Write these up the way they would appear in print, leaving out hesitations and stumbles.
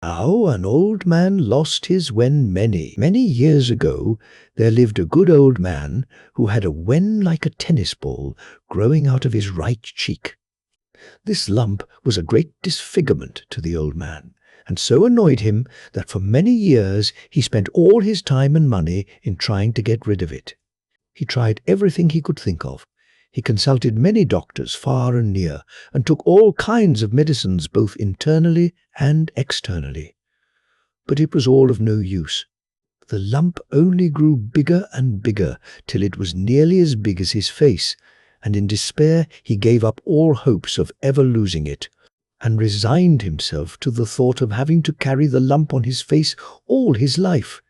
How an old man lost his wen. Many years ago there lived a good old man who had a wen like a tennis ball growing out of his right cheek. This lump was a great disfigurement to the old man, and so annoyed him that for many years he spent all his time and money in trying to get rid of it. He tried everything he could think of. He consulted many doctors far and near, and took all kinds of medicines both internally and externally. But it was all of no use. The lump only grew bigger and bigger till it was nearly as big as his face, and in despair he gave up all hopes of ever losing it, and resigned himself to the thought of having to carry the lump on his face all his life.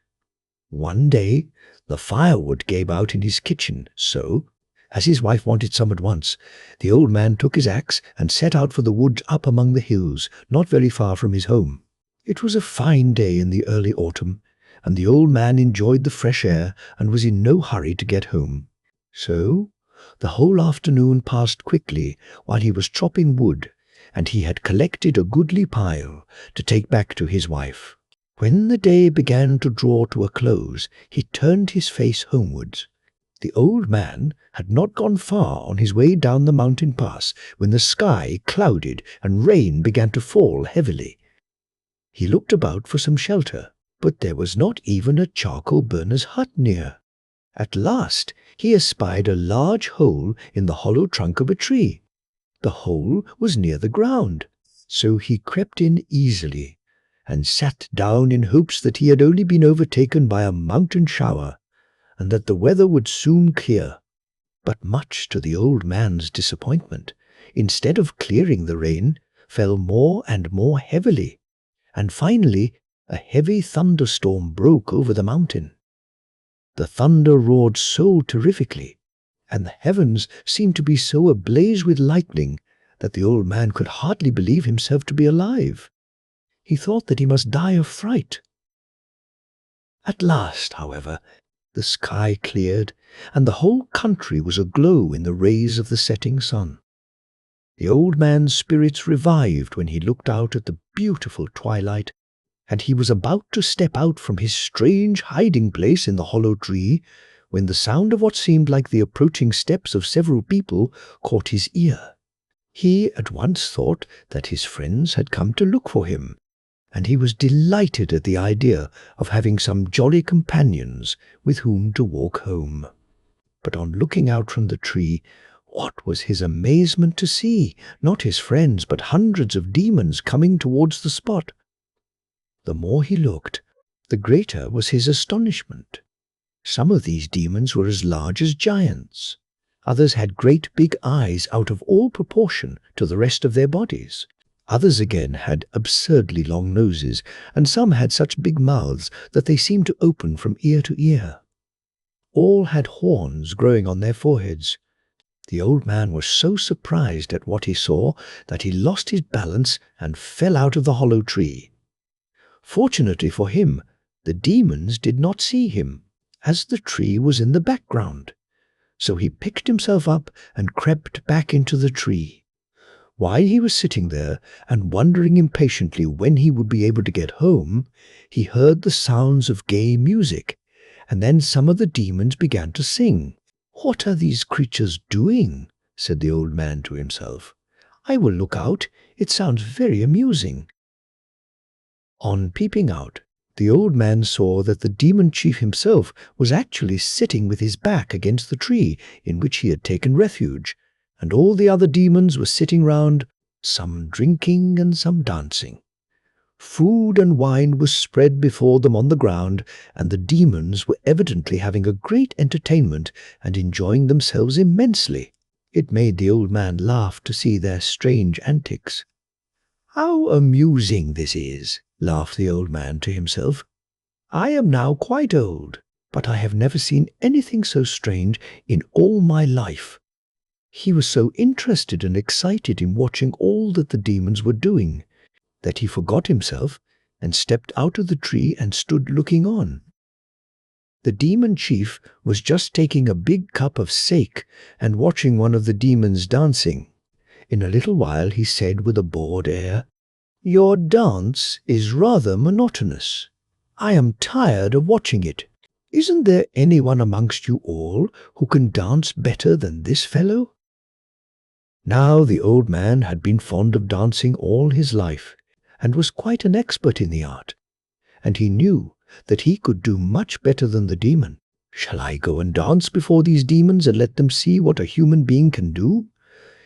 One day the firewood gave out in his kitchen, so, as his wife wanted some at once, the old man took his axe and set out for the woods up among the hills, not very far from his home. It was a fine day in the early autumn, and the old man enjoyed the fresh air and was in no hurry to get home. So the whole afternoon passed quickly while he was chopping wood, and he had collected a goodly pile to take back to his wife. When the day began to draw to a close, he turned his face homewards. The old man had not gone far on his way down the mountain pass when the sky clouded and rain began to fall heavily. He looked about for some shelter, but there was not even a charcoal burner's hut near. At last he espied a large hole in the hollow trunk of a tree. The hole was near the ground, so he crept in easily, and sat down in hopes that he had only been overtaken by a mountain shower, and that the weather would soon clear. But much to the old man's disappointment, instead of clearing the rain, fell more and more heavily, and finally a heavy thunderstorm broke over the mountain. The thunder roared so terrifically, and the heavens seemed to be so ablaze with lightning, that the old man could hardly believe himself to be alive. He thought that he must die of fright. At last, however, the sky cleared, and the whole country was aglow in the rays of the setting sun. The old man's spirits revived when he looked out at the beautiful twilight, and he was about to step out from his strange hiding place in the hollow tree, when the sound of what seemed like the approaching steps of several people caught his ear. He at once thought that his friends had come to look for him, and he was delighted at the idea of having some jolly companions with whom to walk home. But on looking out from the tree, what was his amazement to see, not his friends, but hundreds of demons coming towards the spot. The more he looked, the greater was his astonishment. Some of these demons were as large as giants. Others had great big eyes out of all proportion to the rest of their bodies. Others again had absurdly long noses, and some had such big mouths that they seemed to open from ear to ear. All had horns growing on their foreheads. The old man was so surprised at what he saw that he lost his balance and fell out of the hollow tree. Fortunately for him, the demons did not see him, as the tree was in the background. So he picked himself up and crept back into the tree. While he was sitting there and wondering impatiently when he would be able to get home, he heard the sounds of gay music, and then some of the demons began to sing. "What are these creatures doing?" said the old man to himself. "I will look out. It sounds very amusing." On peeping out, the old man saw that the demon chief himself was actually sitting with his back against the tree in which he had taken refuge, and all the other demons were sitting round, some drinking and some dancing. Food and wine was spread before them on the ground, and the demons were evidently having a great entertainment and enjoying themselves immensely. It made the old man laugh to see their strange antics. "How amusing this is," laughed the old man to himself. "I am now quite old, but I have never seen anything so strange in all my life." He was so interested and excited in watching all that the demons were doing that he forgot himself and stepped out of the tree and stood looking on. The demon chief was just taking a big cup of sake and watching one of the demons dancing. In a little while he said with a bored air, "Your dance is rather monotonous. I am tired of watching it. Isn't there anyone amongst you all who can dance better than this fellow?" Now the old man had been fond of dancing all his life, and was quite an expert in the art, and he knew that he could do much better than the demon. "Shall I go and dance before these demons and let them see what a human being can do?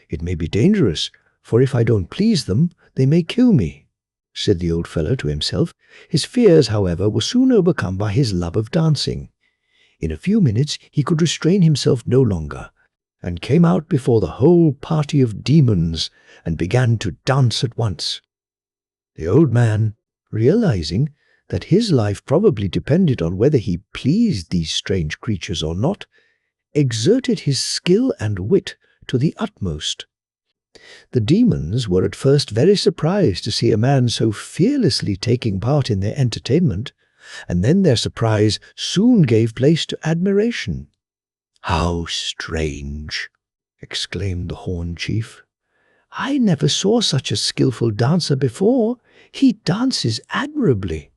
It may be dangerous, for if I don't please them, they may kill me," said the old fellow to himself. His fears, however, were soon overcome by his love of dancing. In a few minutes he could restrain himself no longer, and came out before the whole party of demons and began to dance at once. The old man, realizing that his life probably depended on whether he pleased these strange creatures or not, exerted his skill and wit to the utmost. The demons were at first very surprised to see a man so fearlessly taking part in their entertainment, and then their surprise soon gave place to admiration. "How strange!" exclaimed the Horn Chief. "I never saw such a skillful dancer before. He dances admirably."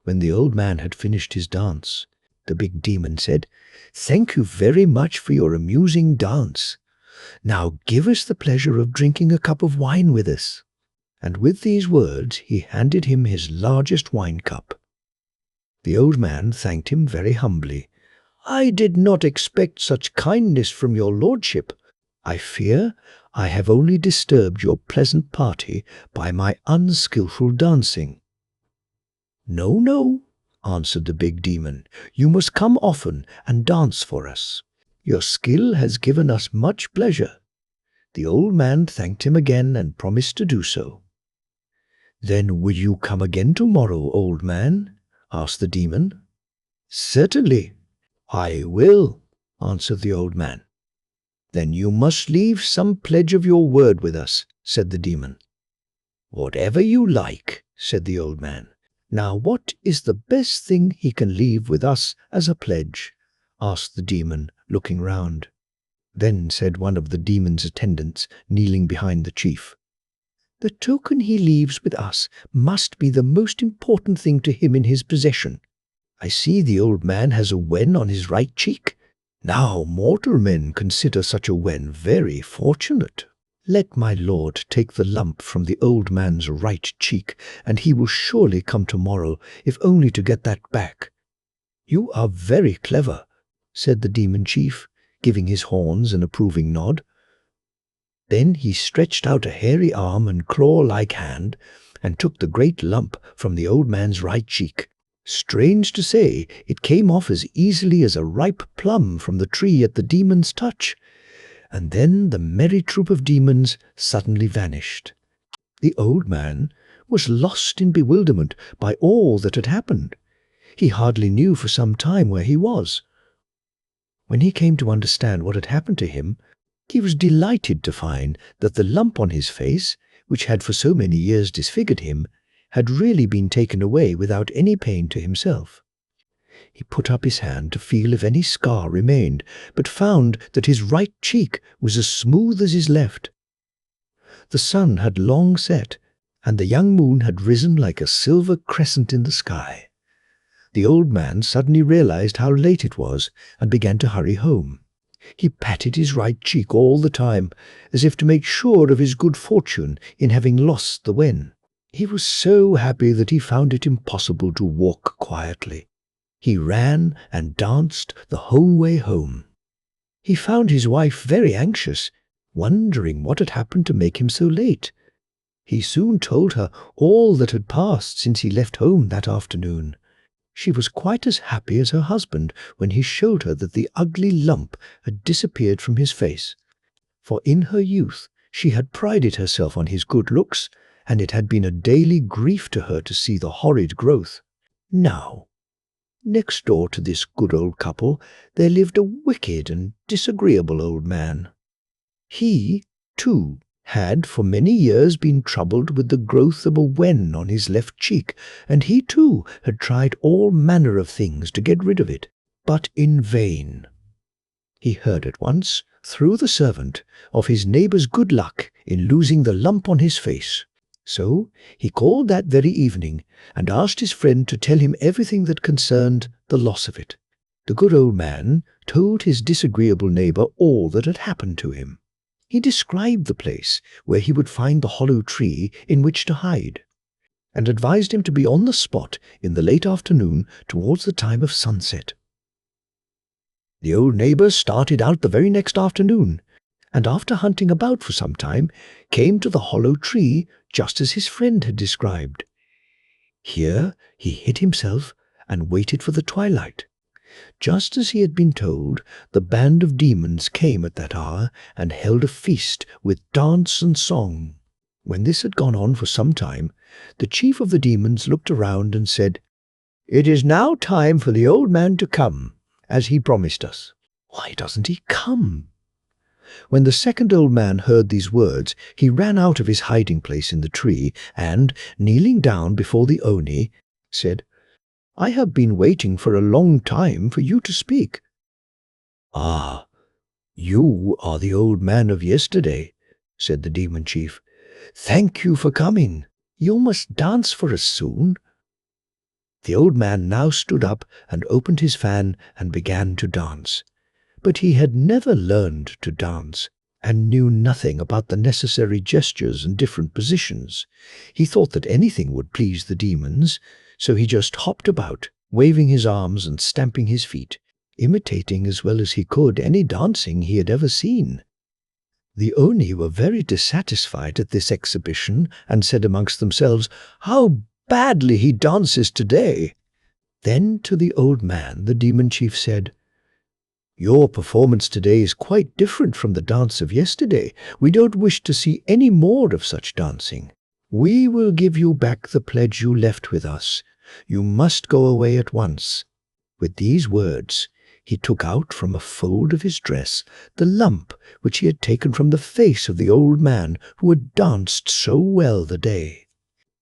When the old man had finished his dance, the big demon said, "Thank you very much for your amusing dance. Now give us the pleasure of drinking a cup of wine with us." And with these words he handed him his largest wine cup. The old man thanked him very humbly. "I did not expect such kindness from your lordship. I fear I have only disturbed your pleasant party by my unskilful dancing." "No, no," answered the big demon. "You must come often and dance for us. Your skill has given us much pleasure." The old man thanked him again and promised to do so. "Then will you come again tomorrow, old man?" asked the demon. "Certainly, I will," answered the old man. "Then you must leave some pledge of your word with us," said the demon. "Whatever you like," said the old man. "Now what is the best thing he can leave with us as a pledge?" asked the demon, looking round. Then said one of the demon's attendants, kneeling behind the chief, "The token he leaves with us must be the most important thing to him in his possession. I see the old man has a wen on his right cheek. Now mortal men consider such a wen very fortunate. Let my lord take the lump from the old man's right cheek, and he will surely come tomorrow, if only to get that back." "You are very clever," said the demon chief, giving his horns an approving nod. Then he stretched out a hairy arm and claw-like hand, and took the great lump from the old man's right cheek. Strange to say, it came off as easily as a ripe plum from the tree at the demon's touch. And then the merry troop of demons suddenly vanished. The old man was lost in bewilderment by all that had happened. He hardly knew for some time where he was. When he came to understand what had happened to him, he was delighted to find that the lump on his face, which had for so many years disfigured him, had really been taken away without any pain to himself. He put up his hand to feel if any scar remained, but found that his right cheek was as smooth as his left. The sun had long set, and the young moon had risen like a silver crescent in the sky. The old man suddenly realized how late it was, and began to hurry home. He patted his right cheek all the time, as if to make sure of his good fortune in having lost the wen. He was so happy that he found it impossible to walk quietly. He ran and danced the whole way home. He found his wife very anxious, wondering what had happened to make him so late. He soon told her all that had passed since he left home that afternoon. She was quite as happy as her husband when he showed her that the ugly lump had disappeared from his face. For in her youth she had prided herself on his good looks, and it had been a daily grief to her to see the horrid growth. Now, next door to this good old couple, there lived a wicked and disagreeable old man. He, too, had for many years been troubled with the growth of a wen on his left cheek, and he, too, had tried all manner of things to get rid of it, but in vain. He heard at once, through the servant, of his neighbour's good luck in losing the lump on his face. So he called that very evening and asked his friend to tell him everything that concerned the loss of it. The good old man told his disagreeable neighbor all that had happened to him. He described the place where he would find the hollow tree in which to hide, and advised him to be on the spot in the late afternoon towards the time of sunset. The old neighbor started out the very next afternoon, and after hunting about for some time, came to the hollow tree just as his friend had described. Here he hid himself and waited for the twilight. Just as he had been told, the band of demons came at that hour and held a feast with dance and song. When this had gone on for some time, the chief of the demons looked around and said, "It is now time for the old man to come, as he promised us. Why doesn't he come?" When the second old man heard these words, he ran out of his hiding place in the tree and, kneeling down before the Oni, said, "I have been waiting for a long time for you to speak." "Ah, you are the old man of yesterday," said the demon chief. "Thank you for coming. You must dance for us soon." The old man now stood up and opened his fan and began to dance. But he had never learned to dance, and knew nothing about the necessary gestures and different positions. He thought that anything would please the demons, so he just hopped about, waving his arms and stamping his feet, imitating as well as he could any dancing he had ever seen. The Oni were very dissatisfied at this exhibition and said amongst themselves, "How badly he dances today!" Then to the old man the demon chief said, "Your performance today is quite different from the dance of yesterday. We don't wish to see any more of such dancing. We will give you back the pledge you left with us. You must go away at once." With these words, he took out from a fold of his dress the lump which he had taken from the face of the old man who had danced so well the day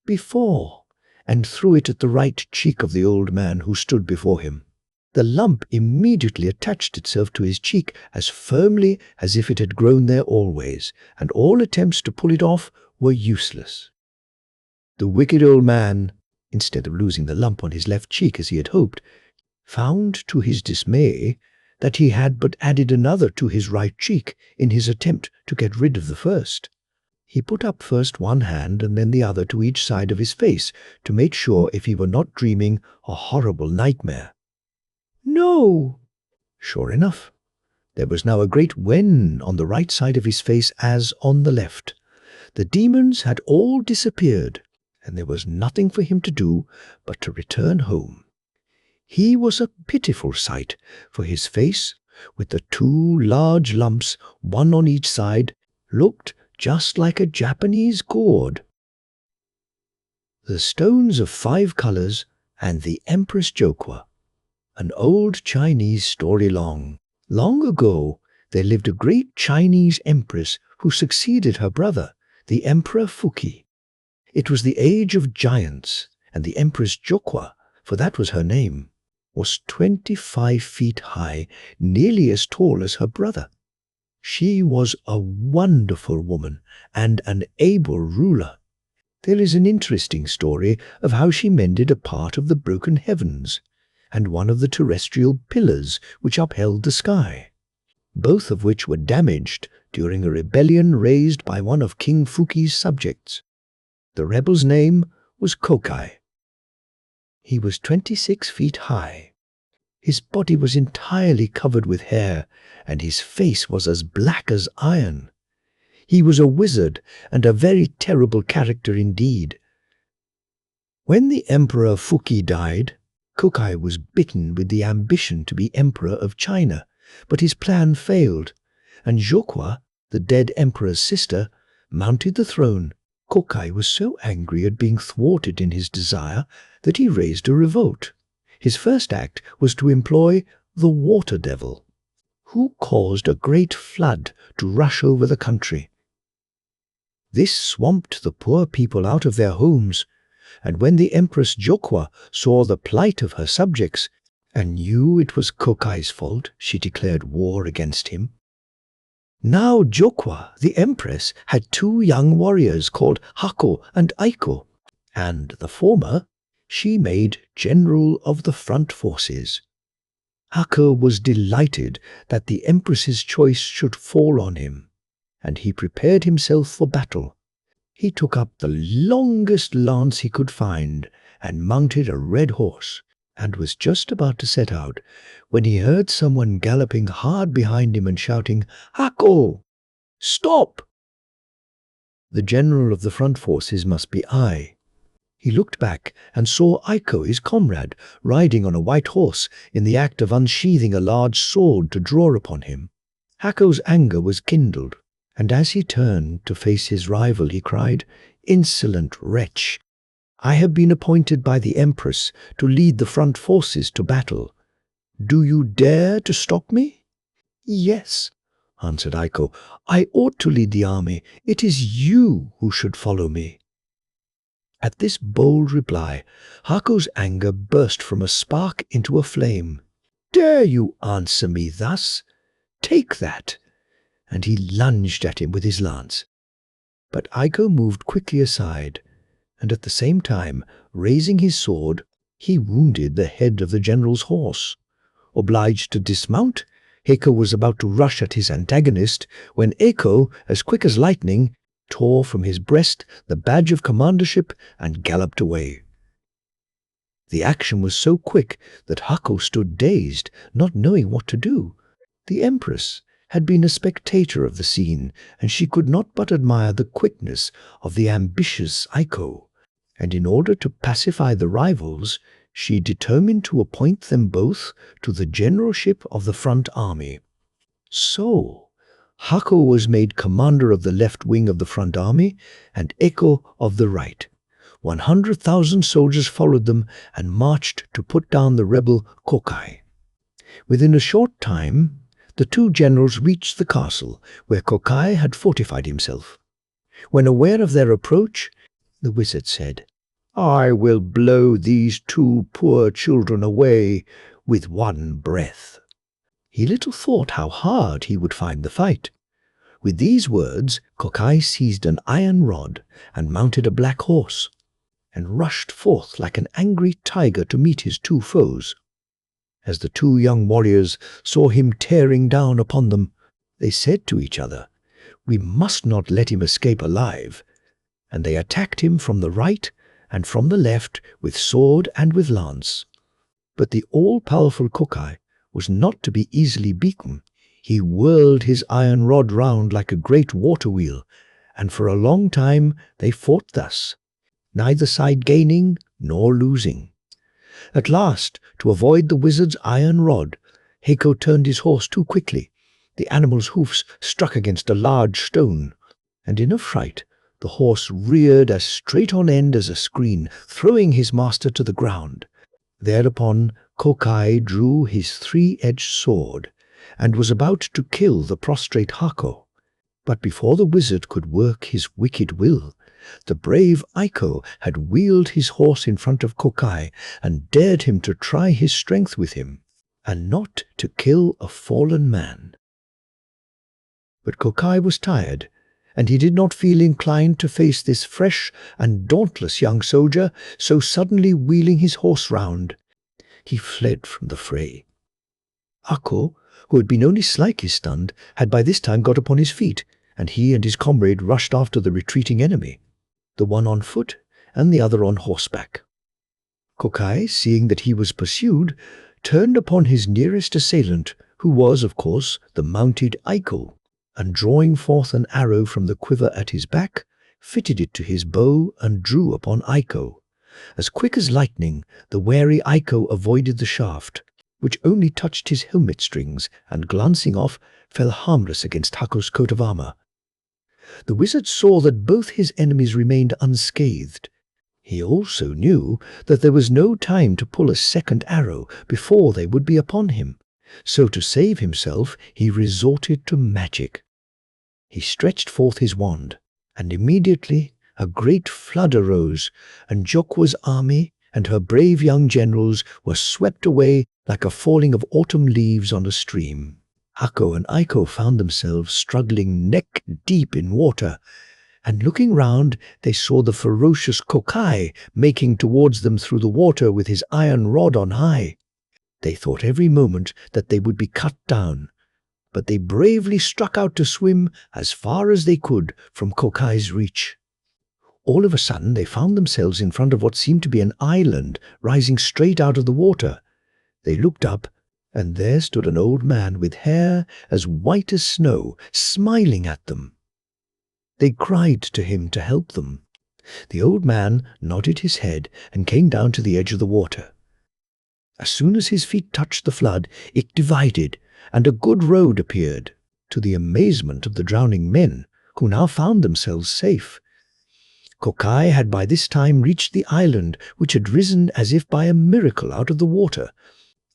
before, and threw it at the right cheek of the old man who stood before him. The lump immediately attached itself to his cheek as firmly as if it had grown there always, and all attempts to pull it off were useless. The wicked old man, instead of losing the lump on his left cheek as he had hoped, found to his dismay that he had but added another to his right cheek in his attempt to get rid of the first. He put up first one hand and then the other to each side of his face to make sure if he were not dreaming a horrible nightmare. No! Sure enough, there was now a great wen on the right side of his face as on the left. The demons had all disappeared, and there was nothing for him to do but to return home. He was a pitiful sight, for his face, with the two large lumps, one on each side, looked just like a Japanese gourd. The Stones of 5 Colors and the Empress Jokwa. An old Chinese story long. Long ago, there lived a great Chinese empress who succeeded her brother, the Emperor Fuki. It was the age of giants, and the Empress Jokwa, for that was her name, was 25 feet high, nearly as tall as her brother. She was a wonderful woman and an able ruler. There is an interesting story of how she mended a part of the broken heavens and one of the terrestrial pillars which upheld the sky, both of which were damaged during a rebellion raised by one of King Fuki's subjects. The rebel's name was Kokai. He was 26 feet high. His body was entirely covered with hair, and his face was as black as iron. He was a wizard and a very terrible character indeed. When the Emperor Fuki died, Kokai was bitten with the ambition to be Emperor of China, but his plan failed, and Jokwa, the dead emperor's sister, mounted the throne. Kokai was so angry at being thwarted in his desire that he raised a revolt. His first act was to employ the water devil, who caused a great flood to rush over the country. This swamped the poor people out of their homes, and when the Empress Jokwa saw the plight of her subjects and knew it was Kokai's fault, she declared war against him. Now Jokwa, the empress, had two young warriors called Hako and Aiko, and the former she made general of the front forces. Hako was delighted that the empress's choice should fall on him, and he prepared himself for battle. He took up the longest lance he could find and mounted a red horse, and was just about to set out when he heard someone galloping hard behind him and shouting, "Hako! Stop!" The general of the front forces must be I. He looked back and saw Aiko, his comrade, riding on a white horse in the act of unsheathing a large sword to draw upon him. Hako's anger was kindled, and as he turned to face his rival he cried, "Insolent wretch! I have been appointed by the Empress to lead the front forces to battle. Do you dare to stop me?" "Yes," answered Aiko. "I ought to lead the army. It is you who should follow me." At this bold reply, Hako's anger burst from a spark into a flame. "Dare you answer me thus? Take that!" And he lunged at him with his lance. But Aiko moved quickly aside, and at the same time, raising his sword, he wounded the head of the general's horse. Obliged to dismount, Heiko was about to rush at his antagonist when Eiko, as quick as lightning, tore from his breast the badge of commandership and galloped away. The action was so quick that Hako stood dazed, not knowing what to do. The Empress had been a spectator of the scene, and she could not but admire the quickness of the ambitious Aiko, and in order to pacify the rivals, she determined to appoint them both to the generalship of the front army. So, Hako was made commander of the left wing of the front army, and Eiko of the right. 100,000 soldiers followed them and marched to put down the rebel Kokai. Within a short time, the two generals reached the castle where Kokai had fortified himself. When aware of their approach, the wizard said, "I will blow these two poor children away with one breath." He little thought how hard he would find the fight. With these words, Kokai seized an iron rod and mounted a black horse, and rushed forth like an angry tiger to meet his two foes. As the two young warriors saw him tearing down upon them, they said to each other, "We must not let him escape alive," and they attacked him from the right and from the left with sword and with lance. But the all-powerful Kokai was not to be easily beaten. He whirled his iron rod round like a great water-wheel, and for a long time they fought thus, neither side gaining nor losing. At last, to avoid the wizard's iron rod, Heiko turned his horse too quickly. The animal's hoofs struck against a large stone, and in a fright the horse reared as straight on end as a screen, throwing his master to the ground. Thereupon Kokai drew his three-edged sword, and was about to kill the prostrate Hako. But before the wizard could work his wicked will, the brave Aiko had wheeled his horse in front of Kokai and dared him to try his strength with him, and not to kill a fallen man. But Kokai was tired, and he did not feel inclined to face this fresh and dauntless young soldier so suddenly wheeling his horse round. He fled from the fray. Ako, who had been only slightly stunned, had by this time got upon his feet, and he and his comrade rushed after the retreating enemy, the one on foot and the other on horseback. Kokai, seeing that he was pursued, turned upon his nearest assailant, who was, of course, the mounted Aiko, and drawing forth an arrow from the quiver at his back, fitted it to his bow and drew upon Aiko. As quick as lightning, the wary Aiko avoided the shaft, which only touched his helmet strings and, glancing off, fell harmless against Hako's coat of armor. The wizard saw that both his enemies remained unscathed. He also knew that there was no time to pull a second arrow before they would be upon him, so to save himself he resorted to magic. He stretched forth his wand, and immediately a great flood arose, and Jokwa's army and her brave young generals were swept away like a falling of autumn leaves on a stream. Ako and Aiko found themselves struggling neck deep in water, and looking round they saw the ferocious Kokai making towards them through the water with his iron rod on high. They thought every moment that they would be cut down, but they bravely struck out to swim as far as they could from Kokai's reach. All of a sudden they found themselves in front of what seemed to be an island rising straight out of the water. They looked up, and there stood an old man with hair as white as snow, smiling at them. They cried to him to help them. The old man nodded his head and came down to the edge of the water. As soon as his feet touched the flood, it divided, and a good road appeared, to the amazement of the drowning men, who now found themselves safe. Kokai had by this time reached the island, which had risen as if by a miracle out of the water,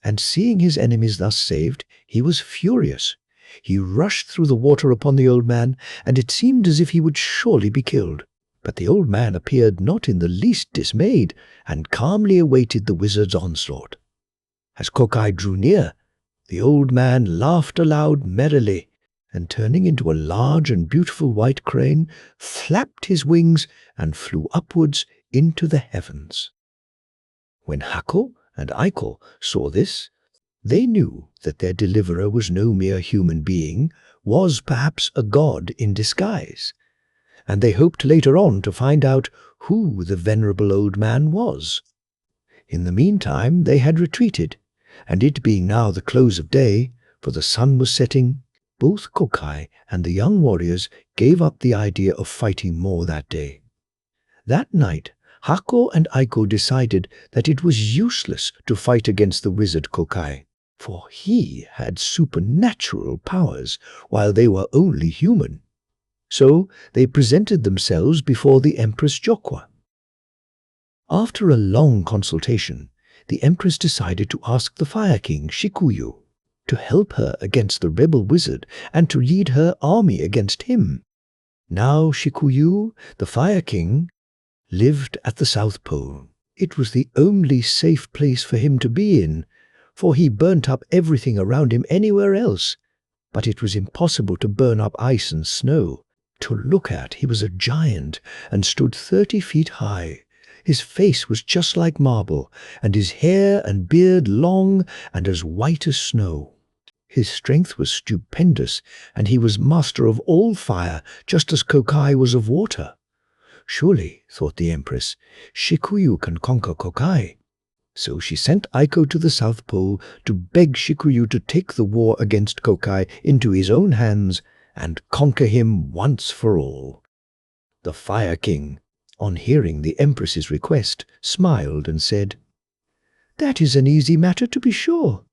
and seeing his enemies thus saved, he was furious. He rushed through the water upon the old man, and it seemed as if he would surely be killed. But the old man appeared not in the least dismayed, and calmly awaited the wizard's onslaught. As Kokai drew near, the old man laughed aloud merrily, and turning into a large and beautiful white crane, flapped his wings and flew upwards into the heavens. When Hako and Aiko saw this, they knew that their deliverer was no mere human being, was perhaps a god in disguise, and they hoped later on to find out who the venerable old man was. In the meantime they had retreated, and it being now the close of day, for the sun was setting, both Kokai and the young warriors gave up the idea of fighting more that day. That night, Hako and Aiko decided that it was useless to fight against the wizard Kokai, for he had supernatural powers while they were only human. So they presented themselves before the Empress Jokwa. After a long consultation, the Empress decided to ask the Fire King Shikuyu to help her against the rebel wizard and to lead her army against him. Now Shikuyu, the Fire King, lived at the South Pole. It was the only safe place for him to be in, for he burnt up everything around him anywhere else. But it was impossible to burn up ice and snow. To look at, he was a giant and stood 30 feet high. His face was just like marble, and his hair and beard long and as white as snow. His strength was stupendous, and he was master of all fire, just as Kokai was of water. Surely, thought the Empress, Shikuyu can conquer Kokai. So she sent Aiko to the South Pole to beg Shikuyu to take the war against Kokai into his own hands and conquer him once for all. The Fire King, on hearing the Empress's request, smiled and said, "That is an easy matter, to be sure.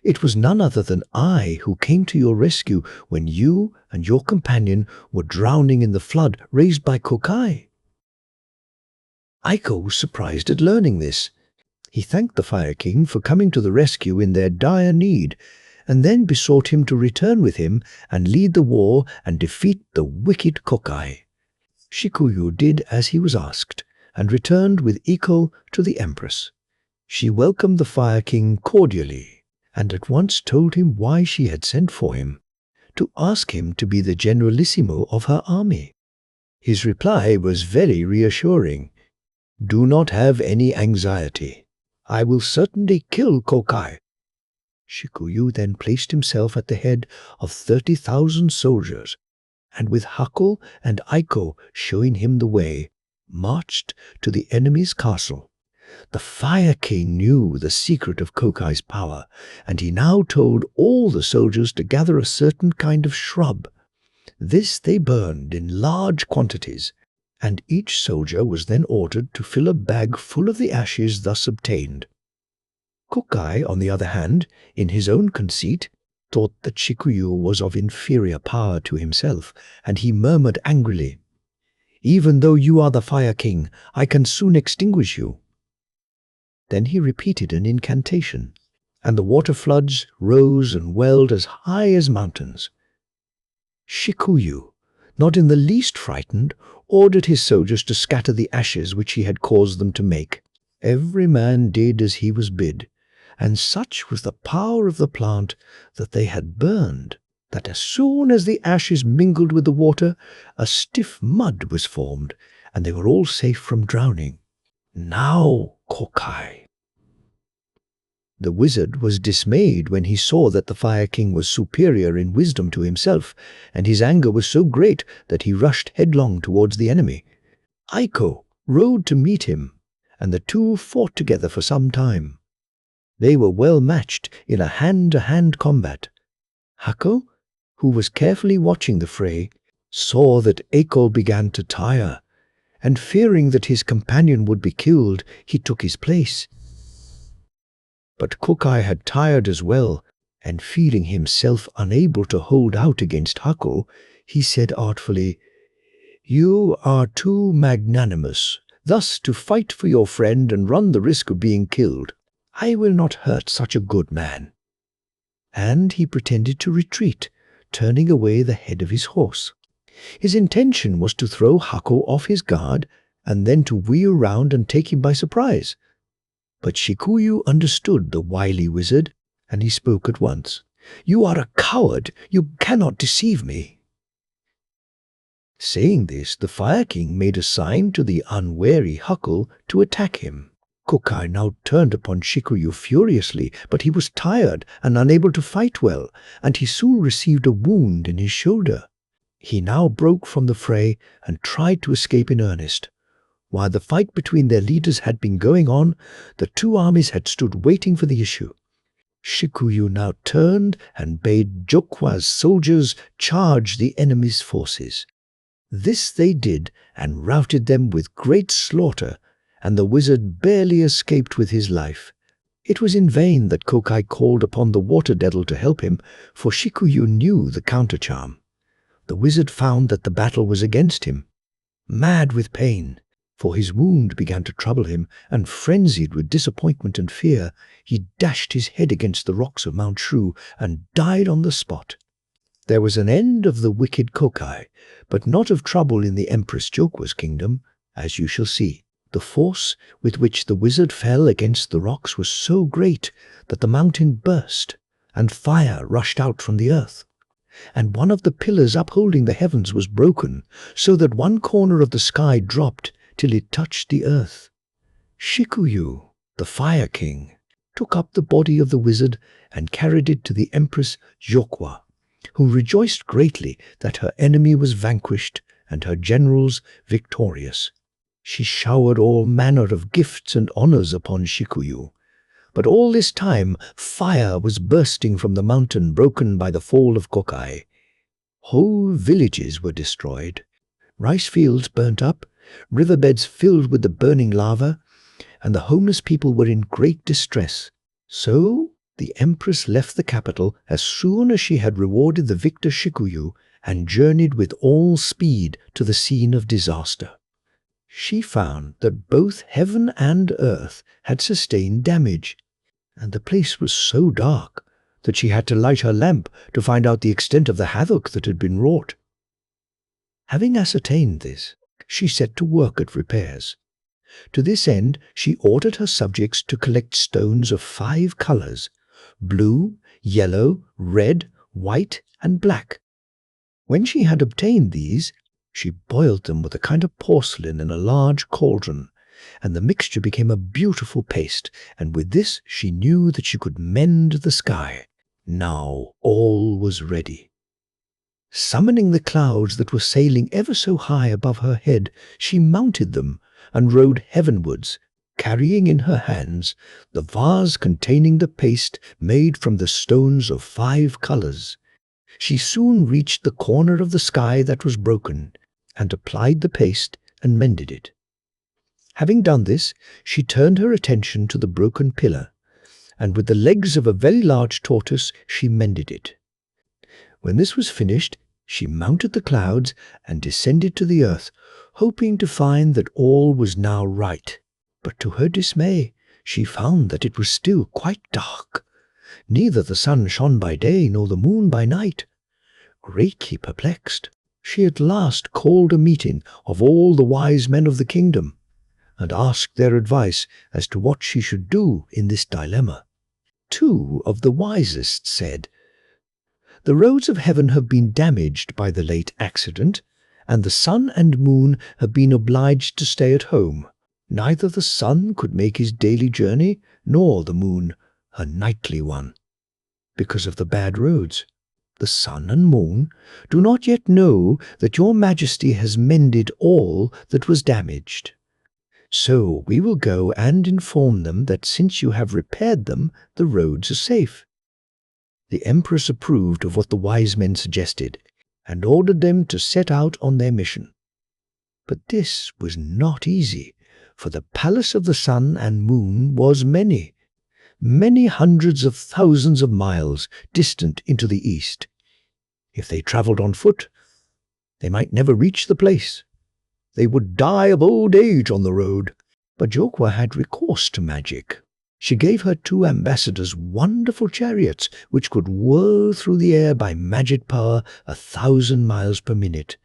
It was none other than I who came to your rescue when you and your companion were drowning in the flood raised by Kokai." Aiko was surprised at learning this. He thanked the Fire King for coming to the rescue in their dire need, and then besought him to return with him and lead the war and defeat the wicked Kokai. Shikuyu did as he was asked, and returned with Iko to the Empress. She welcomed the Fire King cordially, and at once told him why she had sent for him, to ask him to be the generalissimo of her army. His reply was very reassuring. "Do not have any anxiety. I will certainly kill Kokai." Shikuyu then placed himself at the head of 30,000 soldiers, and with Hako and Aiko showing him the way, marched to the enemy's castle. The Fire King knew the secret of Kokai's power, and he now told all the soldiers to gather a certain kind of shrub. This they burned in large quantities, and each soldier was then ordered to fill a bag full of the ashes thus obtained. Kokai, on the other hand, in his own conceit, thought that Shikuyu was of inferior power to himself, and he murmured angrily, "Even though you are the Fire King, I can soon extinguish you." Then he repeated an incantation, and the water floods rose and welled as high as mountains. Shikuyu, not in the least frightened, ordered his soldiers to scatter the ashes which he had caused them to make. Every man did as he was bid, and such was the power of the plant that they had burned, that as soon as the ashes mingled with the water, a stiff mud was formed, and they were all safe from drowning. Now, Kokai. The wizard was dismayed when he saw that the Fire King was superior in wisdom to himself, and his anger was so great that he rushed headlong towards the enemy. Aiko rode to meet him, and the two fought together for some time. They were well matched in a hand-to-hand combat. Hako, who was carefully watching the fray, saw that Eiko began to tire, and fearing that his companion would be killed, he took his place. But Kokai had tired as well, and feeling himself unable to hold out against Hako, he said artfully, "You are too magnanimous, thus to fight for your friend and run the risk of being killed. I will not hurt such a good man." And he pretended to retreat, turning away the head of his horse. His intention was to throw Hako off his guard and then to wheel round and take him by surprise. But Shikuyu understood the wily wizard, and he spoke at once. "You are a coward. You cannot deceive me." Saying this, the Fire King made a sign to the unwary Hako to attack him. Kokai now turned upon Shikuyu furiously, but he was tired and unable to fight well, and he soon received a wound in his shoulder. He now broke from the fray and tried to escape in earnest. While the fight between their leaders had been going on, the two armies had stood waiting for the issue. Shikuyu now turned and bade Jokwa's soldiers charge the enemy's forces. This they did and routed them with great slaughter, and the wizard barely escaped with his life. It was in vain that Kokai called upon the water devil to help him, for Shikuyu knew the countercharm. The wizard found that the battle was against him. Mad with pain, for his wound began to trouble him, and frenzied with disappointment and fear, he dashed his head against the rocks of Mount Shrew and died on the spot. There was an end of the wicked Kokai, but not of trouble in the Empress Jokwa's kingdom, as you shall see. The force with which the wizard fell against the rocks was so great that the mountain burst, and fire rushed out from the earth. And one of the pillars upholding the heavens was broken, so that one corner of the sky dropped till it touched the earth. Shikuyu, the Fire King, took up the body of the wizard and carried it to the Empress Jokwa, who rejoiced greatly that her enemy was vanquished and her generals victorious. She showered all manner of gifts and honors upon Shikuyu. But all this time fire was bursting from the mountain broken by the fall of Kokai. Whole villages were destroyed, rice fields burnt up, riverbeds filled with the burning lava, and the homeless people were in great distress. So the Empress left the capital as soon as she had rewarded the victor Shikuyu and journeyed with all speed to the scene of disaster. She found that both heaven and earth had sustained damage, and the place was so dark that she had to light her lamp to find out the extent of the havoc that had been wrought. Having ascertained this, she set to work at repairs. To this end, she ordered her subjects to collect stones of 5 colors: blue, yellow, red, white, and black. When she had obtained these, she boiled them with a kind of porcelain in a large cauldron, and the mixture became a beautiful paste, and with this she knew that she could mend the sky. Now all was ready. Summoning the clouds that were sailing ever so high above her head, she mounted them and rode heavenwards, carrying in her hands the vase containing the paste made from the stones of 5 colors. She soon reached the corner of the sky that was broken, and applied the paste and mended it. Having done this, she turned her attention to the broken pillar, and with the legs of a very large tortoise she mended it. When this was finished, she mounted the clouds and descended to the earth, hoping to find that all was now right. But to her dismay, she found that it was still quite dark. Neither the sun shone by day nor the moon by night. Greatly perplexed, she at last called a meeting of all the wise men of the kingdom, and asked their advice as to what she should do in this dilemma. two of the wisest said, "The roads of heaven have been damaged by the late accident, and the sun and moon have been obliged to stay at home. Neither the sun could make his daily journey, nor the moon her nightly one, because of the bad roads. The sun and moon do not yet know that your majesty has mended all that was damaged. So we will go and inform them that since you have repaired them, the roads are safe." The empress approved of what the wise men suggested, and ordered them to set out on their mission. But this was not easy, for the palace of the sun and moon was many hundreds of thousands of miles distant into the east. If they travelled on foot, they might never reach the place. They would die of old age on the road. But Jokwa had recourse to magic. She gave her two ambassadors wonderful chariots which could whirl through the air by magic power 1,000 miles per minute.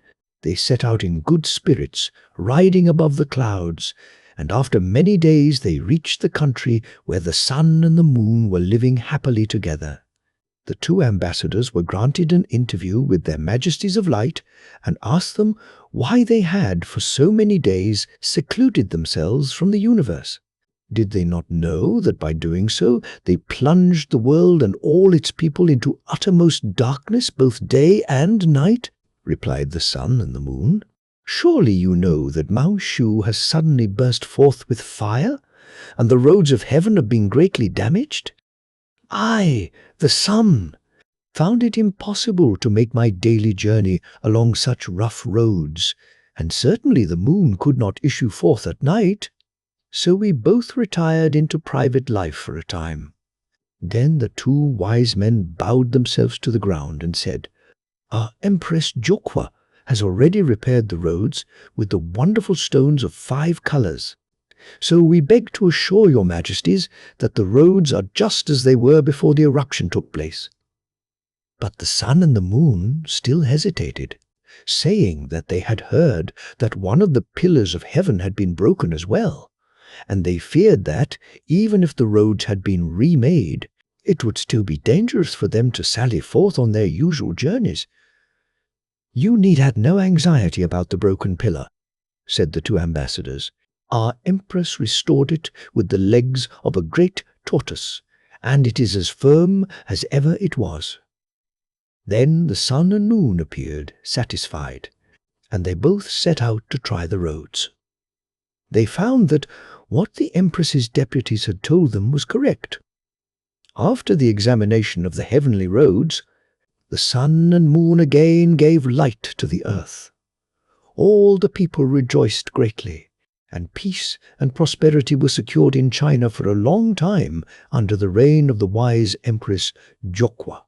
They set out in good spirits, riding above the clouds, and after many days they reached the country where the sun and the moon were living happily together. The two ambassadors were granted an interview with their Majesties of Light and asked them why they had for so many days secluded themselves from the universe. Did they not know that by doing so they plunged the world and all its people into uttermost darkness both day and night? Replied the sun and the moon. Surely you know that Mao Shu has suddenly burst forth with fire, and the roads of heaven have been greatly damaged? I, the sun, found it impossible to make my daily journey along such rough roads, and certainly the moon could not issue forth at night. So we both retired into private life for a time. Then the two wise men bowed themselves to the ground and said, "Our Empress Jokwa has already repaired the roads with the wonderful stones of 5 colors. So we beg to assure your majesties that the roads are just as they were before the eruption took place." But the sun and the moon still hesitated, saying that they had heard that one of the pillars of heaven had been broken as well, and they feared that, even if the roads had been remade, it would still be dangerous for them to sally forth on their usual journeys. "You need have no anxiety about the broken pillar," said the two ambassadors. "Our empress restored it with the legs of a great tortoise, and it is as firm as ever it was." Then the sun and moon appeared, satisfied, and they both set out to try the roads. They found that what the empress's deputies had told them was correct. After the examination of the heavenly roads, the sun and moon again gave light to the earth. All the people rejoiced greatly, and peace and prosperity were secured in China for a long time under the reign of the wise Empress Jokwa.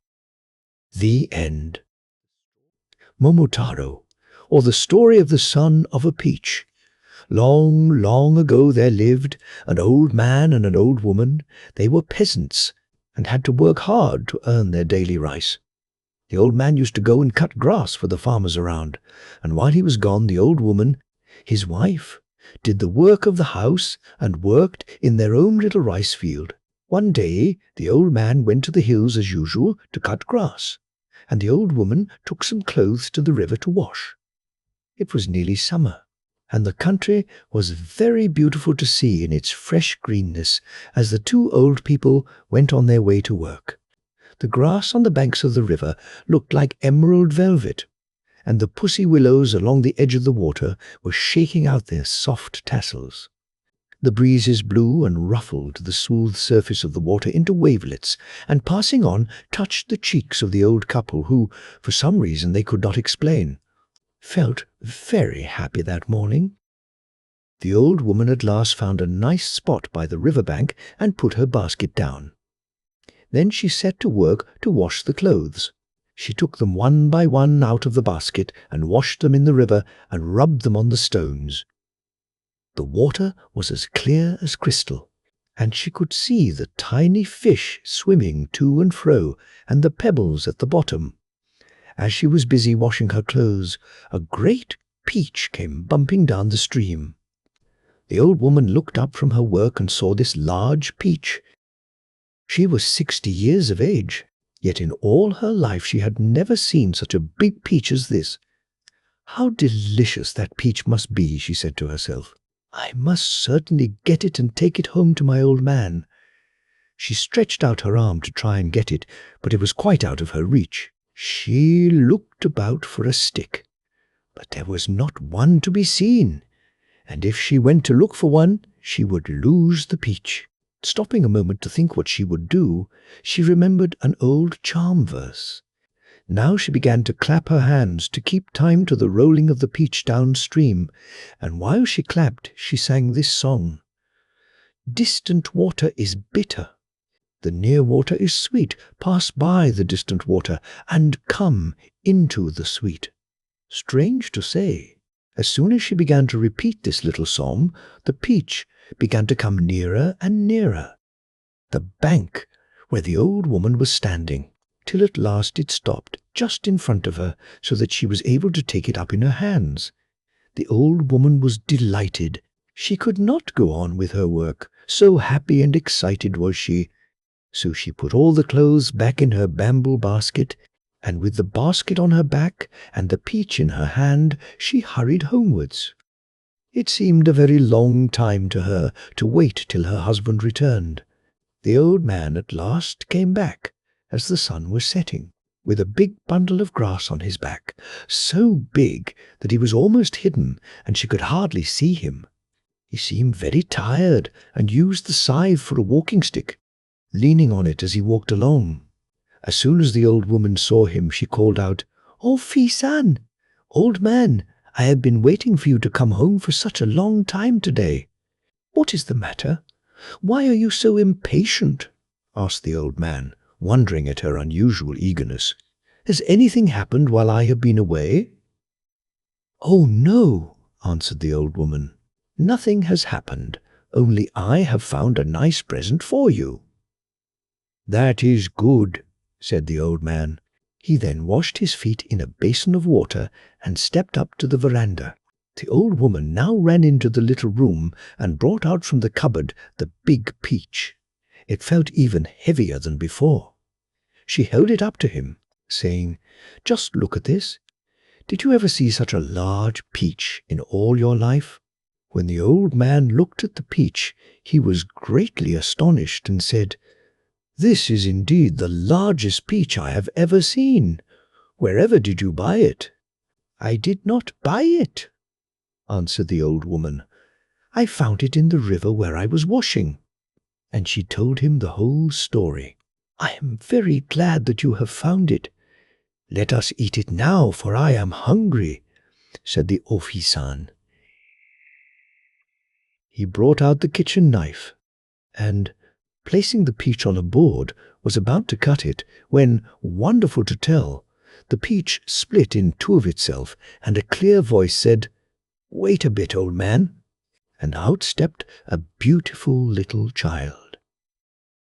The end. Momotaro, or the story of the son of a peach. Long, long ago there lived an old man and an old woman. They were peasants and had to work hard to earn their daily rice. The old man used to go and cut grass for the farmers around, and while he was gone the old woman, his wife, did the work of the house and worked in their own little rice field. One day the old man went to the hills as usual to cut grass, and the old woman took some clothes to the river to wash. It was nearly summer, and the country was very beautiful to see in its fresh greenness as the two old people went on their way to work. The grass on the banks of the river looked like emerald velvet, and the pussy willows along the edge of the water were shaking out their soft tassels. The breezes blew and ruffled the smooth surface of the water into wavelets, and passing on touched the cheeks of the old couple who, for some reason they could not explain, felt very happy that morning. The old woman at last found a nice spot by the river bank and put her basket down. Then she set to work to wash the clothes. She took them one by one out of the basket and washed them in the river and rubbed them on the stones. The water was as clear as crystal, and she could see the tiny fish swimming to and fro and the pebbles at the bottom. As she was busy washing her clothes, a great peach came bumping down the stream. The old woman looked up from her work and saw this large peach. She was 60 years of age, yet in all her life she had never seen such a big peach as this. How delicious that peach must be, she said to herself. I must certainly get it and take it home to my old man. She stretched out her arm to try and get it, but it was quite out of her reach. She looked about for a stick, but there was not one to be seen, and if she went to look for one, she would lose the peach. Stopping a moment to think what she would do, she remembered an old charm verse. Now she began to clap her hands to keep time to the rolling of the peach downstream, and while she clapped, she sang this song. Distant water is bitter. The near water is sweet. Pass by the distant water and come into the sweet. Strange to say, as soon as she began to repeat this little song, the peach began to come nearer and nearer the bank where the old woman was standing, till at last it stopped just in front of her so that she was able to take it up in her hands. The old woman was delighted. She could not go on with her work, so happy and excited was she. So she put all the clothes back in her bamboo basket, and with the basket on her back and the peach in her hand, she hurried homewards. It seemed a very long time to her to wait till her husband returned. The old man at last came back as the sun was setting, with a big bundle of grass on his back, so big that he was almost hidden and she could hardly see him. He seemed very tired and used the scythe for a walking stick, leaning on it as he walked along. As soon as the old woman saw him, she called out, "Oh, Fee-san! Old man, I have been waiting for you to come home for such a long time today." "What is the matter? Why are you so impatient?" asked the old man, wondering at her unusual eagerness. "Has anything happened while I have been away?" "Oh, no," answered the old woman. "Nothing has happened, only I have found a nice present for you." "That is good," said the old man. He then washed his feet in a basin of water and stepped up to the veranda. The old woman now ran into the little room and brought out from the cupboard the big peach. It felt even heavier than before. She held it up to him, saying, "Just look at this. Did you ever see such a large peach in all your life?" When the old man looked at the peach, he was greatly astonished and said, "This is indeed the largest peach I have ever seen. Wherever did you buy it?" "I did not buy it," answered the old woman. "I found it in the river where I was washing." And she told him the whole story. "I am very glad that you have found it. Let us eat it now, for I am hungry," said the Ofi-san. He brought out the kitchen knife, and, placing the peach on a board, was about to cut it, when, wonderful to tell, the peach split in two of itself, and a clear voice said, "Wait a bit, old man," and out stepped a beautiful little child.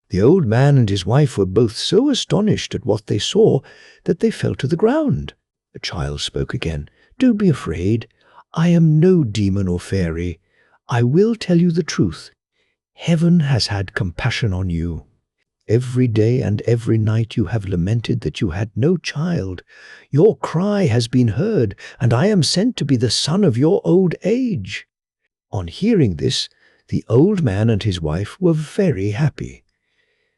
The old man and his wife were both so astonished at what they saw that they fell to the ground. The child spoke again. "Don't be afraid. I am no demon or fairy. I will tell you the truth. Heaven has had compassion on you. Every day and every night you have lamented that you had no child. Your cry has been heard, and I am sent to be the son of your old age." On hearing this, the old man and his wife were very happy.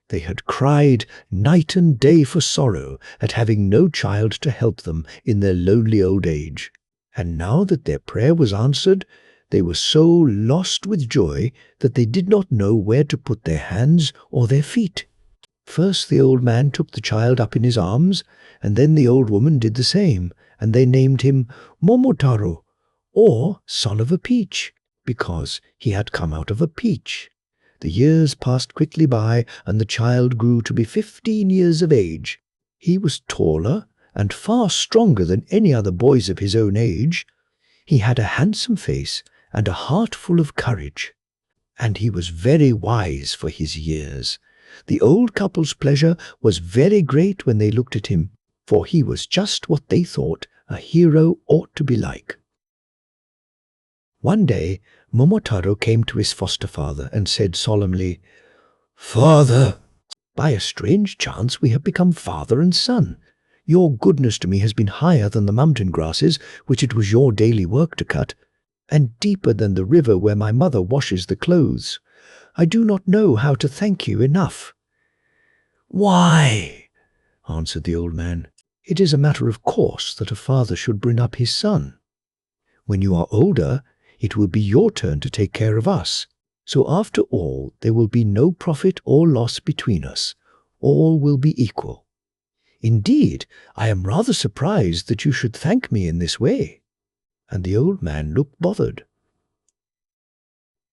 They had cried night and day for sorrow at having no child to help them in their lonely old age, and now that their prayer was answered, they were so lost with joy that they did not know where to put their hands or their feet. First the old man took the child up in his arms, and then the old woman did the same, and they named him Momotaro, or Son of a Peach, because he had come out of a peach. The years passed quickly by, and the child grew to be 15 years of age. He was taller and far stronger than any other boys of his own age. He had a handsome face and a heart full of courage, and he was very wise for his years. The old couple's pleasure was very great when they looked at him, for he was just what they thought a hero ought to be like. One day, Momotaro came to his foster father and said solemnly, "Father, By a strange chance we have become father and son. Your goodness to me has been higher than the mountain grasses, which it was your daily work to cut, and deeper than the river where my mother washes the clothes. I do not know how to thank you enough." "Why?" answered the old man. "It is a matter of course that a father should bring up his son. When you are older, it will be your turn to take care of us. So after all, there will be no profit or loss between us. All will be equal. Indeed, I am rather surprised that you should thank me in this way." And the old man looked bothered.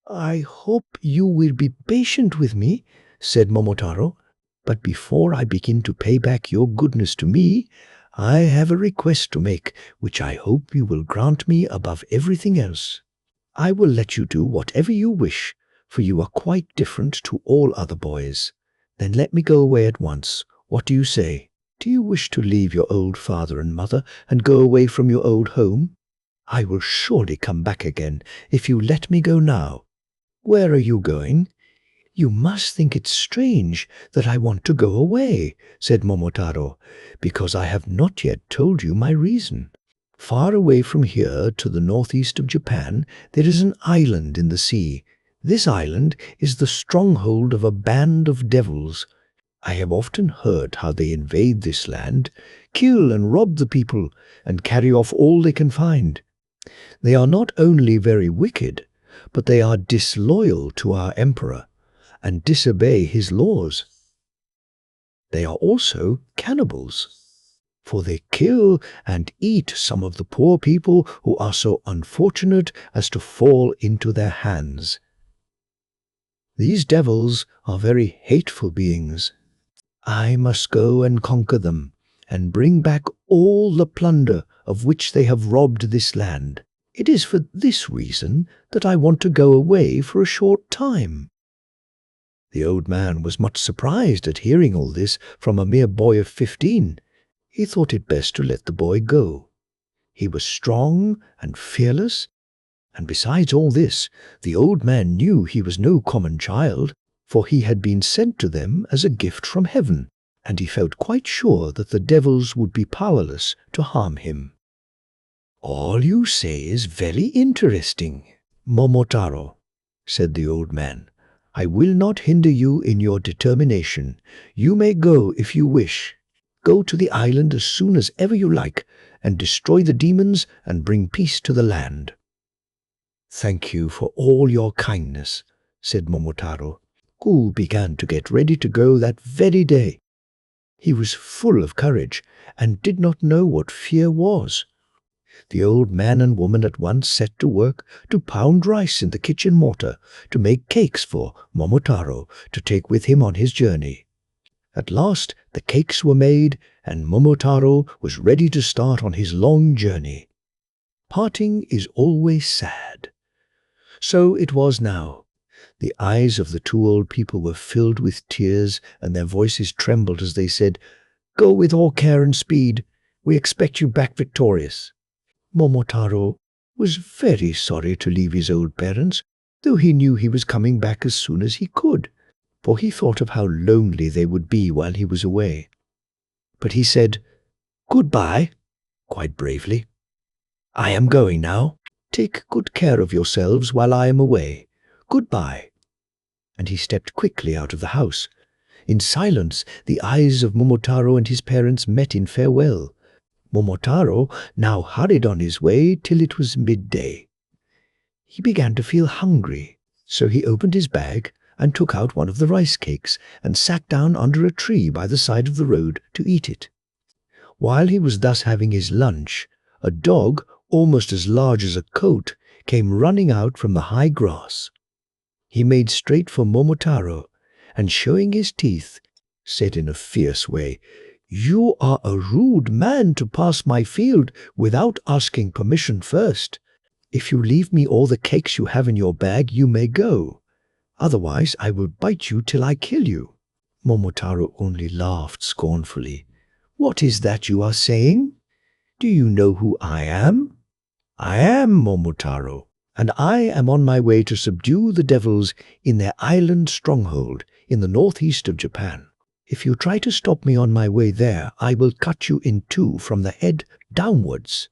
"I hope you will be patient with me," said Momotaro. "But before I begin to pay back your goodness to me, I have a request to make, which I hope you will grant me above everything else. I will let you do whatever you wish, for you are quite different to all other boys. Then let me go away at once. What do you say? Do you wish to leave your old father and mother and go away from your old home? I will surely come back again if you let me go now. Where are you going?" "You must think it strange that I want to go away," said Momotaro, "because I have not yet told you my reason. Far away from here to the northeast of Japan, there is an island in the sea. This island is the stronghold of a band of devils. I have often heard how they invade this land, kill and rob the people, and carry off all they can find. They are not only very wicked, but they are disloyal to our emperor and disobey his laws. They are also cannibals, for they kill and eat some of the poor people who are so unfortunate as to fall into their hands. These devils are very hateful beings. I must go and conquer them, and bring back all the plunder of which they have robbed this land. It is for this reason that I want to go away for a short time." The old man was much surprised at hearing all this from a mere boy of 15. He thought it best to let the boy go. He was strong and fearless, and besides all this, the old man knew he was no common child, for he had been sent to them as a gift from heaven, and he felt quite sure that the devils would be powerless to harm him. "All you say is very interesting, Momotaro," said the old man. "I will not hinder you in your determination. You may go if you wish. Go to the island as soon as ever you like, and destroy the demons and bring peace to the land." "Thank you for all your kindness," said Momotaro, who began to get ready to go that very day. He was full of courage and did not know what fear was. The old man and woman at once set to work to pound rice in the kitchen mortar to make cakes for Momotaro to take with him on his journey. At last the cakes were made, and Momotaro was ready to start on his long journey. Parting is always sad. So it was now. The eyes of the two old people were filled with tears, and their voices trembled as they said, "Go with all care and speed. We expect you back victorious." Momotaro was very sorry to leave his old parents, though he knew he was coming back as soon as he could, for he thought of how lonely they would be while he was away. But he said, "Goodbye," quite bravely. "I am going now. Take good care of yourselves while I am away. Goodbye." And he stepped quickly out of the house. In silence, the eyes of Momotaro and his parents met in farewell. Momotaro now hurried on his way till it was midday. He began to feel hungry, so he opened his bag and took out one of the rice cakes and sat down under a tree by the side of the road to eat it. While he was thus having his lunch, a dog, almost as large as a coat, came running out from the high grass. He made straight for Momotaro, and showing his teeth, said in a fierce way, "You are a rude man to pass my field without asking permission first. If you leave me all the cakes you have in your bag, you may go. Otherwise, I will bite you till I kill you." Momotaro only laughed scornfully. "What is that you are saying? Do you know who I am? I am Momotaro, and I am on my way to subdue the devils in their island stronghold in the northeast of Japan. If you try to stop me on my way there, I will cut you in two from the head downwards."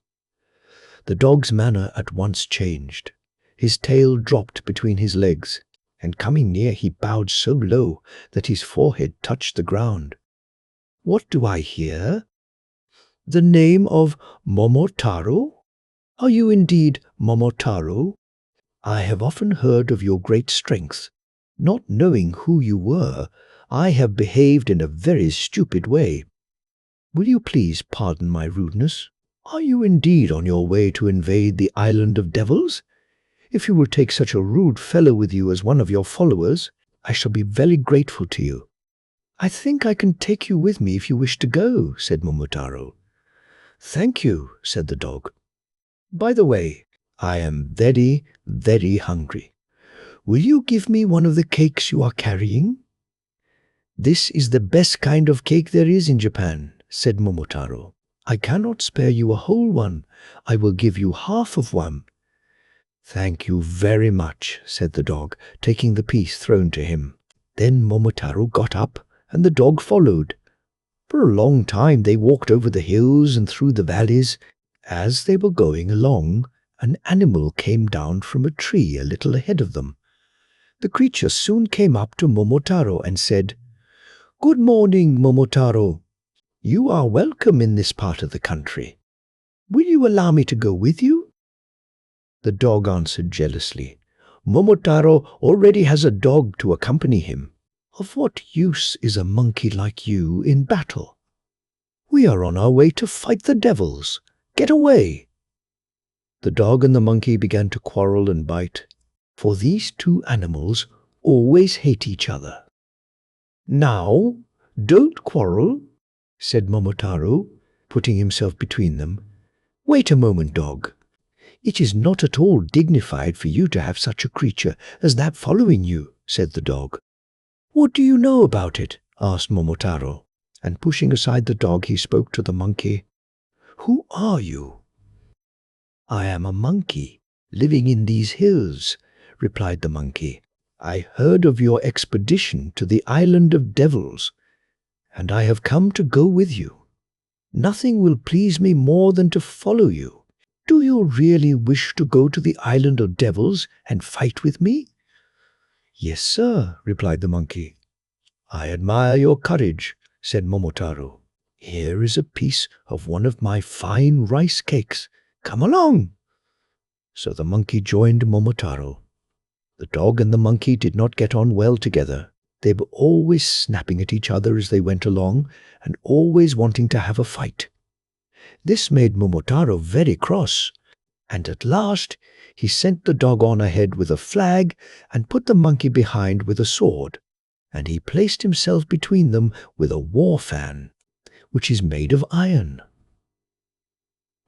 The dog's manner at once changed. His tail dropped between his legs, and coming near he bowed so low that his forehead touched the ground. "What do I hear? The name of Momotaro? Are you indeed Momotaro? I have often heard of your great strength. Not knowing who you were, I have behaved in a very stupid way. Will you please pardon my rudeness? Are you indeed on your way to invade the island of devils? If you will take such a rude fellow with you as one of your followers, I shall be very grateful to you." "I think I can take you with me if you wish to go," said Momotaro. "Thank you," said the dog. "By the way, I am very, very hungry. Will you give me one of the cakes you are carrying?" "This is the best kind of cake there is in Japan," said Momotaro. "I cannot spare you a whole one. I will give you half of one." "Thank you very much," said the dog, taking the piece thrown to him. Then Momotaro got up, and the dog followed. For a long time they walked over the hills and through the valleys. As they were going along, an animal came down from a tree a little ahead of them. The creature soon came up to Momotaro and said, "Good morning, Momotaro. You are welcome in this part of the country. Will you allow me to go with you?" The dog answered jealously, "Momotaro already has a dog to accompany him. Of what use is a monkey like you in battle? We are on our way to fight the devils. Get away!" The dog and the monkey began to quarrel and bite, for these two animals always hate each other. "Now, don't quarrel," said Momotaro, putting himself between them. "Wait a moment, dog. It is not at all dignified for you to have such a creature as that following you," said the dog. "What do you know about it?" asked Momotaro, and pushing aside the dog he spoke to the monkey. "Who are you?" "I am a monkey, living in these hills," replied the monkey. "I heard of your expedition to the island of devils, and I have come to go with you. Nothing will please me more than to follow you. Do you really wish to go to the island of devils and fight with me?" "Yes, sir," replied the monkey. "I admire your courage," said Momotaro. "Here is a piece of one of my fine rice cakes. Come along." So the monkey joined Momotaro. The dog and the monkey did not get on well together. They were always snapping at each other as they went along, and always wanting to have a fight. This made Momotaro very cross, and at last he sent the dog on ahead with a flag and put the monkey behind with a sword, and he placed himself between them with a war fan, which is made of iron.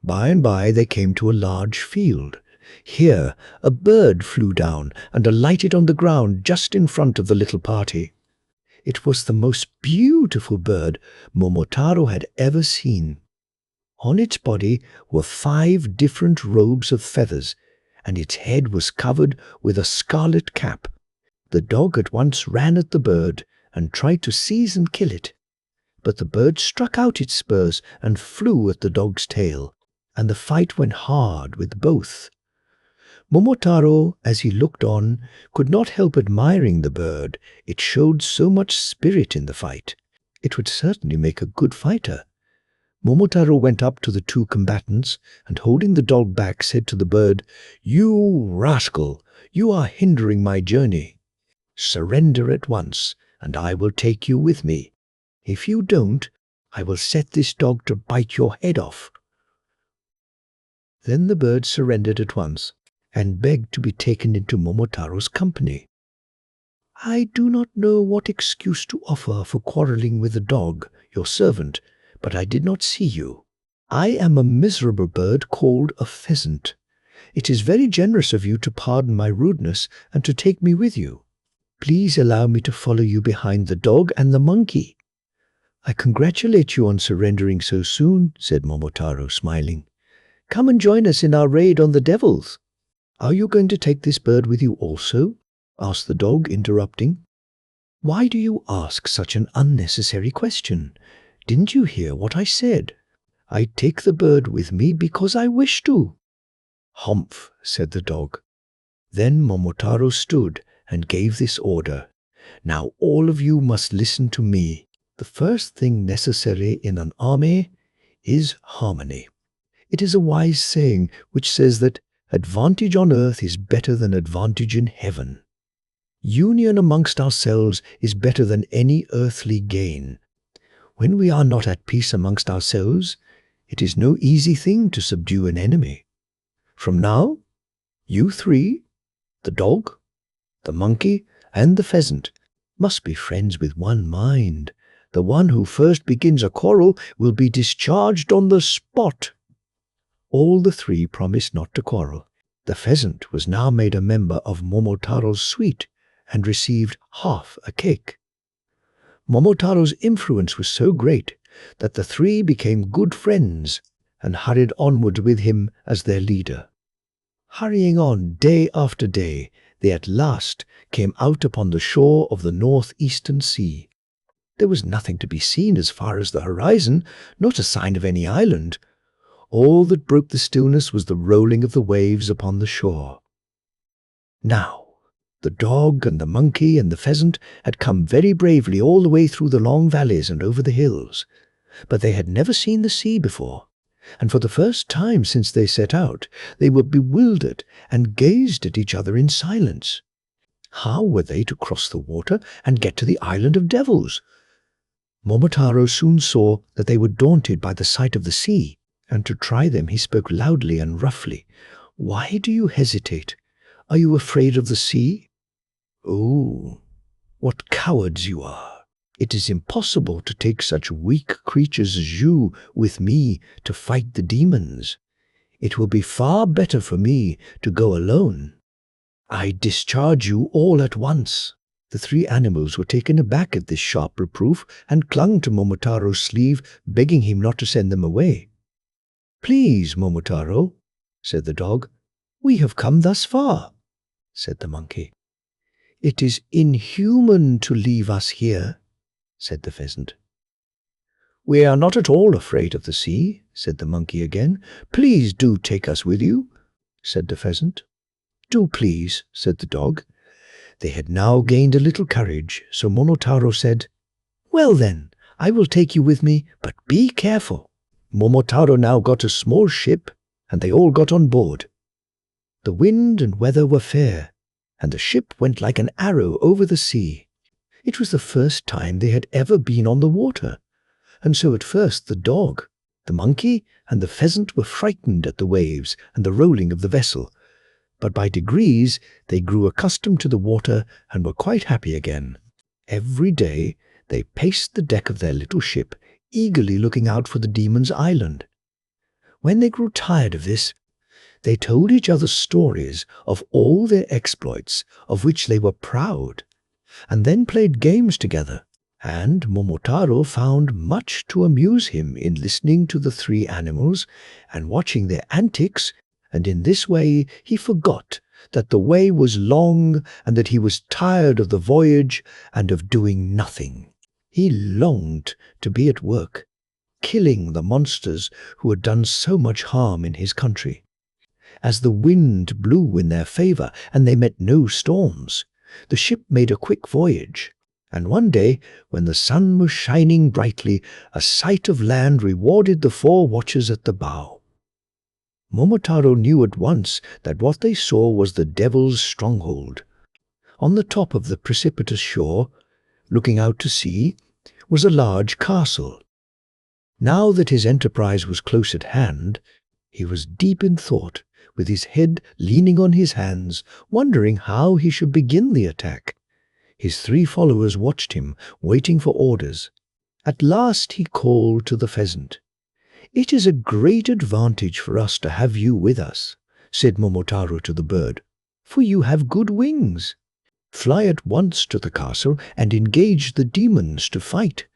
By and by they came to a large field. Here a bird flew down and alighted on the ground just in front of the little party. It was the most beautiful bird Momotaro had ever seen. On its body were 5 different robes of feathers, and its head was covered with a scarlet cap. The dog at once ran at the bird and tried to seize and kill it. But the bird struck out its spurs and flew at the dog's tail, and the fight went hard with both. Momotaro, as he looked on, could not help admiring the bird. It showed so much spirit in the fight. It would certainly make a good fighter. Momotaro went up to the 2 combatants, and holding the dog back, said to the bird, "You rascal, you are hindering my journey. Surrender at once, and I will take you with me. If you don't, I will set this dog to bite your head off." Then the bird surrendered at once, and begged to be taken into Momotaro's company. "I do not know what excuse to offer for quarreling with the dog, your servant, but I did not see you. I am a miserable bird called a pheasant. It is very generous of you to pardon my rudeness and to take me with you. Please allow me to follow you behind the dog and the monkey." "I congratulate you on surrendering so soon," said Momotaro, smiling. "Come and join us in our raid on the devils." "Are you going to take this bird with you also?" asked the dog, interrupting. Why do you ask such an unnecessary question? Didn't you hear what I said? I take the bird with me because I wish to." "Humph," said the dog. Then Momotaro stood and gave this order. "Now all of you must listen to me. The first thing necessary in an army is harmony. It is a wise saying which says that advantage on earth is better than advantage in heaven. Union amongst ourselves is better than any earthly gain. When we are not at peace amongst ourselves, it is no easy thing to subdue an enemy. From now, you three, the dog, the monkey, and the pheasant, must be friends with one mind. The one who first begins a quarrel will be discharged on the spot." All the three promised not to quarrel. The pheasant was now made a member of Momotaro's suite and received half a cake. Momotaro's influence was so great that the three became good friends and hurried onward with him as their leader. Hurrying on day after day, they at last came out upon the shore of the northeastern sea. There was nothing to be seen as far as the horizon, not a sign of any island. All that broke the stillness was the rolling of the waves upon the shore. Now, the dog and the monkey and the pheasant had come very bravely all the way through the long valleys and over the hills, but they had never seen the sea before, and for the first time since they set out, they were bewildered and gazed at each other in silence. How were they to cross the water and get to the island of devils? Momotaro soon saw that they were daunted by the sight of the sea, and to try them he spoke loudly and roughly. "Why do you hesitate? Are you afraid of the sea? Oh, what cowards you are! It is impossible to take such weak creatures as you with me to fight the demons. It will be far better for me to go alone. I discharge you all at once." The three animals were taken aback at this sharp reproof and clung to Momotaro's sleeve, begging him not to send them away. "Please, Momotaro," said the dog. "We have come thus far," said the monkey. "It is inhuman to leave us here," said the pheasant. "We are not at all afraid of the sea," said the monkey again. "Please do take us with you," said the pheasant. "Do please," said the dog. They had now gained a little courage, so Momotaro said, "Well then, I will take you with me, but be careful." Momotaro now got a small ship, and they all got on board. The wind and weather were fair, and the ship went like an arrow over the sea. It was the first time they had ever been on the water, and so at first the dog, the monkey, and the pheasant were frightened at the waves and the rolling of the vessel. But by degrees they grew accustomed to the water and were quite happy again. Every day they paced the deck of their little ship, eagerly looking out for the demon's island. When they grew tired of this, they told each other stories of all their exploits, of which they were proud, and then played games together. And Momotaro found much to amuse him in listening to the three animals and watching their antics, and in this way he forgot that the way was long and that he was tired of the voyage and of doing nothing. He longed to be at work, killing the monsters who had done so much harm in his country. As the wind blew in their favor and they met no storms, the ship made a quick voyage, and one day, when the sun was shining brightly, a sight of land rewarded the four watchers at the bow. Momotaro knew at once that what they saw was the devil's stronghold. On the top of the precipitous shore, looking out to sea, was a large castle. Now that his enterprise was close at hand, he was deep in thought, with his head leaning on his hands, wondering how he should begin the attack. His three followers watched him, waiting for orders. At last he called to the pheasant. "It is a great advantage for us to have you with us," said Momotaro to the bird, "for you have good wings. Fly at once to the castle and engage the demons to fight.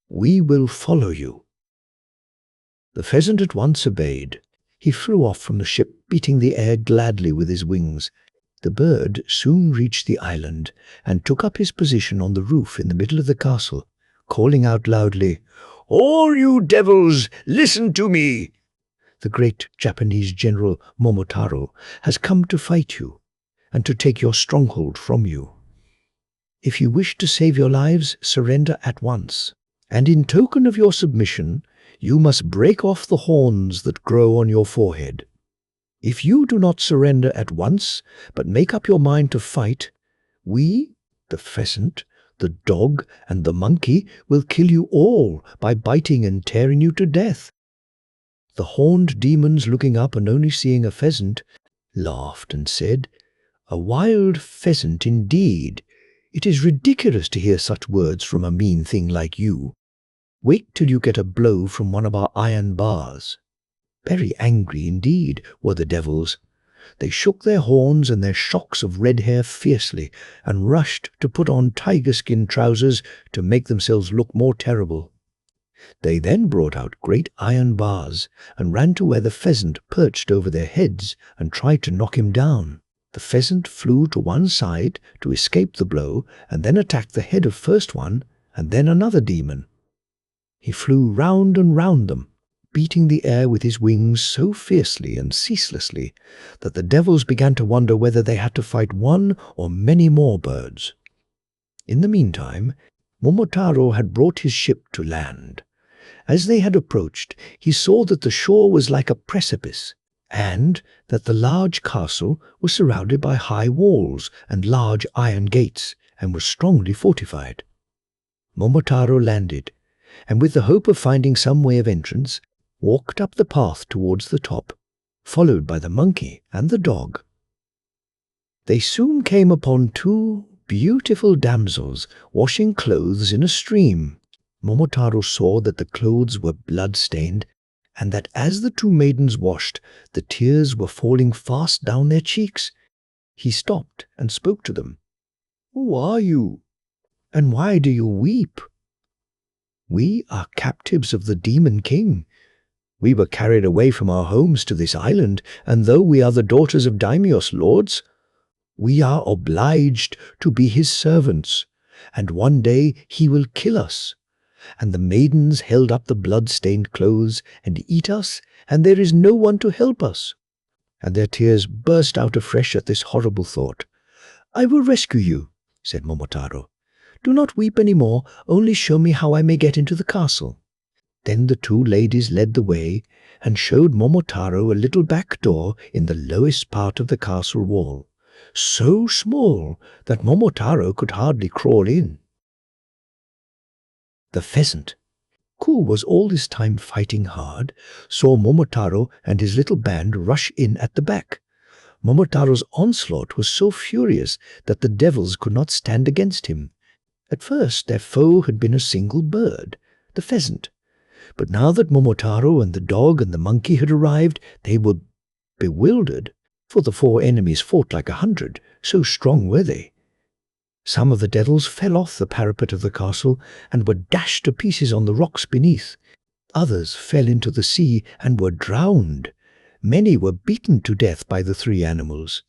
We will follow you." The pheasant at once obeyed. He flew off from the ship, beating the air gladly with his wings. The bird soon reached the island and took up his position on the roof in the middle of the castle, calling out loudly, "All you devils, listen to me! The great Japanese general Momotaro has come to fight you and to take your stronghold from you. If you wish to save your lives, surrender at once. And in token of your submission, you must break off the horns that grow on your forehead. If you do not surrender at once, but make up your mind to fight, we, the pheasant, the dog, and the monkey, will kill you all by biting and tearing you to death." The horned demons, looking up and only seeing a pheasant, laughed and said, "A wild pheasant indeed! It is ridiculous to hear such words from a mean thing like you. Wait till you get a blow from one of our iron bars." Very angry indeed were the devils. They shook their horns and their shocks of red hair fiercely, and rushed to put on tiger-skin trousers to make themselves look more terrible. They then brought out great iron bars, and ran to where the pheasant perched over their heads, and tried to knock him down. The pheasant flew to one side to escape the blow, and then attacked the head of first one, and then another demon. He flew round and round them, beating the air with his wings so fiercely and ceaselessly that the devils began to wonder whether they had to fight one or many more birds. In the meantime, Momotaro had brought his ship to land. As they had approached, he saw that the shore was like a precipice, and that the large castle was surrounded by high walls and large iron gates, and was strongly fortified. Momotaro landed, and with the hope of finding some way of entrance, walked up the path towards the top, followed by the monkey and the dog. They soon came upon two beautiful damsels washing clothes in a stream. Momotaro saw that the clothes were blood-stained, and that as the two maidens washed, the tears were falling fast down their cheeks. He stopped and spoke to them. "Who are you? And why do you weep?" "We are captives of the Demon King. We were carried away from our homes to this island, and though we are the daughters of daimyos lords, we are obliged to be his servants, and one day he will kill us. And the maidens held up the blood-stained clothes and eat us, and there is no one to help us." And their tears burst out afresh at this horrible thought. "I will rescue you," said Momotaro. "Do not weep any more, only show me how I may get into the castle." Then the two ladies led the way, and showed Momotaro a little back door in the lowest part of the castle wall, so small that Momotaro could hardly crawl in. The pheasant, who was all this time fighting hard, saw Momotaro and his little band rush in at the back. Momotaro's onslaught was so furious that the devils could not stand against him. At first their foe had been a single bird, the pheasant. But now that Momotaro and the dog and the monkey had arrived, they were bewildered, for the four enemies fought like 100, so strong were they. Some of the devils fell off the parapet of the castle and were dashed to pieces on the rocks beneath. Others fell into the sea and were drowned. Many were beaten to death by the three animals.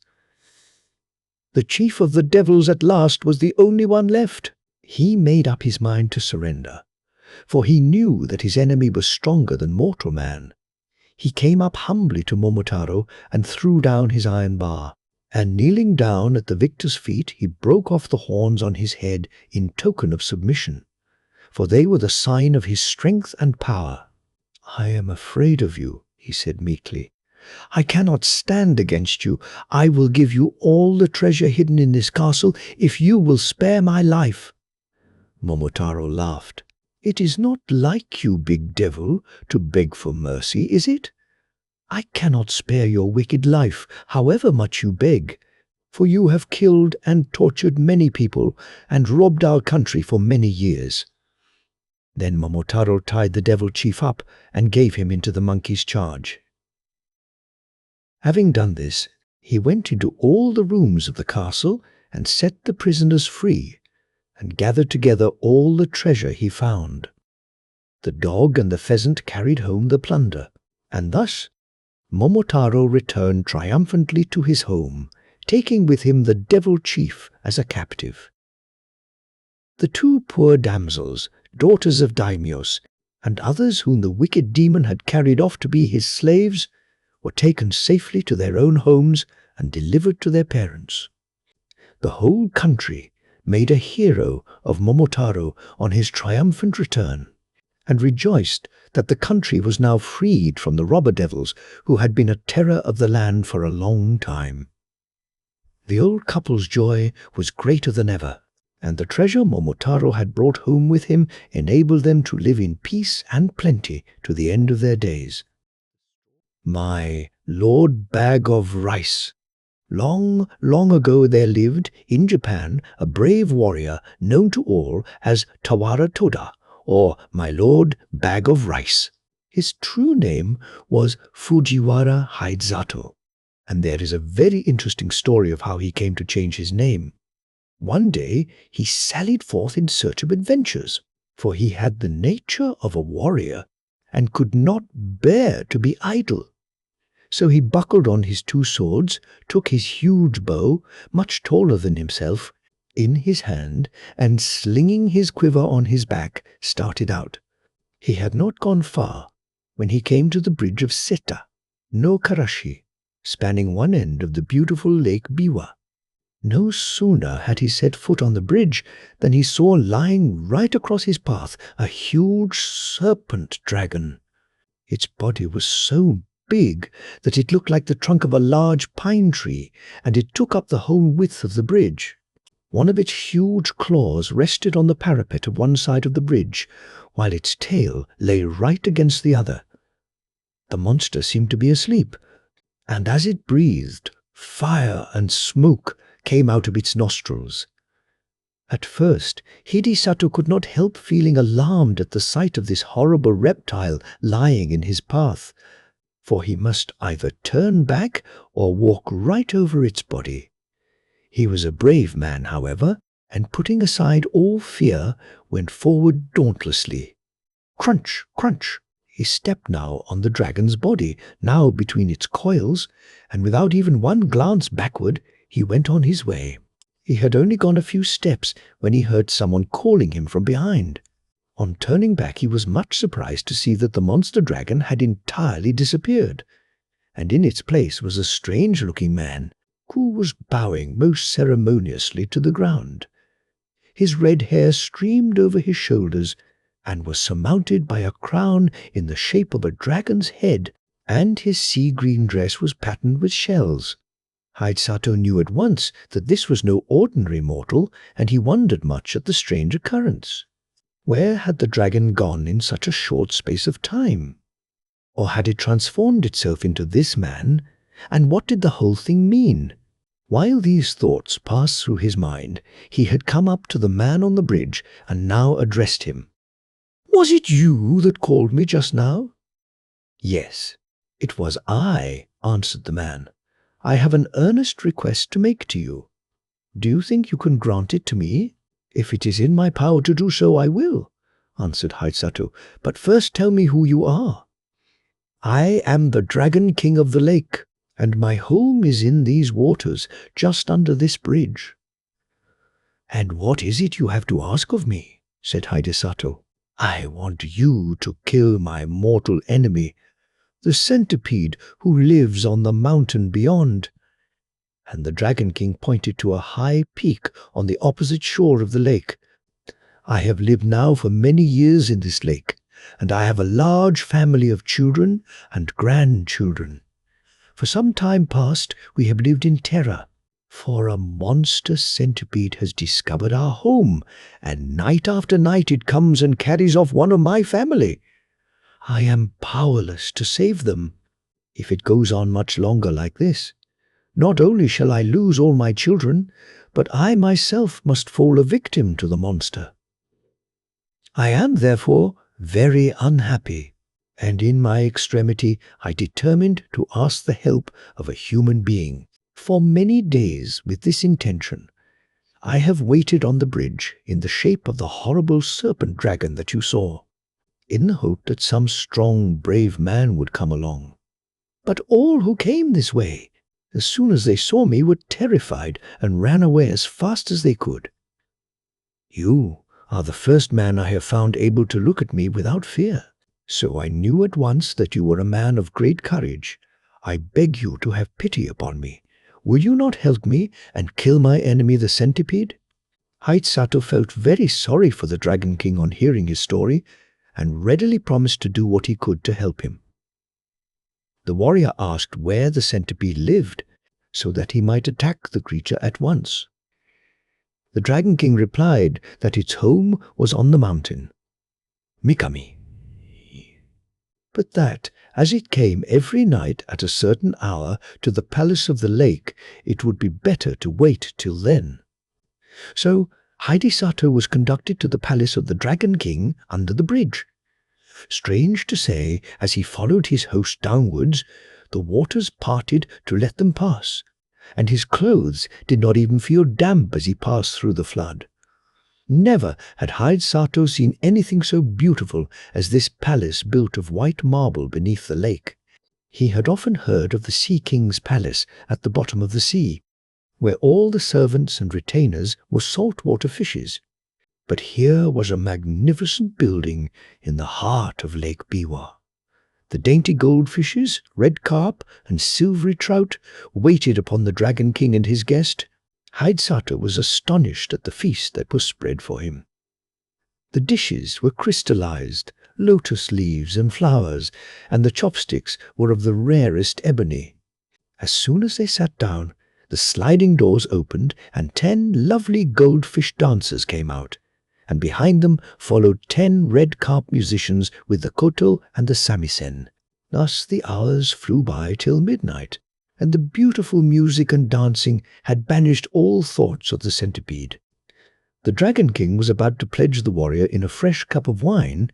The chief of the devils at last was the only one left. He made up his mind to surrender, for he knew that his enemy was stronger than mortal man. He came up humbly to Momotaro and threw down his iron bar, and kneeling down at the victor's feet, he broke off the horns on his head in token of submission, for they were the sign of his strength and power. "I am afraid of you," he said meekly. "I cannot stand against you. I will give you all the treasure hidden in this castle if you will spare my life." Momotaro laughed. "It is not like you, big devil, to beg for mercy, is it? I cannot spare your wicked life, however much you beg, for you have killed and tortured many people and robbed our country for many years." Then Momotaro tied the devil chief up and gave him into the monkey's charge. Having done this, he went into all the rooms of the castle and set the prisoners free, and gathered together all the treasure he found. The dog and the pheasant carried home the plunder, and thus Momotaro returned triumphantly to his home, taking with him the devil chief as a captive. The two poor damsels, daughters of daimyos, and others whom the wicked demon had carried off to be his slaves, were taken safely to their own homes and delivered to their parents. The whole country made a hero of Momotaro on his triumphant return, and rejoiced that the country was now freed from the robber devils who had been a terror of the land for a long time. The old couple's joy was greater than ever, and the treasure Momotaro had brought home with him enabled them to live in peace and plenty to the end of their days. My Lord Bag of Rice. Long, long ago there lived, in Japan, a brave warrior known to all as Tawara Toda, or my Lord Bag of Rice. His true name was Fujiwara Hidesato, and there is a very interesting story of how he came to change his name. One day he sallied forth in search of adventures, for he had the nature of a warrior and could not bear to be idle. So he buckled on his two swords, took his huge bow, much taller than himself, in his hand, and slinging his quiver on his back, started out. He had not gone far when he came to the bridge of Seta, no Karashi, spanning one end of the beautiful Lake Biwa. No sooner had he set foot on the bridge than he saw lying right across his path a huge serpent dragon. Its body was so big that it looked like the trunk of a large pine tree, and it took up the whole width of the bridge. One of its huge claws rested on the parapet of one side of the bridge, while its tail lay right against the other. The monster seemed to be asleep, and as it breathed, fire and smoke came out of its nostrils. At first, Hidesato could not help feeling alarmed at the sight of this horrible reptile lying in his path, for he must either turn back or walk right over its body. He was a brave man, however, and putting aside all fear, went forward dauntlessly. Crunch, crunch! He stepped now on the dragon's body, now between its coils, and without even one glance backward, he went on his way. He had only gone a few steps when he heard someone calling him from behind. On turning back, he was much surprised to see that the monster dragon had entirely disappeared, and in its place was a strange-looking man who was bowing most ceremoniously to the ground. His red hair streamed over his shoulders and was surmounted by a crown in the shape of a dragon's head, and his sea-green dress was patterned with shells. Hidesato knew at once that this was no ordinary mortal, and he wondered much at the strange occurrence. Where had the dragon gone in such a short space of time? Or had it transformed itself into this man? And what did the whole thing mean? While these thoughts passed through his mind, he had come up to the man on the bridge and now addressed him. "Was it you that called me just now?" "Yes, it was I," answered the man. "I have an earnest request to make to you. Do you think you can grant it to me?" "If it is in my power to do so, I will," answered Hidesato. "But first tell me who you are." "I am the Dragon King of the lake, and my home is in these waters, just under this bridge." "And what is it you have to ask of me?" said Hidesato. "I want you to kill my mortal enemy, the centipede who lives on the mountain beyond." And the Dragon King pointed to a high peak on the opposite shore of the lake. "I have lived now for many years in this lake, and I have a large family of children and grandchildren. For some time past we have lived in terror, for a monster centipede has discovered our home, and night after night it comes and carries off one of my family. I am powerless to save them. If it goes on much longer like this, not only shall I lose all my children, but I myself must fall a victim to the monster. I am therefore very unhappy, and in my extremity I determined to ask the help of a human being. For many days with this intention, I have waited on the bridge in the shape of the horrible serpent dragon that you saw, in the hope that some strong, brave man would come along. But all who came this way as soon as they saw me, were terrified and ran away as fast as they could. You are the first man I have found able to look at me without fear, so I knew at once that you were a man of great courage. I beg you to have pity upon me. Will you not help me and kill my enemy the centipede?" Haitsato felt very sorry for the Dragon King on hearing his story, and readily promised to do what he could to help him. The warrior asked where the centipede lived, so that he might attack the creature at once. The Dragon King replied that its home was on the mountain, Mikami, but that, as it came every night at a certain hour to the palace of the lake, it would be better to wait till then. So Haidsato was conducted to the palace of the Dragon King under the bridge. Strange to say, as he followed his host downwards, the waters parted to let them pass, and his clothes did not even feel damp as he passed through the flood. Never had Haidsato seen anything so beautiful as this palace built of white marble beneath the lake. He had often heard of the Sea King's palace at the bottom of the sea, where all the servants and retainers were saltwater fishes. But here was a magnificent building in the heart of Lake Biwa. The dainty goldfishes, red carp, and silvery trout waited upon the Dragon King and his guest. Haidsato was astonished at the feast that was spread for him. The dishes were crystallized, lotus leaves and flowers, and the chopsticks were of the rarest ebony. As soon as they sat down, the sliding doors opened and 10 lovely goldfish dancers came out, and behind them followed 10 red carp musicians with the koto and the samisen. Thus the hours flew by till midnight, and the beautiful music and dancing had banished all thoughts of the centipede. The Dragon King was about to pledge the warrior in a fresh cup of wine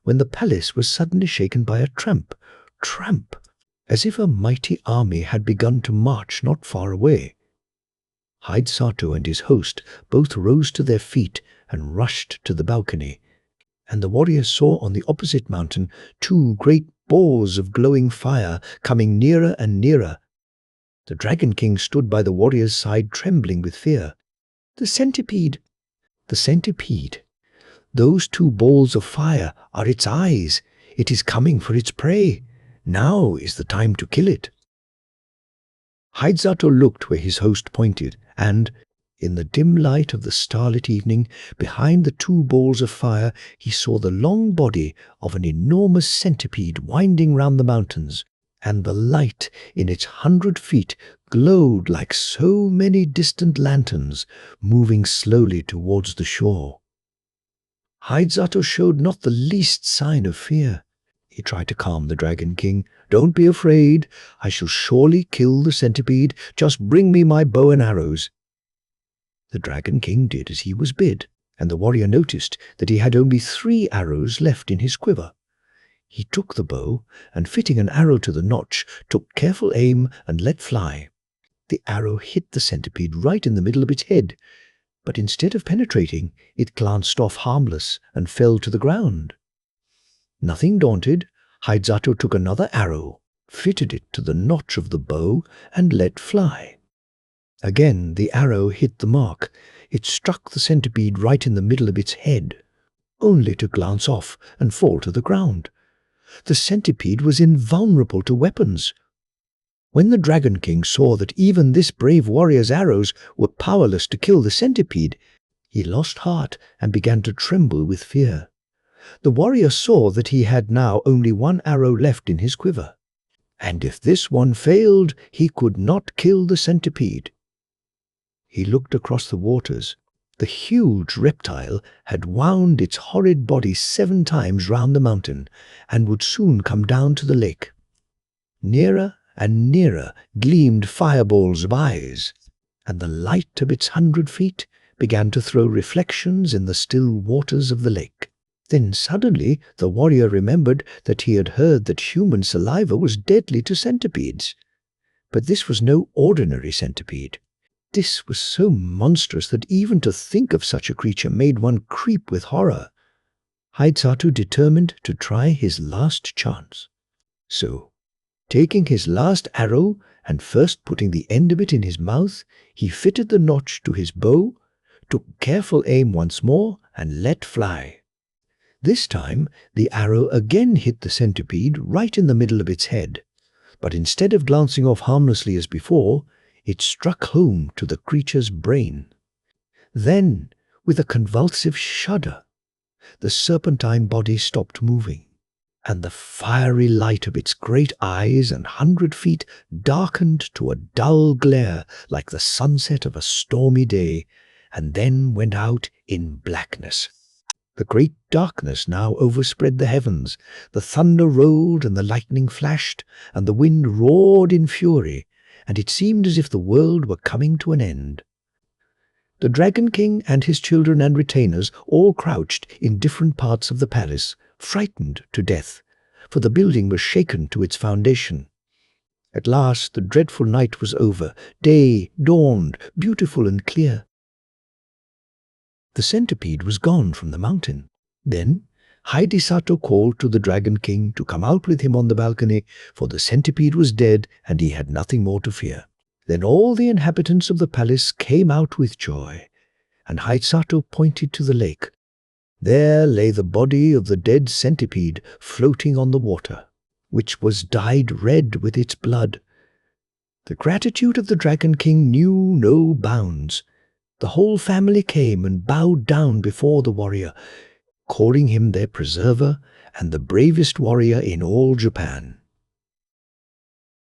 when the palace was suddenly shaken by a tramp, as if a mighty army had begun to march not far away. Haidsato and his host both rose to their feet and rushed to the balcony, and the warriors saw on the opposite mountain 2 great balls of glowing fire coming nearer and nearer. The Dragon King stood by the warrior's side trembling with fear. "The centipede! The centipede! Those 2 balls of fire are its eyes. It is coming for its prey. Now is the time to kill it." Haidsato looked where his host pointed, and, in the dim light of the starlit evening, behind the 2 balls of fire, he saw the long body of an enormous centipede winding round the mountains, and the light in its 100 feet glowed like so many distant lanterns moving slowly towards the shore. Haidsato showed not the least sign of fear. He tried to calm the Dragon King. "Don't be afraid. I shall surely kill the centipede. Just bring me my bow and arrows." The Dragon King did as he was bid, and the warrior noticed that he had only 3 arrows left in his quiver. He took the bow, and fitting an arrow to the notch, took careful aim and let fly. The arrow hit the centipede right in the middle of its head, but instead of penetrating, it glanced off harmless and fell to the ground. Nothing daunted, Haidsato took another arrow, fitted it to the notch of the bow, and let fly. Again the arrow hit the mark. It struck the centipede right in the middle of its head, only to glance off and fall to the ground. The centipede was invulnerable to weapons. When the Dragon King saw that even this brave warrior's arrows were powerless to kill the centipede, he lost heart and began to tremble with fear. The warrior saw that he had now only 1 arrow left in his quiver, and if this one failed, he could not kill the centipede. He looked across the waters. The huge reptile had wound its horrid body 7 times round the mountain, and would soon come down to the lake. Nearer and nearer gleamed fireballs of eyes, and the light of its 100 feet began to throw reflections in the still waters of the lake. Then suddenly the warrior remembered that he had heard that human saliva was deadly to centipedes. But this was no ordinary centipede. This was so monstrous that even to think of such a creature made one creep with horror. Haidsato determined to try his last chance. So Taking his last arrow and first putting the end of it in his mouth, he fitted the notch to his bow, took careful aim once more, and let fly. This time the arrow again hit the centipede right in the middle of its head, but instead of glancing off harmlessly as before, it struck home to the creature's brain. Then, with a convulsive shudder, the serpentine body stopped moving, and the fiery light of its great eyes and 100 feet darkened to a dull glare like the sunset of a stormy day, and then went out in blackness. The great darkness now overspread the heavens. The thunder rolled and the lightning flashed, and the wind roared in fury, and it seemed as if the world were coming to an end. The Dragon King and his children and retainers all crouched in different parts of the palace, frightened to death, for the building was shaken to its foundation. At last the dreadful night was over. Day dawned, beautiful and clear. The centipede was gone from the mountain. Then Haidisato called to the Dragon King to come out with him on the balcony, for the centipede was dead and he had nothing more to fear. Then all the inhabitants of the palace came out with joy, and Haidisato pointed to the lake. There lay the body of the dead centipede floating on the water, which was dyed red with its blood. The gratitude of the Dragon King knew no bounds. The whole family came and bowed down before the warrior, calling him their preserver and the bravest warrior in all Japan.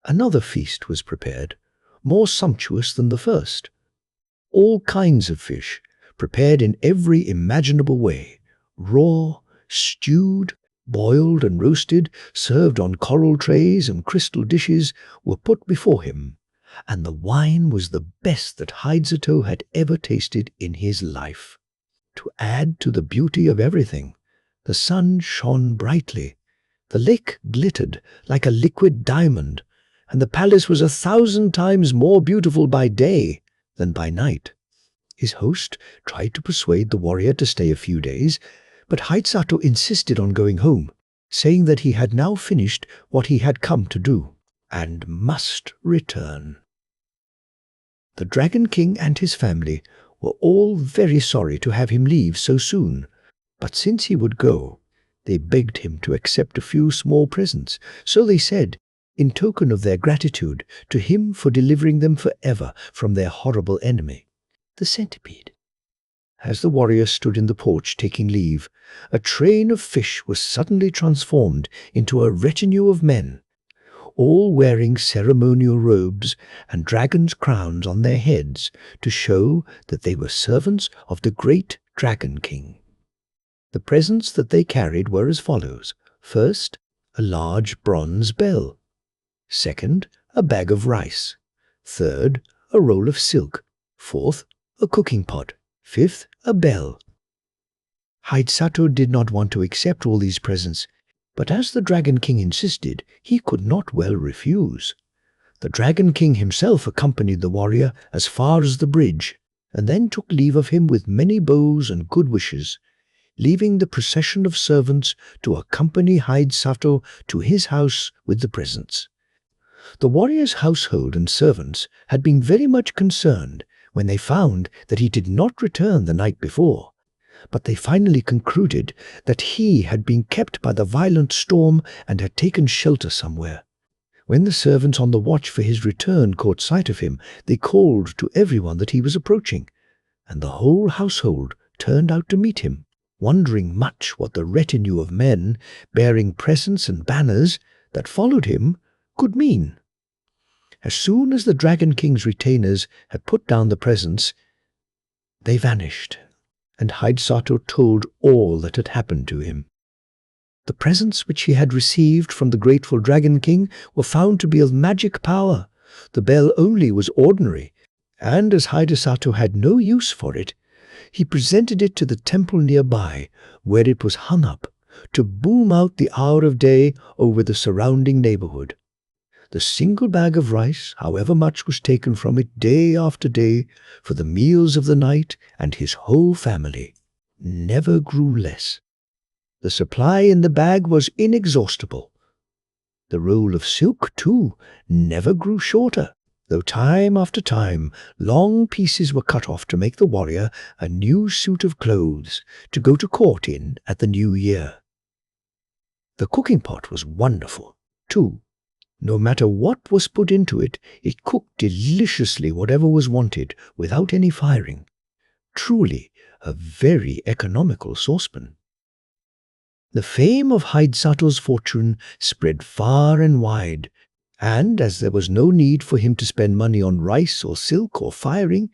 Another feast was prepared, more sumptuous than the first. All kinds of fish, prepared in every imaginable way, raw, stewed, boiled and roasted, served on coral trays and crystal dishes, were put before him, and the wine was the best that Haidisato had ever tasted in his life. To add to the beauty of everything, the sun shone brightly, the lake glittered like a liquid diamond, and the palace was 1,000 times more beautiful by day than by night. His host tried to persuade the warrior to stay a few days, but Haidisato insisted on going home, saying that he had now finished what he had come to do, and must return. The Dragon King and his family were all very sorry to have him leave so soon, but since he would go, they begged him to accept a few small presents. So they said, in token of their gratitude to him for delivering them forever from their horrible enemy, the centipede. As the warrior stood in the porch taking leave, a train of fish was suddenly transformed into a retinue of men, all wearing ceremonial robes and dragon's crowns on their heads to show that they were servants of the great Dragon King. The presents that they carried were as follows. First, a large bronze bell. Second, a bag of rice. Third, a roll of silk. Fourth, a cooking pot. Fifth, a bell. Haidisato did not want to accept all these presents, but as the Dragon King insisted, he could not well refuse. The Dragon King himself accompanied the warrior as far as the bridge, and then took leave of him with many bows and good wishes, leaving the procession of servants to accompany Haidisato to his house with the presents. The warrior's household and servants had been very much concerned when they found that he did not return the night before, but they finally concluded that he had been kept by the violent storm and had taken shelter somewhere. When the servants on the watch for his return caught sight of him, they called to everyone that he was approaching, and the whole household turned out to meet him, wondering much what the retinue of men bearing presents and banners that followed him could mean. As soon as the Dragon King's retainers had put down the presents, they vanished, and Haidisato told all that had happened to him. The presents which he had received from the grateful Dragon King were found to be of magic power. The bell only was ordinary, and as Haidisato had no use for it, he presented it to the temple nearby, where it was hung up, to boom out the hour of day over the surrounding neighborhood. The single bag of rice, however much was taken from it day after day for the meals of the night, and his whole family, never grew less. The supply in the bag was inexhaustible. The roll of silk, too, never grew shorter, though time after time long pieces were cut off to make the warrior a new suit of clothes to go to court in at the new year. The cooking pot was wonderful, too. No matter what was put into it, it cooked deliciously whatever was wanted without any firing. Truly a very economical saucepan. The fame of Hidesato's fortune spread far and wide, and as there was no need for him to spend money on rice or silk or firing,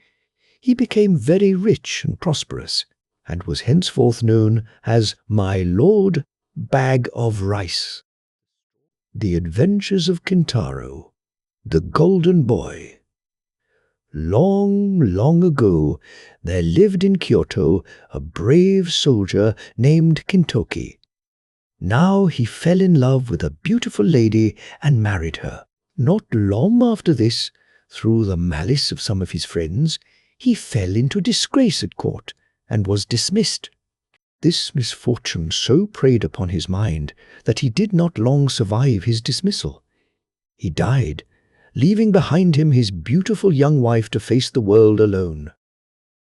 he became very rich and prosperous, and was henceforth known as my Lord Bag of Rice. The Adventures of Kintaro, the Golden Boy. Long, long ago, there lived in Kyoto a brave soldier named Kintoki. Now he fell in love with a beautiful lady and married her. Not long after this, through the malice of some of his friends, he fell into disgrace at court and was dismissed. This misfortune so preyed upon his mind that he did not long survive his dismissal. He died, leaving behind him his beautiful young wife to face the world alone.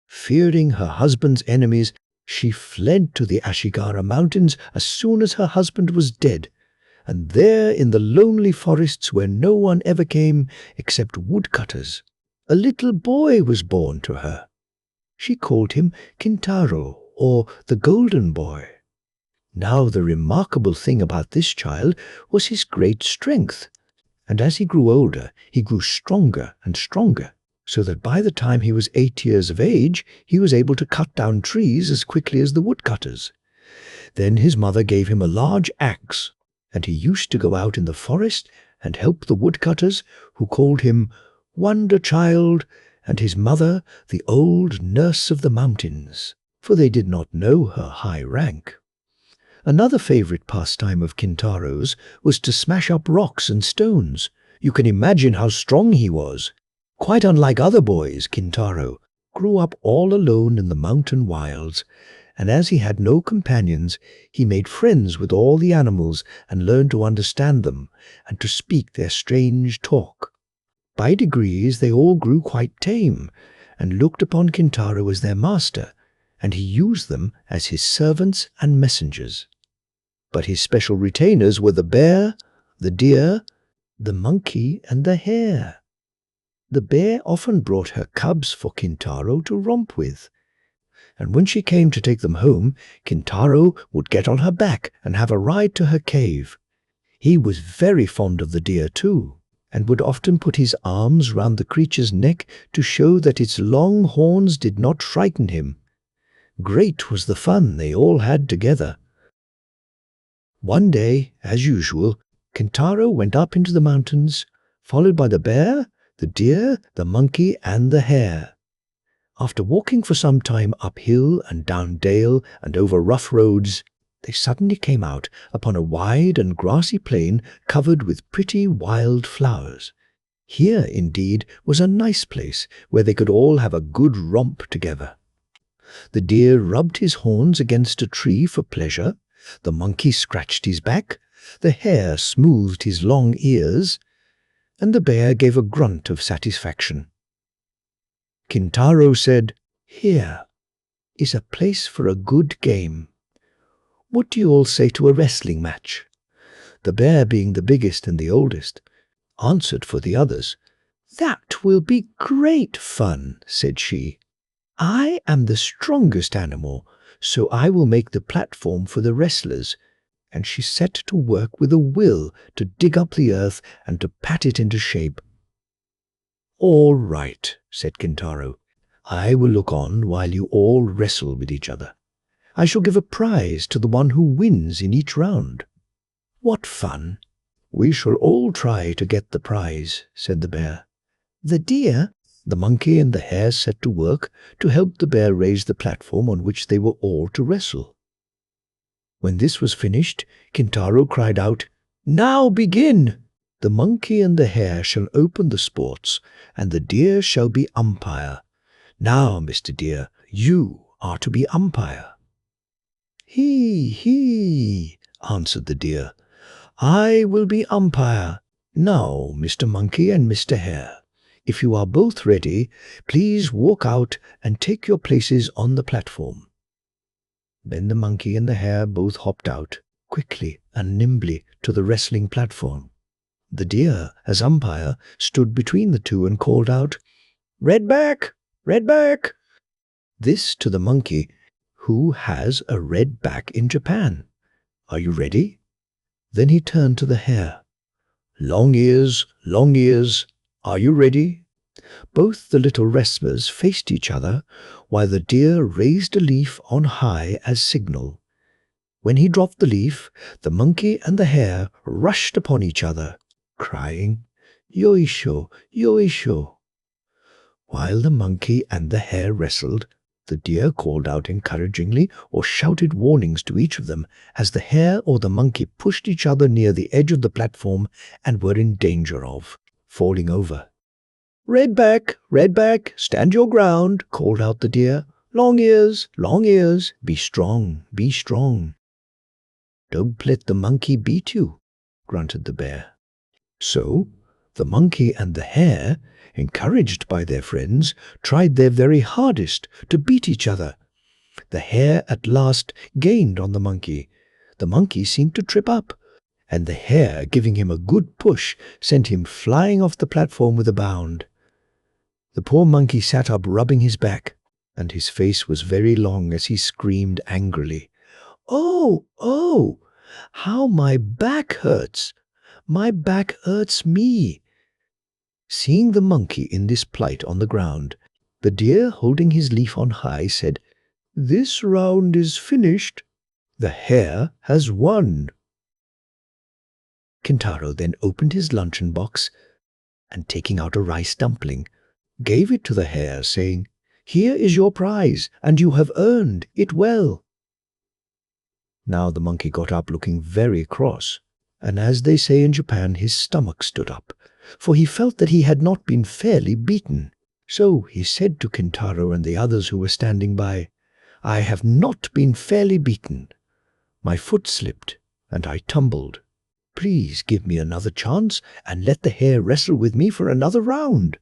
Fearing her husband's enemies, she fled to the Ashigara Mountains as soon as her husband was dead, and there in the lonely forests where no one ever came except woodcutters, a little boy was born to her. She called him Kintaro, or the Golden Boy. Now the remarkable thing about this child was his great strength, and as he grew older, he grew stronger and stronger, so that by the time he was 8 years of age, he was able to cut down trees as quickly as the woodcutters. Then his mother gave him a large axe, and he used to go out in the forest and help the woodcutters, who called him Wonder Child, and his mother the Old Nurse of the Mountains, for they did not know her high rank. Another favorite pastime of Kintaro's was to smash up rocks and stones. You can imagine how strong he was. Quite unlike other boys, Kintaro grew up all alone in the mountain wilds, and as he had no companions, he made friends with all the animals and learned to understand them and to speak their strange talk. By degrees they all grew quite tame and looked upon Kintaro as their master, and he used them as his servants and messengers. But his special retainers were the bear, the deer, the monkey, and the hare. The bear often brought her cubs for Kintaro to romp with, and when she came to take them home, Kintaro would get on her back and have a ride to her cave. He was very fond of the deer too, and would often put his arms round the creature's neck to show that its long horns did not frighten him. Great was the fun they all had together. One day, as usual, Kintaro went up into the mountains, followed by the bear, the deer, the monkey, and the hare. After walking for some time up hill and down dale and over rough roads, they suddenly came out upon a wide and grassy plain covered with pretty wild flowers. Here, indeed, was a nice place where they could all have a good romp together. The deer rubbed his horns against a tree for pleasure, the monkey scratched his back, the hare smoothed his long ears, and the bear gave a grunt of satisfaction. Kintaro said, "Here is a place for a good game. What do you all say to a wrestling match?" The bear, being the biggest and the oldest, answered for the others. "That will be great fun," said she. "I am the strongest animal, so I will make the platform for the wrestlers," and she set to work with a will to dig up the earth and to pat it into shape. "All right," said Kintaro. "I will look on while you all wrestle with each other. I shall give a prize to the one who wins in each round." "What fun!" "We shall all try to get the prize," said the bear. The deer, the monkey, and the hare set to work to help the bear raise the platform on which they were all to wrestle. When this was finished, Kintaro cried out, "Now begin! The monkey and the hare shall open the sports, and the deer shall be umpire. Now, Mr. Deer, you are to be umpire." "He," answered the deer. I will be umpire. Now, Mr. Monkey and Mr. Hare, if you are both ready, please walk out and take your places on the platform." Then the monkey and the hare both hopped out, quickly and nimbly, to the wrestling platform. The deer, as umpire, stood between the two and called out, "Red back! Red back!" This to the monkey, who has a red back in Japan. "Are you ready?" Then he turned to the hare. Long ears, are you ready?" Both the little wrestlers faced each other, while the deer raised a leaf on high as signal. When he dropped the leaf, the monkey and the hare rushed upon each other, crying, "Yoisho, yoisho." While the monkey and the hare wrestled, the deer called out encouragingly or shouted warnings to each of them as the hare or the monkey pushed each other near the edge of the platform and were in danger of falling over. Red back, stand your ground," called out the deer. Long ears, be strong, be strong." "Don't let the monkey beat you," grunted the bear. So the monkey and the hare, encouraged by their friends, tried their very hardest to beat each other. The hare at last gained on the monkey. The monkey seemed to trip up, and the hare, giving him a good push, sent him flying off the platform with a bound. The poor monkey sat up rubbing his back, and his face was very long as he screamed angrily, "Oh, oh, how my back hurts! My back hurts me!" Seeing the monkey in this plight on the ground, the deer, holding his leaf on high, said, "This round is finished. The hare has won." Kintaro then opened his luncheon box and, taking out a rice dumpling, gave it to the hare, saying, "Here is your prize, and you have earned it well." Now the monkey got up looking very cross, and as they say in Japan, his stomach stood up, for he felt that he had not been fairly beaten. So he said to Kintaro and the others who were standing by, "I have not been fairly beaten. My foot slipped, and I tumbled. Please give me another chance and let the hare wrestle with me for another round."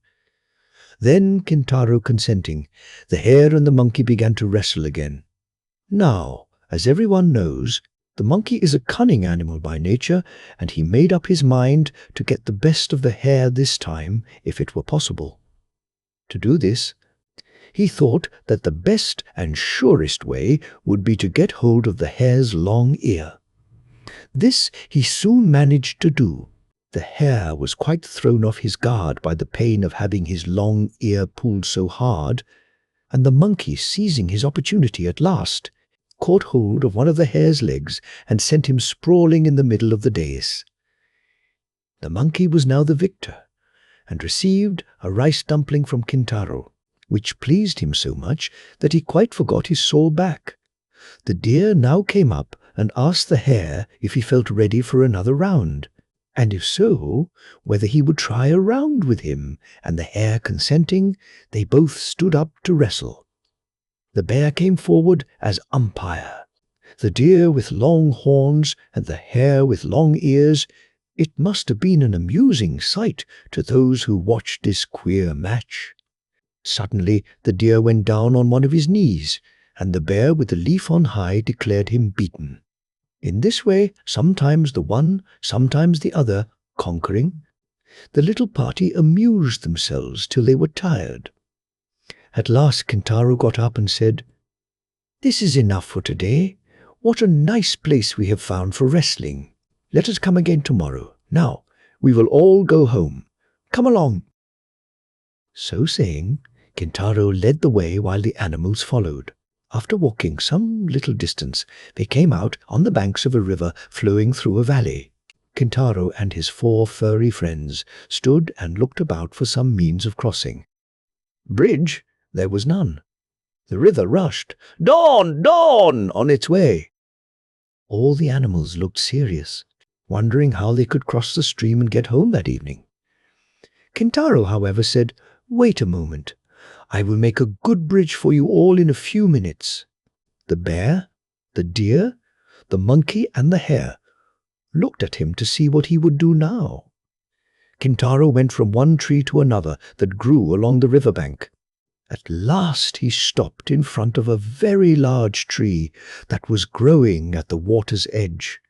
Then, Kintaro consenting, the hare and the monkey began to wrestle again. Now, as everyone knows, the monkey is a cunning animal by nature, and he made up his mind to get the best of the hare this time, if it were possible. To do this, he thought that the best and surest way would be to get hold of the hare's long ear. This he soon managed to do. The hare was quite thrown off his guard by the pain of having his long ear pulled so hard, and the monkey, seizing his opportunity at last, caught hold of one of the hare's legs and sent him sprawling in the middle of the dais. The monkey was now the victor, and received a rice dumpling from Kintaro, which pleased him so much that he quite forgot his sore back. The deer now came up and asked the hare if he felt ready for another round, and if so, whether he would try a round with him, and the hare consenting, they both stood up to wrestle. The bear came forward as umpire, the deer with long horns and the hare with long ears. It must have been an amusing sight to those who watched this queer match. Suddenly the deer went down on one of his knees, and the bear with the leaf on high declared him beaten. In this way, sometimes the one, sometimes the other, conquering, the little party amused themselves till they were tired. At last Kintaro got up and said, "This is enough for today. What a nice place we have found for wrestling. Let us come again tomorrow. Now, we will all go home. Come along." So saying, Kintaro led the way while the animals followed. After walking some little distance, they came out on the banks of a river flowing through a valley. Kintaro and his 4 furry friends stood and looked about for some means of crossing. Bridge there was none. The river rushed, "Dawn, dawn!" on its way. All the animals looked serious, wondering how they could cross the stream and get home that evening. Kintaro, however, said, "Wait a moment. I will make a good bridge for you all in a few minutes." The bear, the deer, the monkey, and the hare looked at him to see what he would do now. Kintaro went from one tree to another that grew along the riverbank. At last he stopped in front of a very large tree that was growing at the water's edge.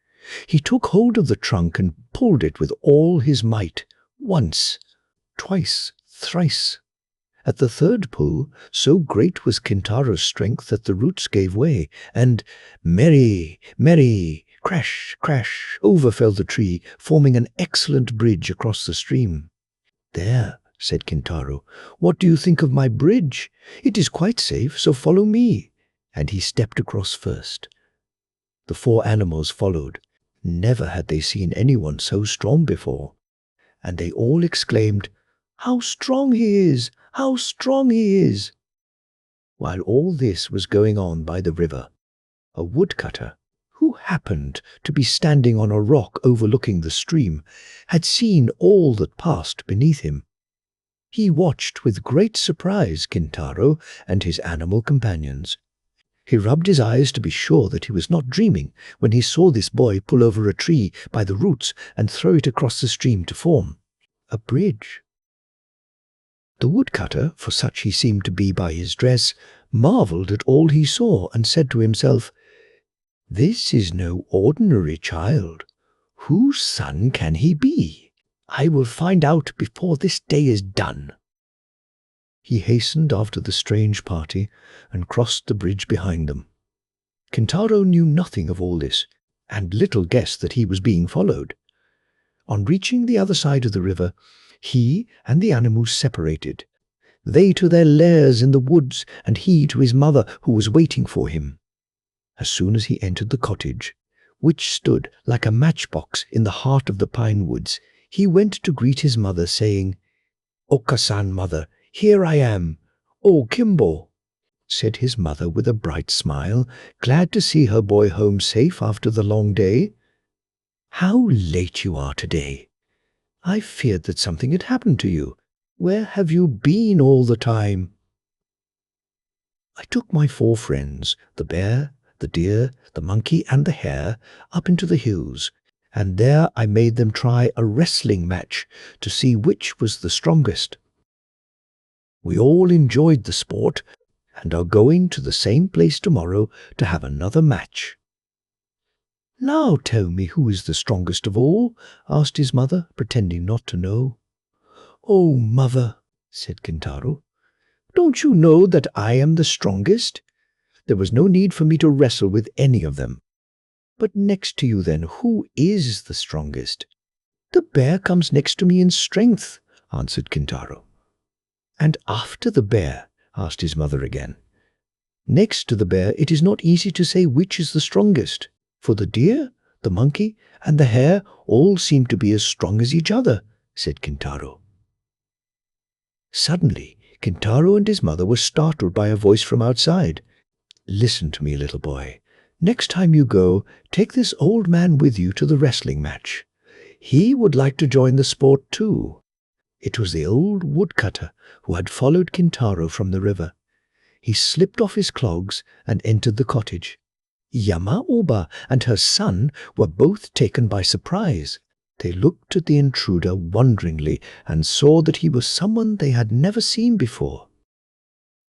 He took hold of the trunk and pulled it with all his might, once, twice, thrice. At the third pull, so great was Kintaro's strength that the roots gave way, and merry, merry, crash, crash, over fell the tree, forming an excellent bridge across the stream. "There," said Kintaro, "what do you think of my bridge? It is quite safe, so follow me." And he stepped across first. The four animals followed. Never had they seen anyone so strong before, and they all exclaimed, "How strong he is! How strong he is!" While all this was going on by the river, a woodcutter, who happened to be standing on a rock overlooking the stream, had seen all that passed beneath him. He watched with great surprise Kintaro and his animal companions. He rubbed his eyes to be sure that he was not dreaming when he saw this boy pull over a tree by the roots and throw it across the stream to form a bridge. The woodcutter, for such he seemed to be by his dress, marveled at all he saw and said to himself, "This is no ordinary child. Whose son can he be? I will find out before this day is done." He hastened after the strange party and crossed the bridge behind them. Kintaro knew nothing of all this, and little guessed that he was being followed. On reaching the other side of the river, he and the animals separated, they to their lairs in the woods, and he to his mother, who was waiting for him. As soon as he entered the cottage, which stood like a matchbox in the heart of the pine woods, he went to greet his mother, saying, "Okasan, mother, here I am. Oh, Kimbo," said his mother with a bright smile, glad to see her boy home safe after the long day. "How late you are today. I feared that something had happened to you. Where have you been all the time?" "I took my four friends, the bear, the deer, the monkey, and the hare, up into the hills, and there I made them try a wrestling match to see which was the strongest. We all enjoyed the sport, and are going to the same place tomorrow to have another match." "Now tell me who is the strongest of all?" asked his mother, pretending not to know. "Oh, mother," said Kintaro, "don't you know that I am the strongest? There was no need for me to wrestle with any of them. But next to you then, who is the strongest?" "The bear comes next to me in strength," answered Kintaro. "And after the bear?" asked his mother again. "Next to the bear, it is not easy to say which is the strongest, for the deer, the monkey, and the hare all seem to be as strong as each other," said Kintaro. Suddenly, Kintaro and his mother were startled by a voice from outside. "Listen to me, little boy. Next time you go, take this old man with you to the wrestling match. He would like to join the sport too." It was the old woodcutter who had followed Kintaro from the river. He slipped off his clogs and entered the cottage. Yama-uba and her son were both taken by surprise. They looked at the intruder wonderingly and saw that he was someone they had never seen before.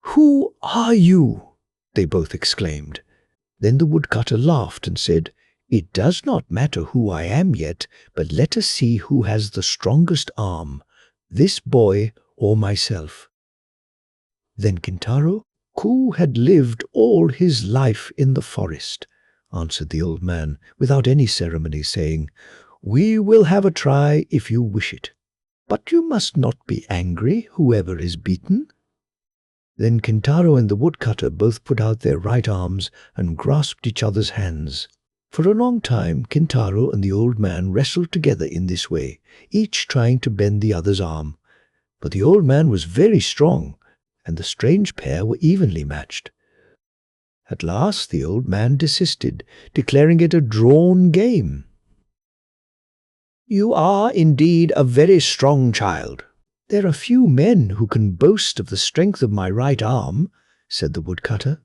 "Who are you?" they both exclaimed. Then the woodcutter laughed and said, "It does not matter who I am yet, but let us see who has the strongest arm, this boy or myself." "Then Kintaro, who had lived all his life in the forest," answered the old man without any ceremony, saying, "We will have a try if you wish it. But you must not be angry, whoever is beaten." Then Kintaro and the woodcutter both put out their right arms and grasped each other's hands. For a long time, Kintaro and the old man wrestled together in this way, each trying to bend the other's arm. But the old man was very strong, and the strange pair were evenly matched. At last the old man desisted, declaring it a drawn game. "You are indeed a very strong child. There are few men who can boast of the strength of my right arm," said the woodcutter.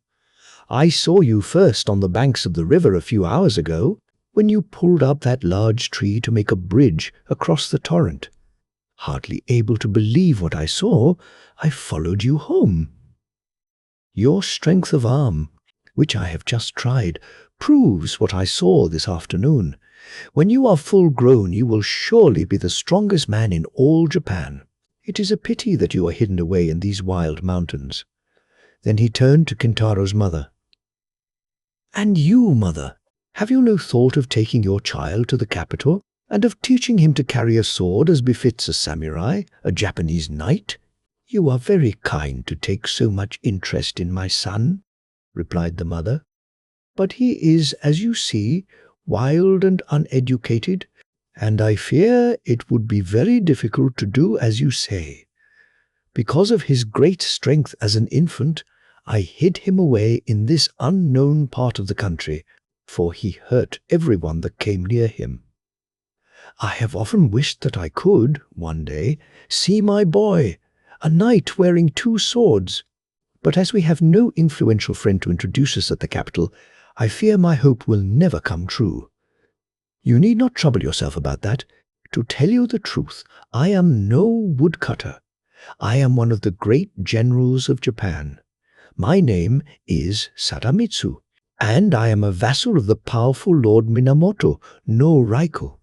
"I saw you first on the banks of the river a few hours ago, when you pulled up that large tree to make a bridge across the torrent. Hardly able to believe what I saw, I followed you home. Your strength of arm, which I have just tried, proves what I saw this afternoon. When you are full grown, you will surely be the strongest man in all Japan. It is a pity that you are hidden away in these wild mountains." Then he turned to Kintaro's mother. "And you, mother, have you no thought of taking your child to the capital and of teaching him to carry a sword as befits a samurai, a Japanese knight?" "You are very kind to take so much interest in my son," replied the mother. "But he is, as you see, wild and uneducated, and I fear it would be very difficult to do as you say. Because of his great strength as an infant, I hid him away in this unknown part of the country, for he hurt everyone that came near him. I have often wished that I could, one day, see my boy, a knight wearing 2 swords, but as we have no influential friend to introduce us at the capital, I fear my hope will never come true. You need not trouble yourself about that. To tell you the truth, I am no woodcutter. I am one of the great generals of Japan. My name is Sadamitsu, and I am a vassal of the powerful Lord Minamoto no Raiko.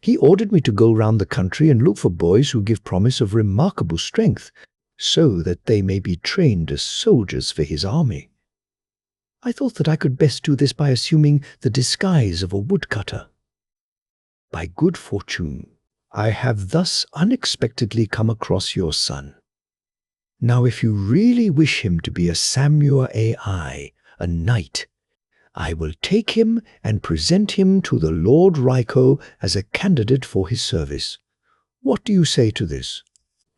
He ordered me to go round the country and look for boys who give promise of remarkable strength, so that they may be trained as soldiers for his army. I thought that I could best do this by assuming the disguise of a woodcutter. By good fortune, I have thus unexpectedly come across your son. Now if you really wish him to be a samurai, a knight, I will take him and present him to the Lord Raiko as a candidate for his service. What do you say to this?"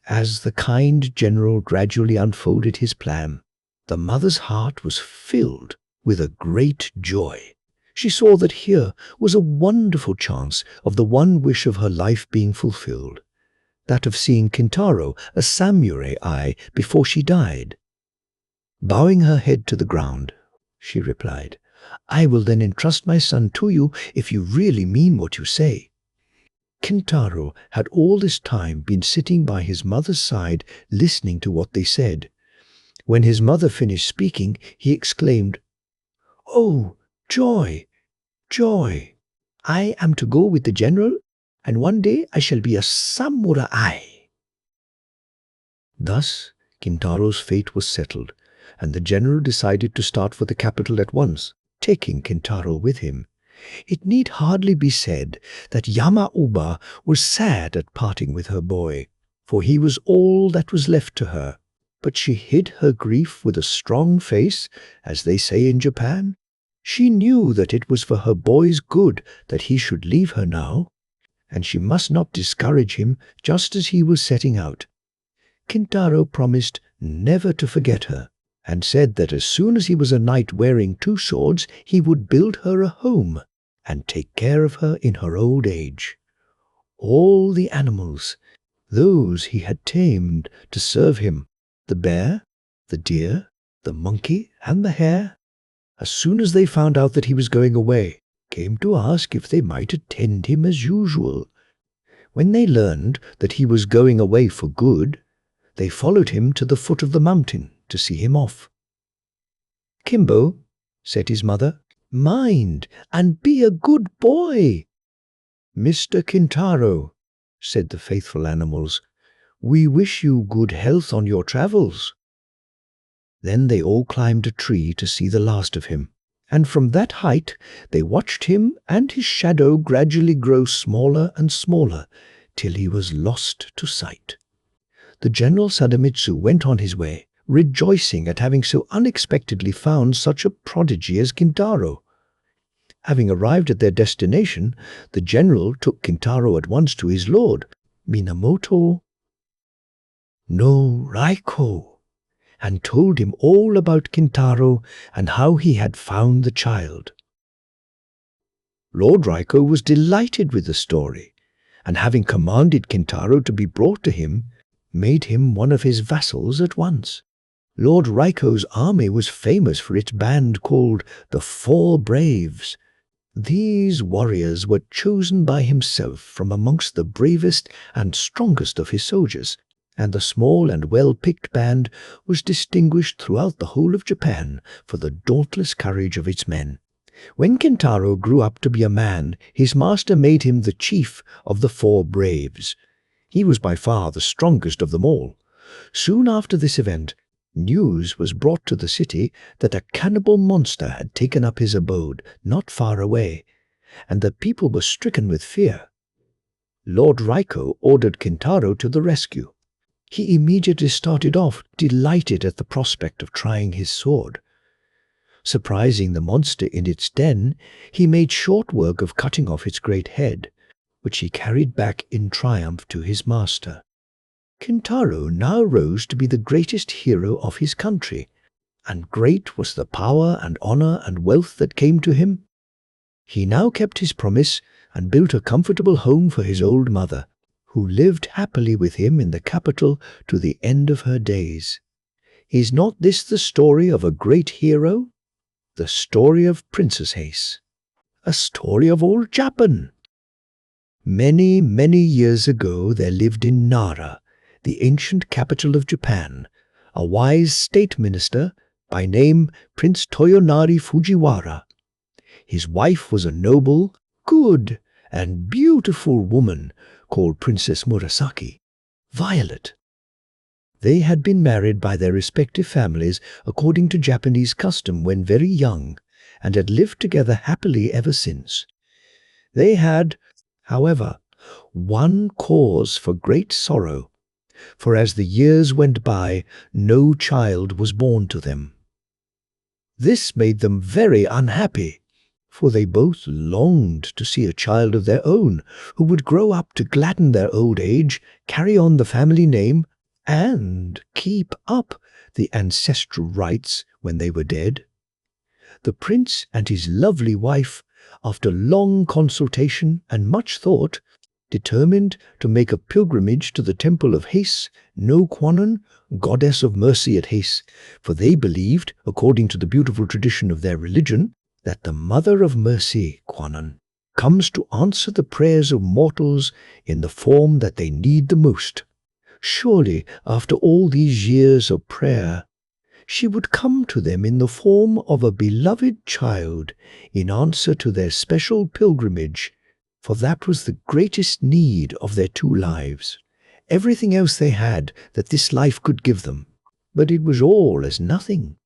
As the kind general gradually unfolded his plan, the mother's heart was filled with a great joy. She saw that here was a wonderful chance of the one wish of her life being fulfilled, that of seeing Kintaro, a samurai, before she died. Bowing her head to the ground, she replied, "I will then entrust my son to you if you really mean what you say." Kintaro had all this time been sitting by his mother's side listening to what they said. When his mother finished speaking, he exclaimed, "Oh, joy, joy! I am to go with the general, and one day I shall be a samurai." Thus, Kintaro's fate was settled, and the general decided to start for the capital at once, taking Kintaro with him. It need hardly be said that Yama-uba was sad at parting with her boy, for he was all that was left to her. But she hid her grief with a strong face, as they say in Japan. She knew that it was for her boy's good that he should leave her now, and she must not discourage him just as he was setting out. Kintaro promised never to forget her, and said that as soon as he was a knight wearing 2 swords, he would build her a home and take care of her in her old age. All the animals, those he had tamed to serve him, the bear, the deer, the monkey, and the hare, as soon as they found out that he was going away, came to ask if they might attend him as usual. When they learned that he was going away for good, they followed him to the foot of the mountain to see him off. "Kimbo," said his mother, "mind and be a good boy." "Mr. Kintaro," said the faithful animals, "we wish you good health on your travels." Then they all climbed a tree to see the last of him, and from that height they watched him and his shadow gradually grow smaller and smaller till he was lost to sight. The General Sadamitsu went on his way, rejoicing at having so unexpectedly found such a prodigy as Kintaro. Having arrived at their destination, the general took Kintaro at once to his lord, Minamoto no Raiko, and told him all about Kintaro and how he had found the child. Lord Raiko was delighted with the story, and having commanded Kintaro to be brought to him, made him one of his vassals at once. Lord Raiko's army was famous for its band called the 4 Braves. These warriors were chosen by himself from amongst the bravest and strongest of his soldiers, and the small and well-picked band was distinguished throughout the whole of Japan for the dauntless courage of its men. When Kintaro grew up to be a man, his master made him the chief of the 4 braves. He was by far the strongest of them all. Soon after this event, news was brought to the city that a cannibal monster had taken up his abode not far away, and the people were stricken with fear. Lord Raiko ordered Kintaro to the rescue. He immediately started off, delighted at the prospect of trying his sword. Surprising the monster in its den, he made short work of cutting off its great head, which he carried back in triumph to his master. Kintaro now rose to be the greatest hero of his country, and great was the power and honor and wealth that came to him. He now kept his promise and built a comfortable home for his old mother, who lived happily with him in the capital to the end of her days. Is not this the story of a great hero? The story of Princess Ace. A story of old Japan. Many, many years ago there lived in Nara, the ancient capital of Japan, a wise state minister by name Prince Toyonari Fujiwara. His wife was a noble, good, and beautiful woman called Princess Murasaki, Violet. They had been married by their respective families according to Japanese custom when very young, and had lived together happily ever since. They had, however, one cause for great sorrow, for as the years went by, no child was born to them. This made them very unhappy, for they both longed to see a child of their own who would grow up to gladden their old age, carry on the family name, and keep up the ancestral rights when they were dead. The prince and his lovely wife, after long consultation and much thought, determined to make a pilgrimage to the temple of Heis no Kwannon, goddess of mercy at Heis, for they believed, according to the beautiful tradition of their religion, that the Mother of Mercy, Kwannon, comes to answer the prayers of mortals in the form that they need the most. Surely, after all these years of prayer, she would come to them in the form of a beloved child in answer to their special pilgrimage, for that was the greatest need of their 2 lives. Everything else they had that this life could give them, but it was all as nothing,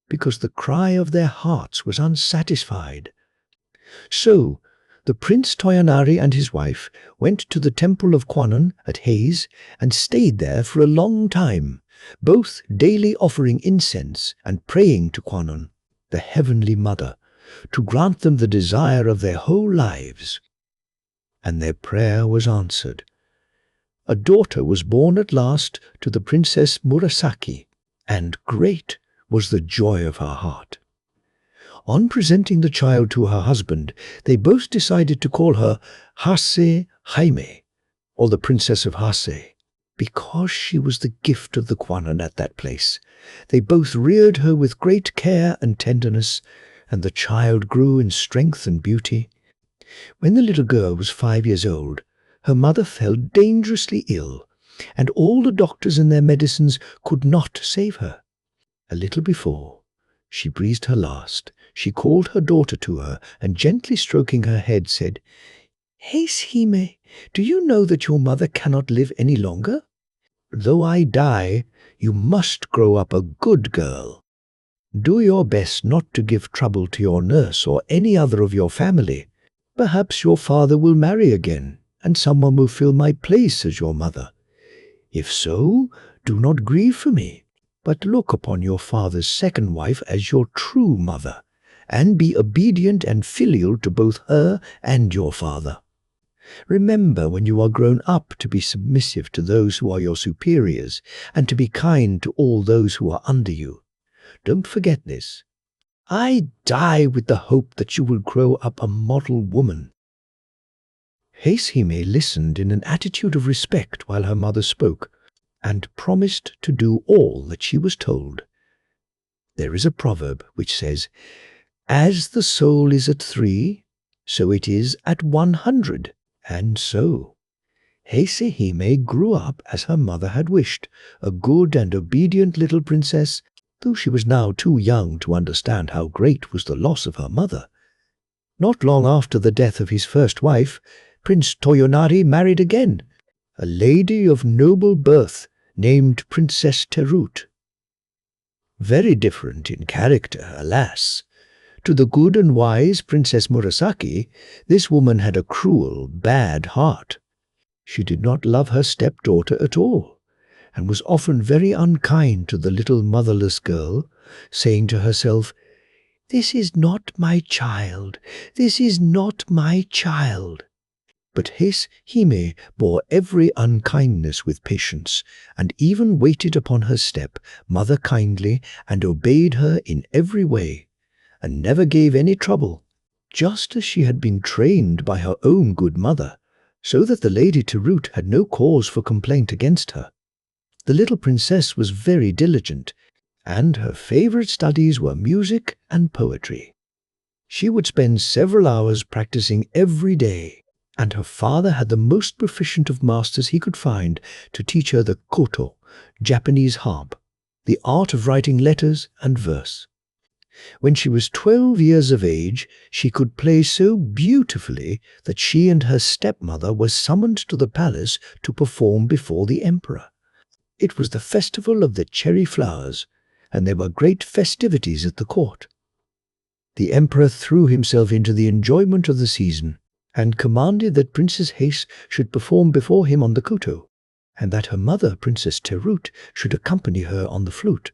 because the cry of their hearts was unsatisfied. So, the Prince Toyonari and his wife went to the temple of Kwannon at Heis and stayed there for a long time, both daily offering incense and praying to Kwannon, the Heavenly Mother, to grant them the desire of their whole lives. And their prayer was answered. A daughter was born at last to the Princess Murasaki, and great was the joy of her heart. On presenting the child to her husband, they both decided to call her Hase Jaime, or the Princess of Hase, because she was the gift of the Kwannon at that place. They both reared her with great care and tenderness, and the child grew in strength and beauty. When the little girl was 5 years old, her mother fell dangerously ill, and all the doctors and their medicines could not save her. A little before she breathed her last, she called her daughter to her, and gently stroking her head, said, "Heis Hime, do you know that your mother cannot live any longer? Though I die, you must grow up a good girl. Do your best not to give trouble to your nurse or any other of your family. Perhaps your father will marry again, and someone will fill my place as your mother. If so, do not grieve for me, but look upon your father's second wife as your true mother, and be obedient and filial to both her and your father. Remember when you are grown up to be submissive to those who are your superiors, and to be kind to all those who are under you. Don't forget this. I die with the hope that you will grow up a model woman." Heis Hime listened in an attitude of respect while her mother spoke, and promised to do all that she was told. There is a proverb which says, "As the soul is at 3, so it is at 100. And so Heisehime grew up as her mother had wished, a good and obedient little princess, though she was now too young to understand how great was the loss of her mother. Not long after the death of his first wife, Prince Toyonari married again, a lady of noble birth named Princess Terut. Very different in character, alas. To the good and wise Princess Murasaki, this woman had a cruel, bad heart. She did not love her stepdaughter at all, and was often very unkind to the little motherless girl, saying to herself, "This is not my child, this is not my child." But Heisehime bore every unkindness with patience, and even waited upon her step-mother kindly, and obeyed her in every way, and never gave any trouble, just as she had been trained by her own good mother, so that the Lady Terut had no cause for complaint against her. The little princess was very diligent, and her favorite studies were music and poetry. She would spend several hours practicing every day, and her father had the most proficient of masters he could find to teach her the koto, Japanese harp, the art of writing letters and verse. When she was 12 years of age, she could play so beautifully that she and her stepmother were summoned to the palace to perform before the emperor. It was the festival of the cherry flowers, and there were great festivities at the court. The emperor threw himself into the enjoyment of the season, and commanded that Princess Heis should perform before him on the koto, and that her mother, Princess Terut, should accompany her on the flute.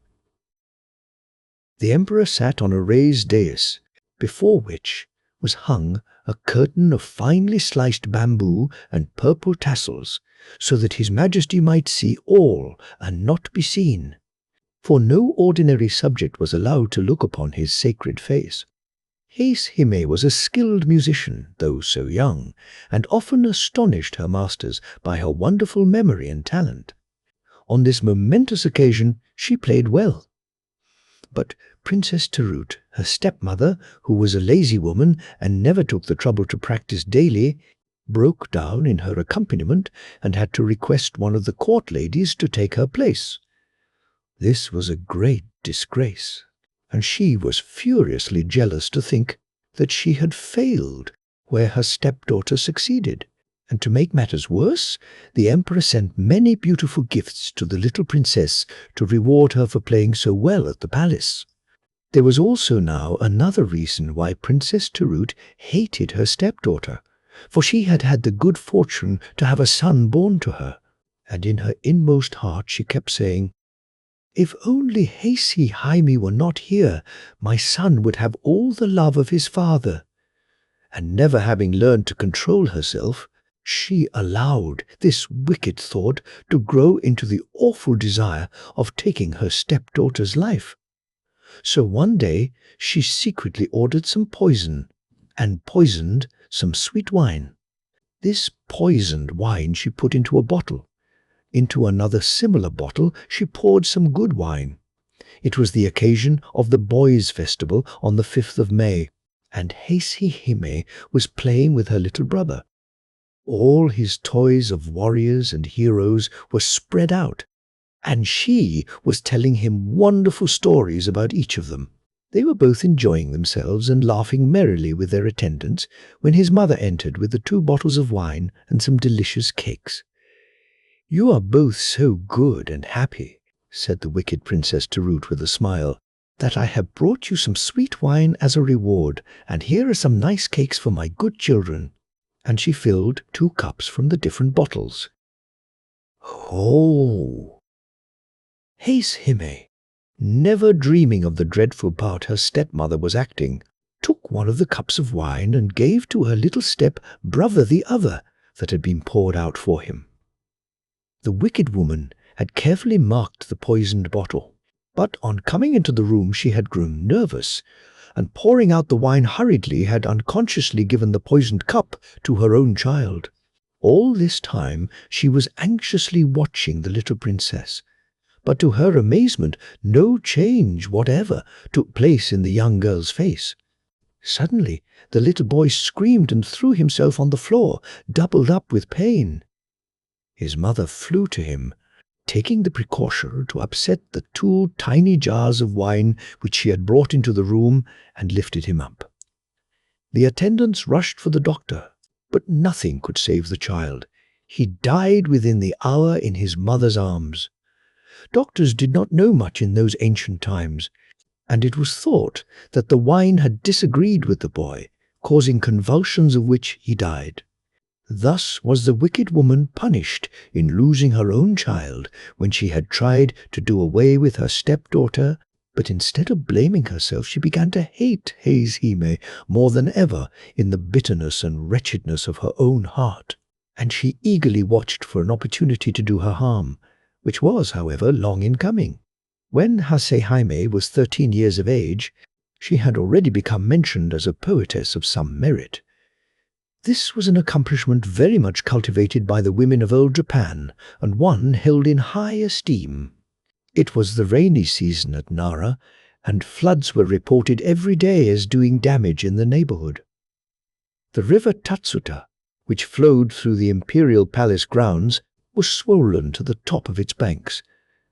The emperor sat on a raised dais, before which was hung a curtain of finely sliced bamboo and purple tassels, so that his majesty might see all and not be seen, for no ordinary subject was allowed to look upon his sacred face. Heisehime was a skilled musician, though so young, and often astonished her masters by her wonderful memory and talent. On this momentous occasion she played well. But Princess Terut, her stepmother, who was a lazy woman and never took the trouble to practice daily, broke down in her accompaniment and had to request one of the court ladies to take her place. This was a great disgrace, and she was furiously jealous to think that she had failed where her stepdaughter succeeded. And to make matters worse, the emperor sent many beautiful gifts to the little princess to reward her for playing so well at the palace. There was also now another reason why Princess Terut hated her stepdaughter, for she had had the good fortune to have a son born to her, and in her inmost heart she kept saying, "If only Heisehime were not here, my son would have all the love of his father." And never having learned to control herself, she allowed this wicked thought to grow into the awful desire of taking her stepdaughter's life. So one day she secretly ordered some poison, and poisoned some sweet wine. This poisoned wine she put into a bottle. Into another similar bottle she poured some good wine. It was the occasion of the boys' festival on the 5th of May, and Heisehime was playing with her little brother. All his toys of warriors and heroes were spread out, and she was telling him wonderful stories about each of them. They were both enjoying themselves and laughing merrily with their attendants when his mother entered with the 2 bottles of wine and some delicious cakes. "You are both so good and happy," said the wicked Princess Terut with a smile, "that I have brought you some sweet wine as a reward, and here are some nice cakes for my good children." And she filled 2 cups from the different bottles. Oh! Heisehime, never dreaming of the dreadful part her stepmother was acting, took one of the cups of wine and gave to her little step-brother the other that had been poured out for him. The wicked woman had carefully marked the poisoned bottle, but on coming into the room she had grown nervous, and pouring out the wine hurriedly had unconsciously given the poisoned cup to her own child. All this time she was anxiously watching the little princess, but to her amazement no change whatever took place in the young girl's face. Suddenly, the little boy screamed and threw himself on the floor, doubled up with pain. His mother flew to him, taking the precaution to upset the 2 tiny jars of wine which she had brought into the room, and lifted him up. The attendants rushed for the doctor, but nothing could save the child. He died within the hour in his mother's arms. Doctors did not know much in those ancient times, and it was thought that the wine had disagreed with the boy, causing convulsions of which he died. Thus was the wicked woman punished in losing her own child when she had tried to do away with her stepdaughter, but instead of blaming herself she began to hate Heizhime more than ever in the bitterness and wretchedness of her own heart, and she eagerly watched for an opportunity to do her harm, which was, however, long in coming. When Hasehaime was 13 years of age, she had already become mentioned as a poetess of some merit. This was an accomplishment very much cultivated by the women of old Japan, and one held in high esteem. It was the rainy season at Nara, and floods were reported every day as doing damage in the neighborhood. The river Tatsuta, which flowed through the imperial palace grounds, was swollen to the top of its banks,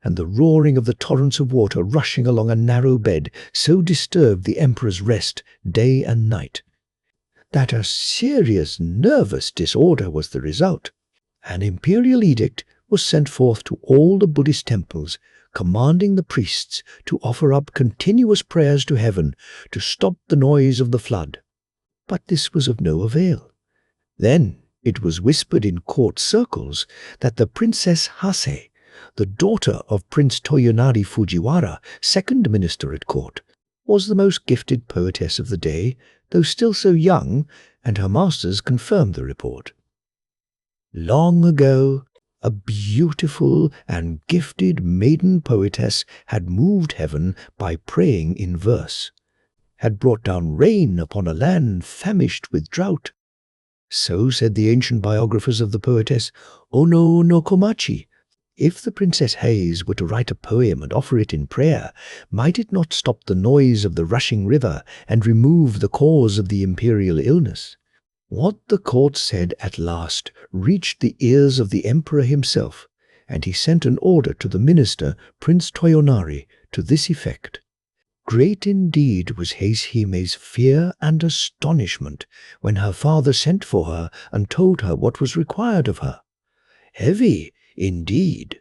and the roaring of the torrents of water rushing along a narrow bed so disturbed the emperor's rest day and night, that a serious nervous disorder was the result. An imperial edict was sent forth to all the Buddhist temples, commanding the priests to offer up continuous prayers to heaven to stop the noise of the flood. But this was of no avail. Then it was whispered in court circles that the Princess Hase, the daughter of Prince Toyonari Fujiwara, second minister at court, was the most gifted poetess of the day, though still so young, and her masters confirmed the report. Long ago, a beautiful and gifted maiden poetess had moved heaven by praying in verse, had brought down rain upon a land famished with drought. So said the ancient biographers of the poetess Ono no Komachi. If the Princess Hayes were to write a poem and offer it in prayer, might it not stop the noise of the rushing river and remove the cause of the imperial illness? What the court said at last reached the ears of the emperor himself, and he sent an order to the minister, Prince Toyonari, to this effect. Great indeed was Heizhime's fear and astonishment when her father sent for her and told her what was required of her. Heavy, indeed,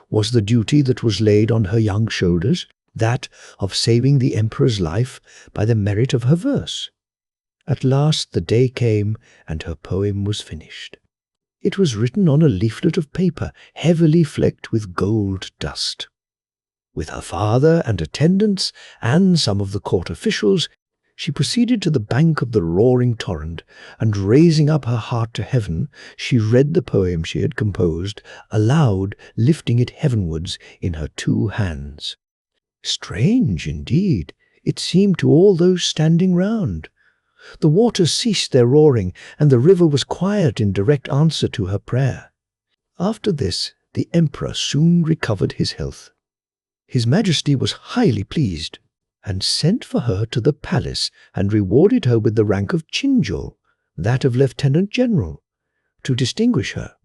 was the duty that was laid on her young shoulders, that of saving the emperor's life by the merit of her verse. At last the day came, and her poem was finished. It was written on a leaflet of paper, heavily flecked with gold dust. With her father and attendants, and some of the court officials, she proceeded to the bank of the roaring torrent, and raising up her heart to heaven, she read the poem she had composed, aloud, lifting it heavenwards in her 2 hands. Strange, indeed, it seemed to all those standing round. The waters ceased their roaring, and the river was quiet in direct answer to her prayer. After this, the emperor soon recovered his health. His Majesty was highly pleased, and sent for her to the palace and rewarded her with the rank of Chinjo, that of Lieutenant General, to distinguish her.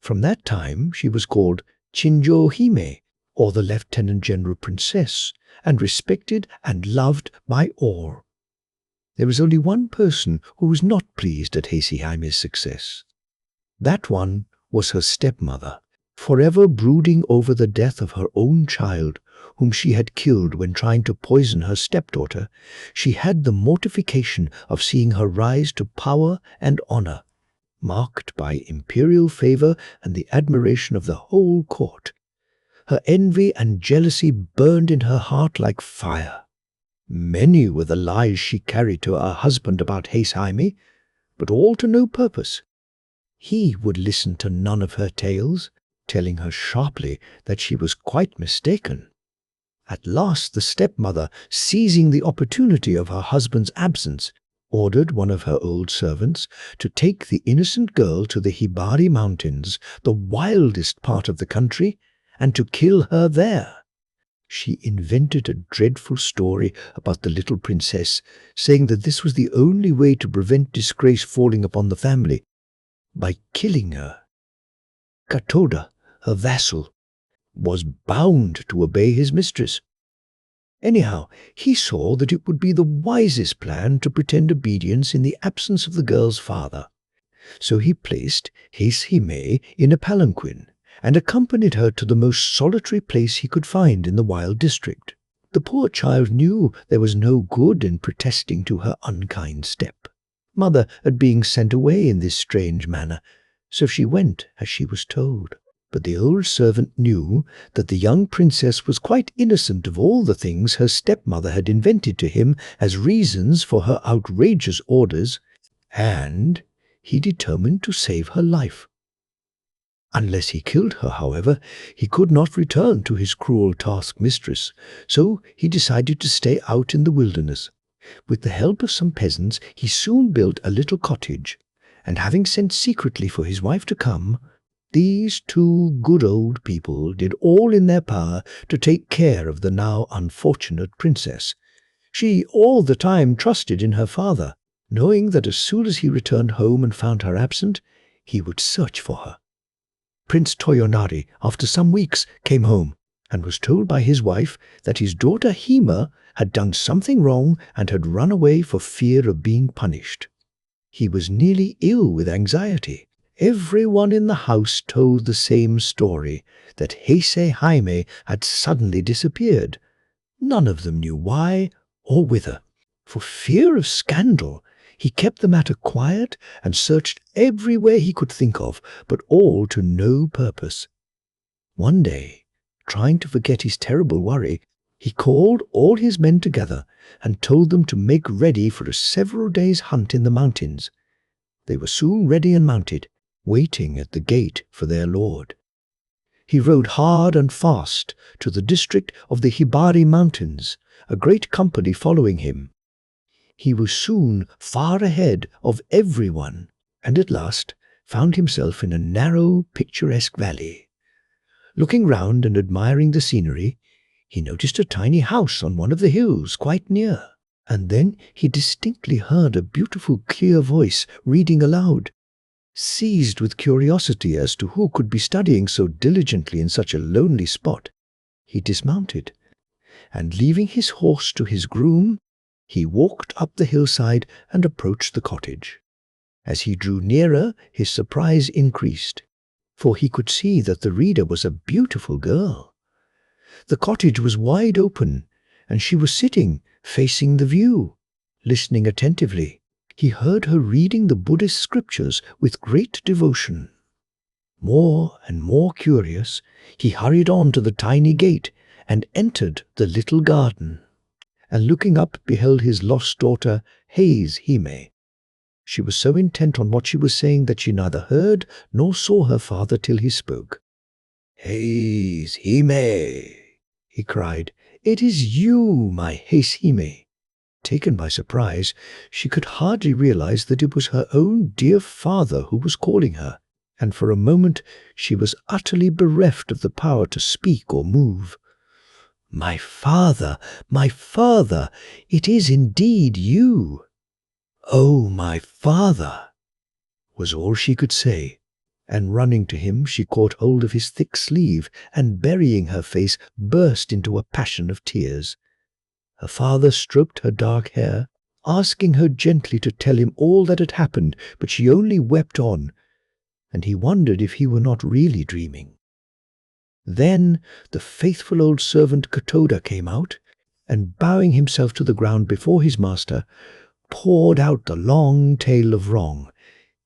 From that time she was called Chinjo Hime, or the Lieutenant General Princess, and respected and loved by all. There was only one person who was not pleased at Heizhime's success. That one was her stepmother, forever brooding over the death of her own child, whom she had killed when trying to poison her stepdaughter. She had the mortification of seeing her rise to power and honor, marked by imperial favor and the admiration of the whole court. Her envy and jealousy burned in her heart like fire. Many were the lies she carried to her husband about Heizhime, but all to no purpose. He would listen to none of her tales, telling her sharply that she was quite mistaken. At last the stepmother, seizing the opportunity of her husband's absence, ordered one of her old servants to take the innocent girl to the Hibari Mountains, the wildest part of the country, and to kill her there. She invented a dreadful story about the little princess, saying that this was the only way to prevent disgrace falling upon the family, by killing her. Katoda, her vassal, was bound to obey his mistress. Anyhow, he saw that it would be the wisest plan to pretend obedience in the absence of the girl's father. So he placed Hime in a palanquin and accompanied her to the most solitary place he could find in the wild district. The poor child knew there was no good in protesting to her unkind step-mother at being sent away in this strange manner, so she went as she was told. But the old servant knew that the young princess was quite innocent of all the things her stepmother had invented to him as reasons for her outrageous orders, and he determined to save her life. Unless he killed her, however, he could not return to his cruel taskmistress, so he decided to stay out in the wilderness. With the help of some peasants, he soon built a little cottage, and having sent secretly for his wife to come, these two good old people did all in their power to take care of the now unfortunate princess. She all the time trusted in her father, knowing that as soon as he returned home and found her absent, he would search for her. Prince Toyonari, after some weeks, came home and was told by his wife that his daughter Hime had done something wrong and had run away for fear of being punished. He was nearly ill with anxiety. Everyone in the house told the same story, that Heisei Hime had suddenly disappeared. None of them knew why or whither. For fear of scandal, he kept the matter quiet and searched everywhere he could think of, but all to no purpose. One day, trying to forget his terrible worry, he called all his men together and told them to make ready for a several days' hunt in the mountains. They were soon ready and mounted, waiting at the gate for their lord. He rode hard and fast to the district of the Hibari Mountains, a great company following him. He was soon far ahead of everyone, and at last found himself in a narrow, picturesque valley. Looking round and admiring the scenery, he noticed a tiny house on one of the hills quite near, and then he distinctly heard a beautiful, clear voice reading aloud. Seized with curiosity as to who could be studying so diligently in such a lonely spot, he dismounted, and leaving his horse to his groom, he walked up the hillside and approached the cottage. As he drew nearer, his surprise increased, for he could see that the reader was a beautiful girl. The cottage was wide open, and she was sitting, facing the view, listening attentively. He heard her reading the Buddhist scriptures with great devotion. More and more curious, he hurried on to the tiny gate and entered the little garden, and looking up beheld his lost daughter, Hime. She was so intent on what she was saying that she neither heard nor saw her father till he spoke. "Hime," he cried, "it is you, my Hime." Taken by surprise, she could hardly realize that it was her own dear father who was calling her, and for a moment she was utterly bereft of the power to speak or move. My father, it is indeed you." "Oh, my father," was all she could say, and running to him she caught hold of his thick sleeve and, burying her face, burst into a passion of tears. Her father stroked her dark hair, asking her gently to tell him all that had happened, but she only wept on, and he wondered if he were not really dreaming. Then the faithful old servant Katoda came out, and bowing himself to the ground before his master, poured out the long tale of wrong,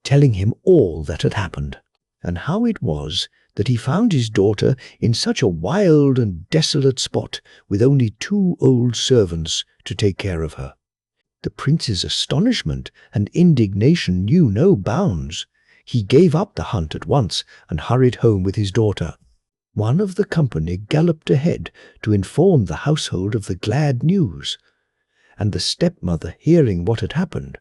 telling him all that had happened, and how it was that he found his daughter in such a wild and desolate spot with only 2 old servants to take care of her. The prince's astonishment and indignation knew no bounds. He gave up the hunt at once and hurried home with his daughter. One of the company galloped ahead to inform the household of the glad news, and the stepmother, hearing what had happened,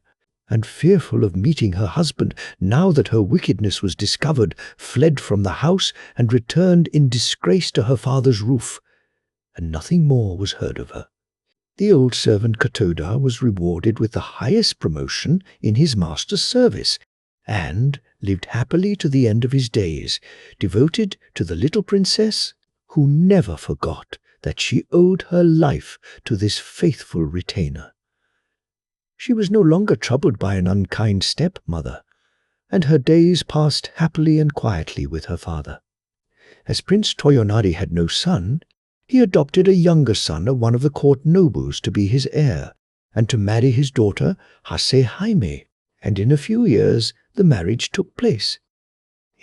and fearful of meeting her husband now that her wickedness was discovered, fled from the house and returned in disgrace to her father's roof. and nothing more was heard of her. The old servant Kintaro was rewarded with the highest promotion in his master's service, and lived happily to the end of his days, devoted to the little princess, who never forgot that she owed her life to this faithful retainer. She was no longer troubled by an unkind stepmother, and her days passed happily and quietly with her father. As Prince Toyonari had no son, he adopted a younger son of one of the court nobles to be his heir, and to marry his daughter Hasehime, and in a few years the marriage took place.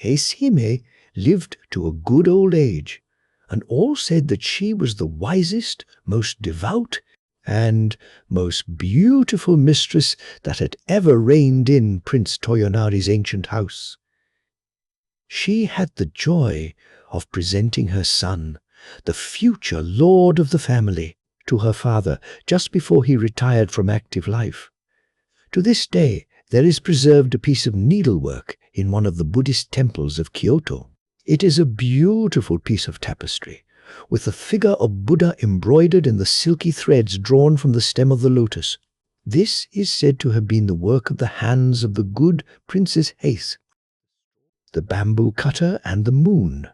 Hasehime lived to a good old age, and all said that she was the wisest, most devout, and most beautiful mistress that had ever reigned in Prince Toyonari's ancient house. She had the joy of presenting her son, the future lord of the family, to her father just before he retired from active life. To this day, there is preserved a piece of needlework in one of the Buddhist temples of Kyoto. It is a beautiful piece of tapestry, with the figure of Buddha embroidered in the silky threads drawn from the stem of the lotus. This is said to have been the work of the hands of the good Princess Haith. The bamboo cutter and the moon.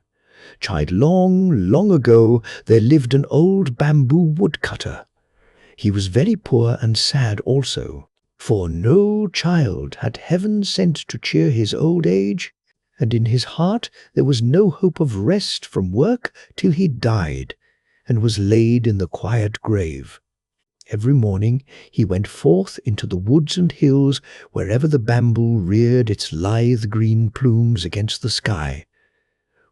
Child, long, long ago, there lived an old bamboo woodcutter. He was very poor and sad also, for no child had heaven sent to cheer his old age, and in his heart there was no hope of rest from work till he died, and was laid in the quiet grave. Every morning he went forth into the woods and hills wherever the bamboo reared its lithe green plumes against the sky.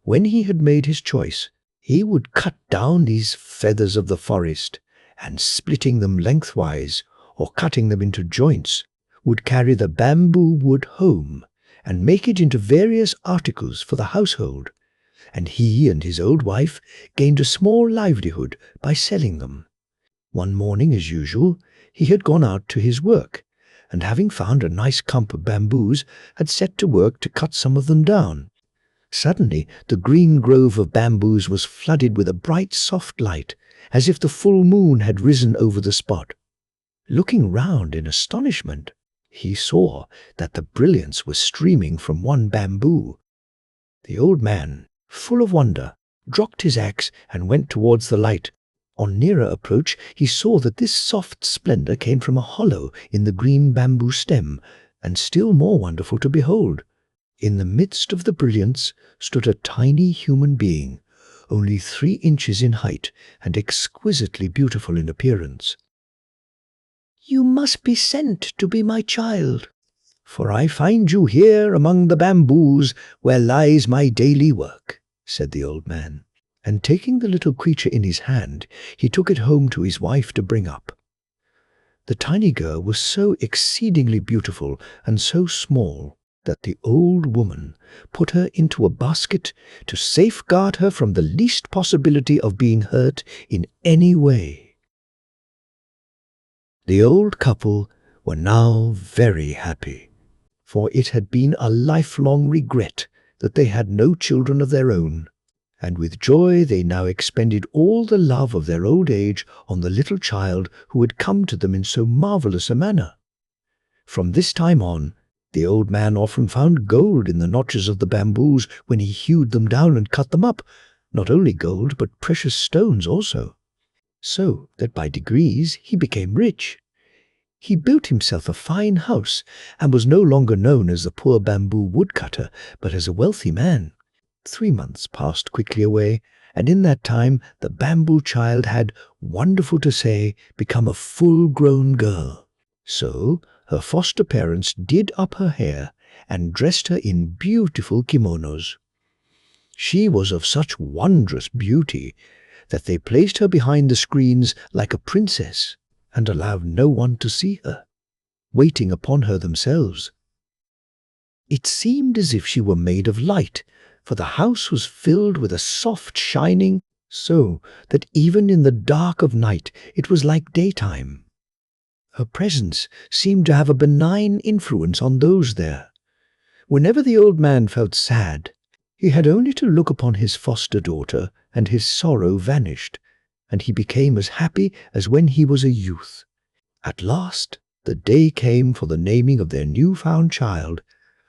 When he had made his choice, he would cut down these feathers of the forest, and splitting them lengthwise, or cutting them into joints, would carry the bamboo wood home, and make it into various articles for the household, and he and his old wife gained a small livelihood by selling them. One morning, as usual, he had gone out to his work, and having found a nice clump of bamboos, had set to work to cut some of them down. Suddenly the green grove of bamboos was flooded with a bright soft light, as if the full moon had risen over the spot. Looking round in astonishment, he saw that the brilliance was streaming from one bamboo. The old man, full of wonder, dropped his axe and went towards the light. On nearer approach he saw that this soft splendor came from a hollow in the green bamboo stem, and still more wonderful to behold, in the midst of the brilliance stood a tiny human being, only 3 inches in height and exquisitely beautiful in appearance. "You must be sent to be my child, for I find you here among the bamboos where lies my daily work," said the old man, and taking the little creature in his hand, he took it home to his wife to bring up. The tiny girl was so exceedingly beautiful and so small that the old woman put her into a basket to safeguard her from the least possibility of being hurt in any way. The old couple were now very happy, for it had been a lifelong regret that they had no children of their own, and with joy they now expended all the love of their old age on the little child who had come to them in so marvelous a manner. From this time on, the old man often found gold in the notches of the bamboos when he hewed them down and cut them up, not only gold but precious stones also, so that by degrees he became rich. He built himself a fine house, and was no longer known as the poor bamboo woodcutter, but as a wealthy man. 3 months passed quickly away, and in that time the bamboo child had, wonderful to say, become a full-grown girl. So her foster parents did up her hair and dressed her in beautiful kimonos. She was of such wondrous beauty that they placed her behind the screens like a princess and allowed no one to see her, waiting upon her themselves. It seemed as if she were made of light, for the house was filled with a soft shining, so that even in the dark of night it was like daytime. Her presence seemed to have a benign influence on those there. Whenever the old man felt sad, he had only to look upon his foster daughter, and his sorrow vanished, and he became as happy as when he was a youth. At last, the day came for the naming of their newfound child,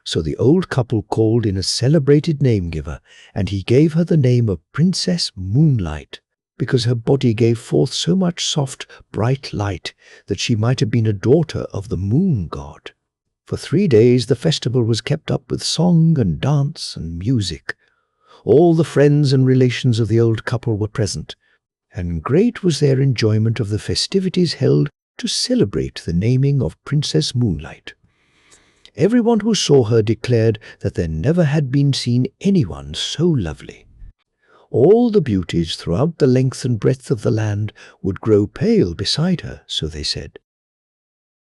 so the old couple called in a celebrated name-giver, and he gave her the name of Princess Moonlight, because her body gave forth so much soft, bright light that she might have been a daughter of the moon god. For 3 days the festival was kept up with song and dance and music. All the friends and relations of the old couple were present, and great was their enjoyment of the festivities held to celebrate the naming of Princess Moonlight. Everyone who saw her declared that there never had been seen anyone so lovely. All the beauties throughout the length and breadth of the land would grow pale beside her, so they said.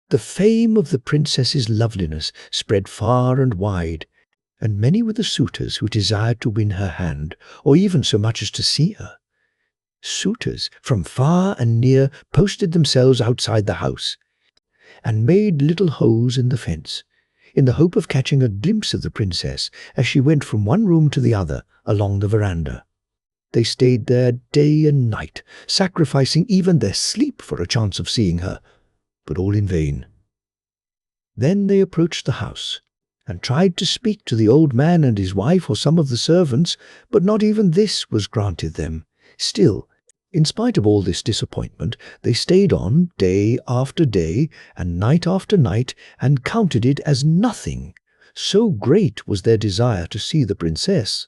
The fame of the princess's loveliness spread far and wide, and many were the suitors who desired to win her hand, or even so much as to see her. Suitors from far and near posted themselves outside the house, and made little holes in the fence, in the hope of catching a glimpse of the princess as she went from one room to the other along the veranda. They stayed there day and night, sacrificing even their sleep for a chance of seeing her, but all in vain. Then they approached the house, and tried to speak to the old man and his wife or some of the servants, but not even this was granted them. Still, in spite of all this disappointment, they stayed on day after day and night after night, and counted it as nothing. So great was their desire to see the princess.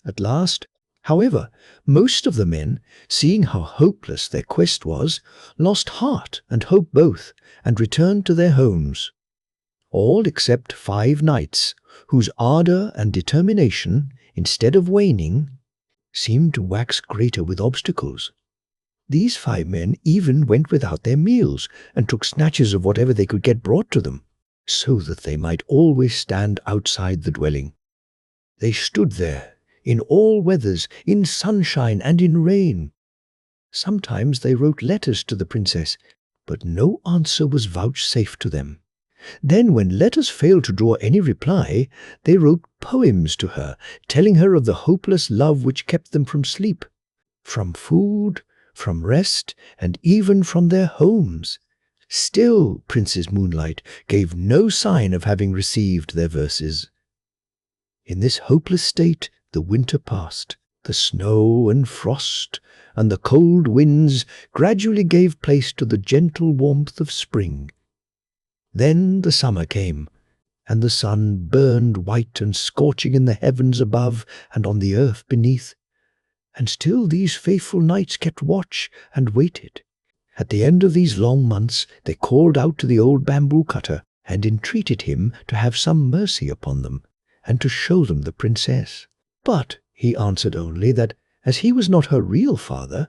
At last, however, most of the men, seeing how hopeless their quest was, lost heart and hope both, and returned to their homes. All except 5 knights, whose ardour and determination, instead of waning, seemed to wax greater with obstacles. These 5 men even went without their meals, and took snatches of whatever they could get brought to them, so that they might always stand outside the dwelling. They stood there, in all weathers, in sunshine and in rain. Sometimes they wrote letters to the princess, but no answer was vouchsafed to them. Then, when letters failed to draw any reply, they wrote poems to her, telling her of the hopeless love which kept them from sleep, from food, from rest, and even from their homes. Still, Princess Moonlight gave no sign of having received their verses. In this hopeless state, the winter passed. The snow and frost and the cold winds gradually gave place to the gentle warmth of spring. Then the summer came, and the sun burned white and scorching in the heavens above and on the earth beneath. And still these faithful knights kept watch and waited. At the end of these long months they called out to the old bamboo cutter and entreated him to have some mercy upon them, and to show them the princess. But he answered only that, as he was not her real father,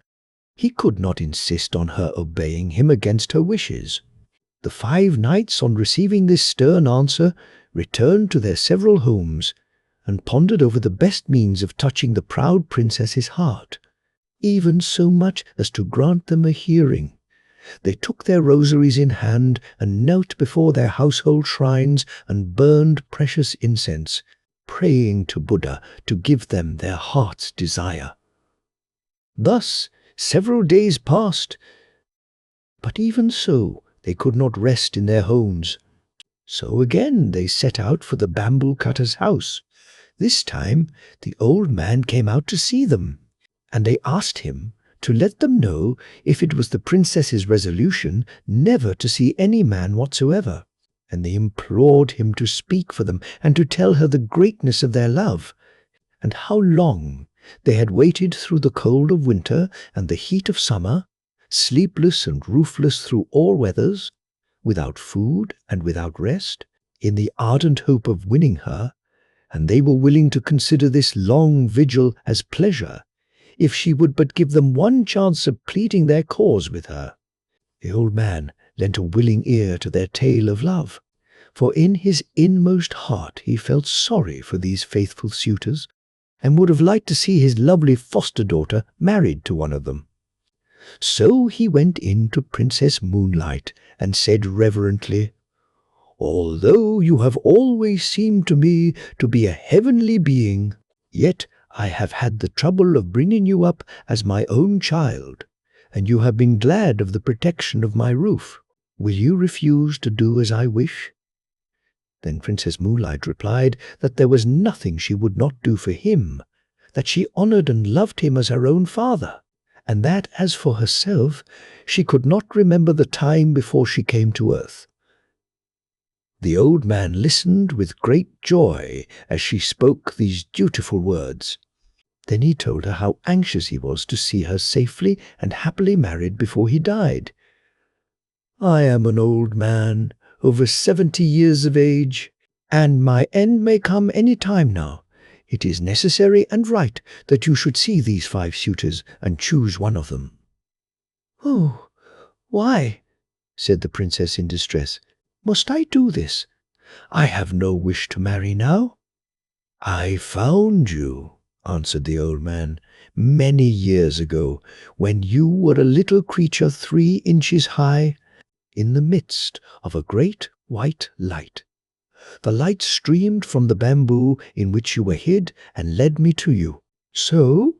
he could not insist on her obeying him against her wishes. The 5 knights, on receiving this stern answer, returned to their several homes, and pondered over the best means of touching the proud princess's heart, even so much as to grant them a hearing. They took their rosaries in hand, and knelt before their household shrines, and burned precious incense, praying to Buddha to give them their heart's desire. Thus several days passed, but even so they could not rest in their homes. So again they set out for the bamboo cutter's house. This time the old man came out to see them, and they asked him to let them know if it was the princess's resolution never to see any man whatsoever. And they implored him to speak for them, and to tell her the greatness of their love, and how long they had waited through the cold of winter and the heat of summer, sleepless and roofless through all weathers, without food and without rest, in the ardent hope of winning her, and they were willing to consider this long vigil as pleasure, if she would but give them one chance of pleading their cause with her. The old man lent a willing ear to their tale of love, for in his inmost heart he felt sorry for these faithful suitors, and would have liked to see his lovely foster-daughter married to one of them. So he went in to Princess Moonlight and said reverently, "Although you have always seemed to me to be a heavenly being, yet I have had the trouble of bringing you up as my own child. and you have been glad of the protection of my roof. Will you refuse to do as I wish?" Then Princess Moonlight replied that there was nothing she would not do for him, that she honored and loved him as her own father, and that, as for herself, she could not remember the time before she came to earth. The old man listened with great joy as she spoke these dutiful words. Then he told her how anxious he was to see her safely and happily married before he died. "I am an old man, over 70 years of age, and my end may come any time now. It is necessary and right that you should see these 5 suitors and choose one of them." "Oh, why," said the princess in distress, "must I do this? I have no wish to marry now." "I found you," answered the old man, "many years ago, when you were a little creature 3 inches high, in the midst of a great white light. The light streamed from the bamboo in which you were hid and led me to you. So,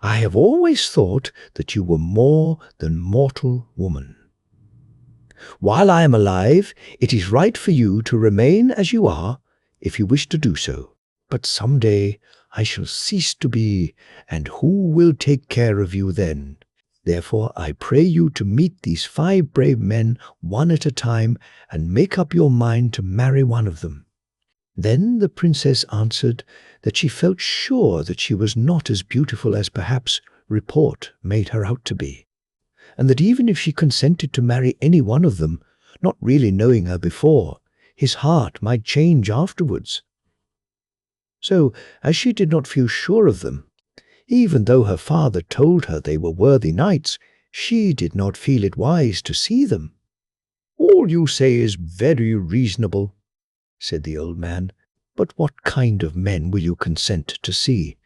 I have always thought that you were more than mortal woman. While I am alive, it is right for you to remain as you are, if you wish to do so. But some day I shall cease to be, and who will take care of you then? Therefore I pray you to meet these 5 brave men one at a time, and make up your mind to marry one of them." Then the princess answered that she felt sure that she was not as beautiful as perhaps report made her out to be, and that even if she consented to marry any one of them, not really knowing her before, his heart might change afterwards. So, as she did not feel sure of them, even though her father told her they were worthy knights, she did not feel it wise to see them. "All you say is very reasonable," said the old man, "but what kind of men will you consent to see?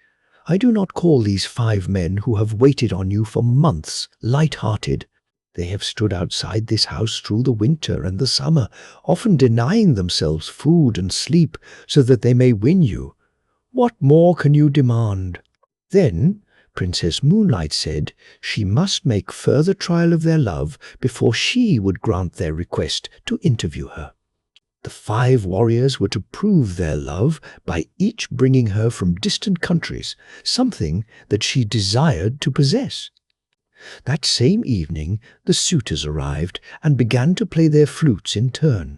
I do not call these 5 men who have waited on you for months light-hearted. They have stood outside this house through the winter and the summer, often denying themselves food and sleep so that they may win you. What more can you demand?" Then Princess Moonlight said she must make further trial of their love before she would grant their request to interview her. The 5 warriors were to prove their love by each bringing her from distant countries something that she desired to possess. That same evening the suitors arrived and began to play their flutes in turn,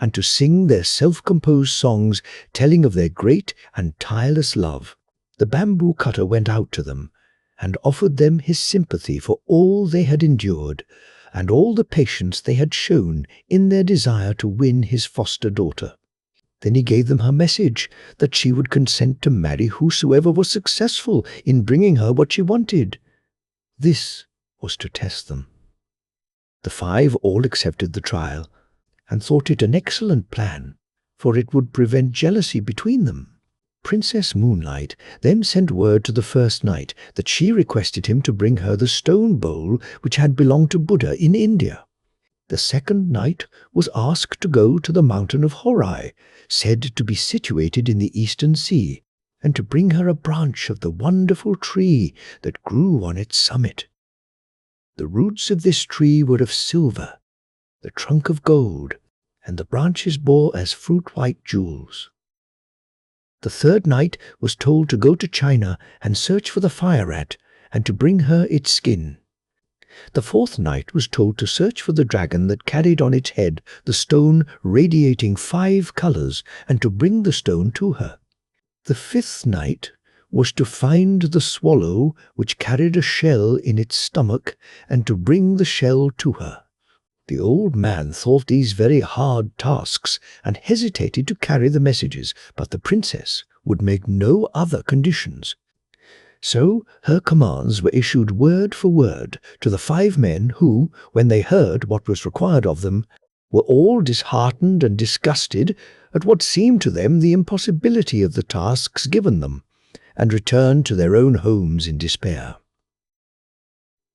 and to sing their self-composed songs telling of their great and tireless love. The bamboo cutter went out to them and offered them his sympathy for all they had endured and all the patience they had shown in their desire to win his foster daughter. Then he gave them her message that she would consent to marry whosoever was successful in bringing her what she wanted. This was to test them. The 5 all accepted the trial and thought it an excellent plan, for it would prevent jealousy between them. Princess Moonlight then sent word to the first knight that she requested him to bring her the stone bowl which had belonged to Buddha in India. The second knight was asked to go to the mountain of Horai, said to be situated in the Eastern Sea, and to bring her a branch of the wonderful tree that grew on its summit. The roots of this tree were of silver, the trunk of gold, and the branches bore as fruit-white jewels. The third knight was told to go to China and search for the fire rat, and to bring her its skin. The fourth knight was told to search for the dragon that carried on its head the stone radiating 5 colors, and to bring the stone to her. The fifth knight was to find the swallow which carried a shell in its stomach, and to bring the shell to her. The old man thought these very hard tasks and hesitated to carry the messages, but the princess would make no other conditions. So her commands were issued word for word to the 5 men who, when they heard what was required of them, were all disheartened and disgusted at what seemed to them the impossibility of the tasks given them, and returned to their own homes in despair.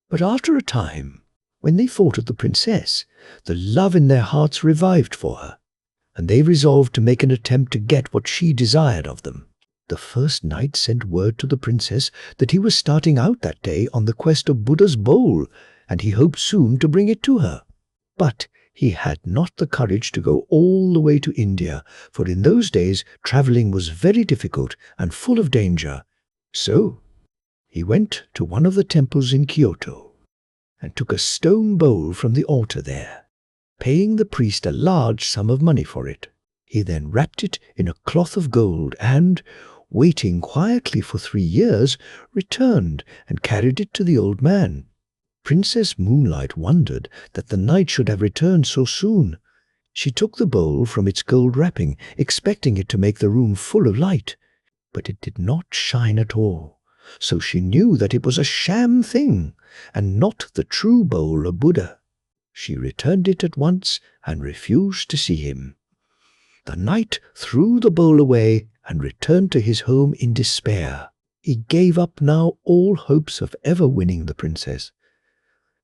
But after a time, when they thought of the princess, the love in their hearts revived for her, and they resolved to make an attempt to get what she desired of them. The first knight sent word to the princess that he was starting out that day on the quest of Buddha's bowl, and he hoped soon to bring it to her. But he had not the courage to go all the way to India, for in those days travelling was very difficult and full of danger. So he went to one of the temples in Kyoto and took a stone bowl from the altar there, paying the priest a large sum of money for it. He then wrapped it in a cloth of gold and, waiting quietly for 3 years, returned and carried it to the old man. Princess Moonlight wondered that the knight should have returned so soon. She took the bowl from its gold wrapping, expecting it to make the room full of light, but it did not shine at all, so she knew that it was a sham thing, and not the true bowl of Buddha. She returned it at once and refused to see him. The knight threw the bowl away and returned to his home in despair. He gave up now all hopes of ever winning the princess.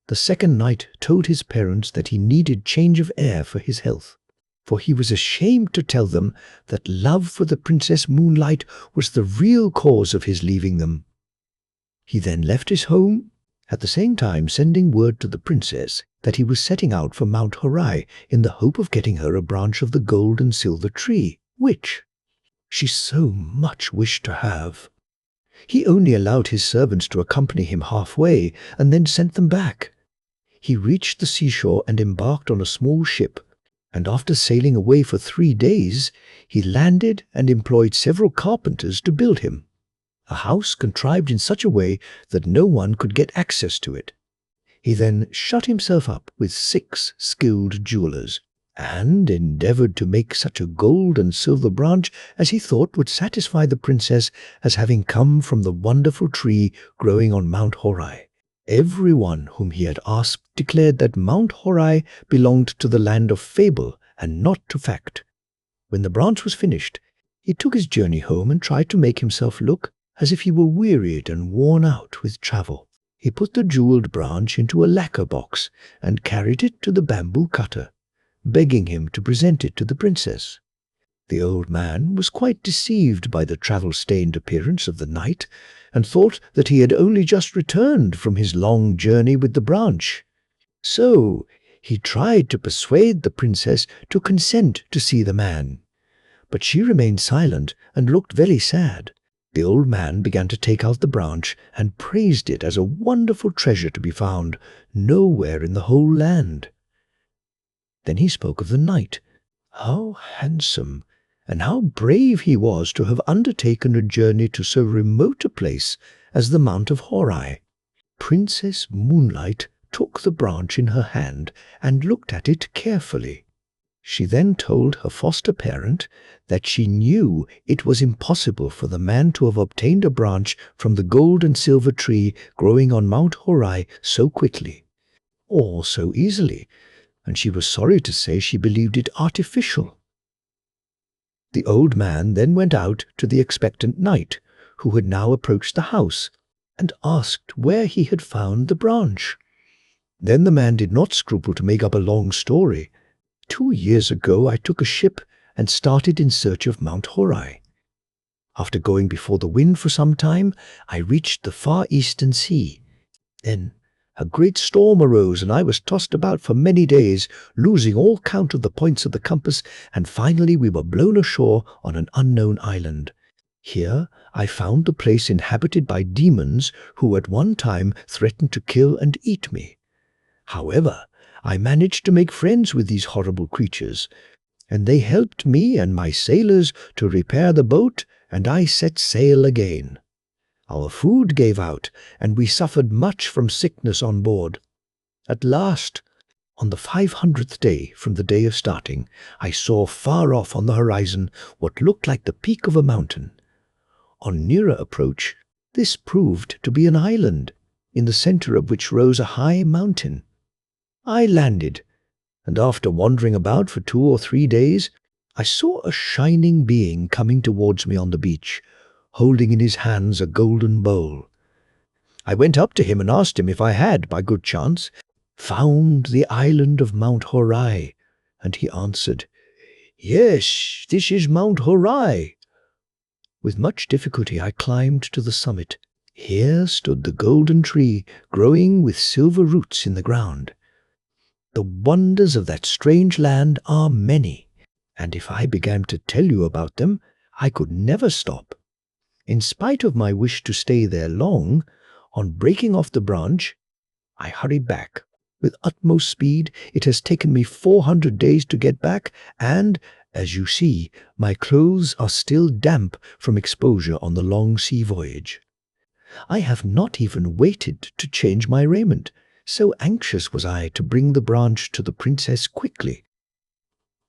The second knight told his parents that he needed change of air for his health, for he was ashamed to tell them that love for the Princess Moonlight was the real cause of his leaving them. He then left his home, at the same time sending word to the princess that he was setting out for Mount Horai in the hope of getting her a branch of the gold and silver tree, which she so much wished to have. He only allowed his servants to accompany him halfway and then sent them back. He reached the seashore and embarked on a small ship, and after sailing away for 3 days, he landed and employed several carpenters to build him a house contrived in such a way that no one could get access to it. He then shut himself up with 6 skilled jewelers, and endeavored to make such a gold and silver branch as he thought would satisfy the princess as having come from the wonderful tree growing on Mount Horai. Everyone whom he had asked declared that Mount Horai belonged to the land of fable and not to fact. When the branch was finished, he took his journey home and tried to make himself look as if he were wearied and worn out with travel. He put the jeweled branch into a lacquer box and carried it to the bamboo cutter, begging him to present it to the princess. The old man was quite deceived by the travel-stained appearance of the knight, and thought that he had only just returned from his long journey with the branch. So he tried to persuade the princess to consent to see the man, but she remained silent and looked very sad. The old man began to take out the branch and praised it as a wonderful treasure to be found nowhere in the whole land. Then he spoke of the knight, how handsome and how brave he was to have undertaken a journey to so remote a place as the Mount of Horai. Princess Moonlight took the branch in her hand and looked at it carefully. She then told her foster parent that she knew it was impossible for the man to have obtained a branch from the gold and silver tree growing on Mount Horai so quickly, or so easily, and she was sorry to say she believed it artificial. The old man then went out to the expectant knight, who had now approached the house, and asked where he had found the branch. Then the man did not scruple to make up a long story. 2 years ago I took a ship and started in search of Mount Horai. After going before the wind for some time, I reached the far eastern sea. Then a great storm arose, and I was tossed about for many days, losing all count of the points of the compass, and finally we were blown ashore on an unknown island. Here I found the place inhabited by demons who at one time threatened to kill and eat me. However, I managed to make friends with these horrible creatures, and they helped me and my sailors to repair the boat, and I set sail again. Our food gave out, and we suffered much from sickness on board. At last, on the 500th day from the day of starting, I saw far off on the horizon what looked like the peak of a mountain. On nearer approach, this proved to be an island, in the center of which rose a high mountain. I landed, and after wandering about for 2 or 3 days, I saw a shining being coming towards me on the beach, holding in his hands a golden bowl. I went up to him and asked him if I had, by good chance, found the island of Mount Horai, and he answered, "Yes, this is Mount Horai." With much difficulty I climbed to the summit. Here stood the golden tree, growing with silver roots in the ground. The wonders of that strange land are many, and if I began to tell you about them, I could never stop. In spite of my wish to stay there long, on breaking off the branch, I hurried back. With utmost speed, it has taken me 400 days to get back, and, as you see, my clothes are still damp from exposure on the long sea voyage. I have not even waited to change my raiment, so anxious was I to bring the branch to the princess quickly.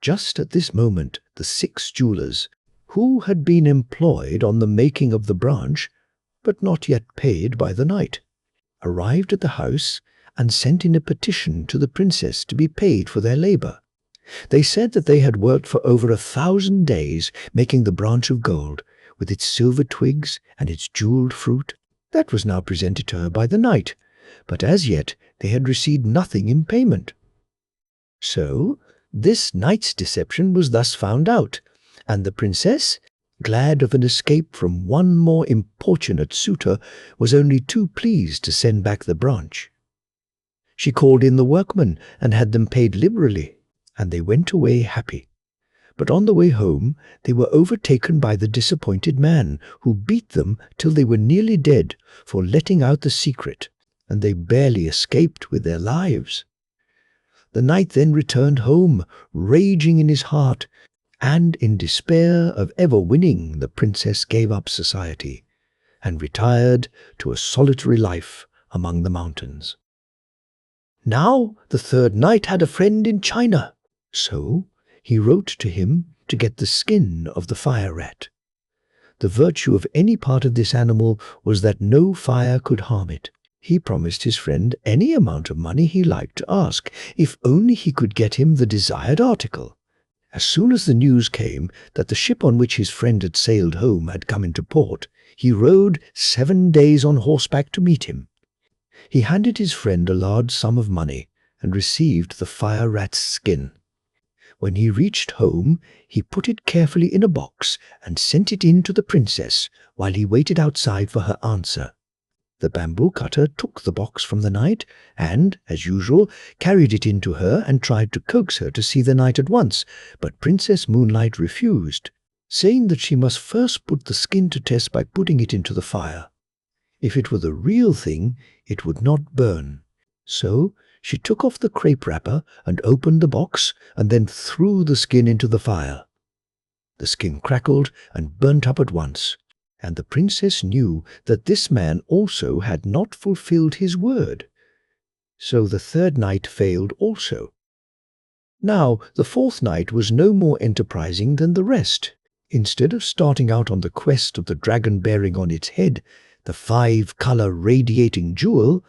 Just at this moment, the 6 jewelers, who had been employed on the making of the branch, but not yet paid by the knight, arrived at the house and sent in a petition to the princess to be paid for their labor. They said that they had worked for over 1,000 days making the branch of gold, with its silver twigs and its jeweled fruit. That was now presented to her by the knight, but as yet they had received nothing in payment. So this knight's deception was thus found out, and the princess, glad of an escape from one more importunate suitor, was only too pleased to send back the branch. She called in the workmen and had them paid liberally, and they went away happy. But on the way home they were overtaken by the disappointed man, who beat them till they were nearly dead for letting out the secret, and they barely escaped with their lives. The knight then returned home, raging in his heart, and in despair of ever winning, the princess gave up society and retired to a solitary life among the mountains. Now the 3rd knight had a friend in China, so he wrote to him to get the skin of the fire rat. The virtue of any part of this animal was that no fire could harm it. He promised his friend any amount of money he liked to ask, if only he could get him the desired article. As soon as the news came that the ship on which his friend had sailed home had come into port, he rode 7 days on horseback to meet him. He handed his friend a large sum of money and received the fire rat's skin. When he reached home, he put it carefully in a box and sent it in to the princess while he waited outside for her answer. The bamboo cutter took the box from the knight and, as usual, carried it in to her and tried to coax her to see the knight at once, but Princess Moonlight refused, saying that she must first put the skin to test by putting it into the fire. If it were the real thing, it would not burn. So she took off the crepe wrapper and opened the box and then threw the skin into the fire. The skin crackled and burnt up at once, and the princess knew that this man also had not fulfilled his word. So the 3rd knight failed also. Now the 4th knight was no more enterprising than the rest. Instead of starting out on the quest of the dragon bearing on its head the 5-color radiating jewel,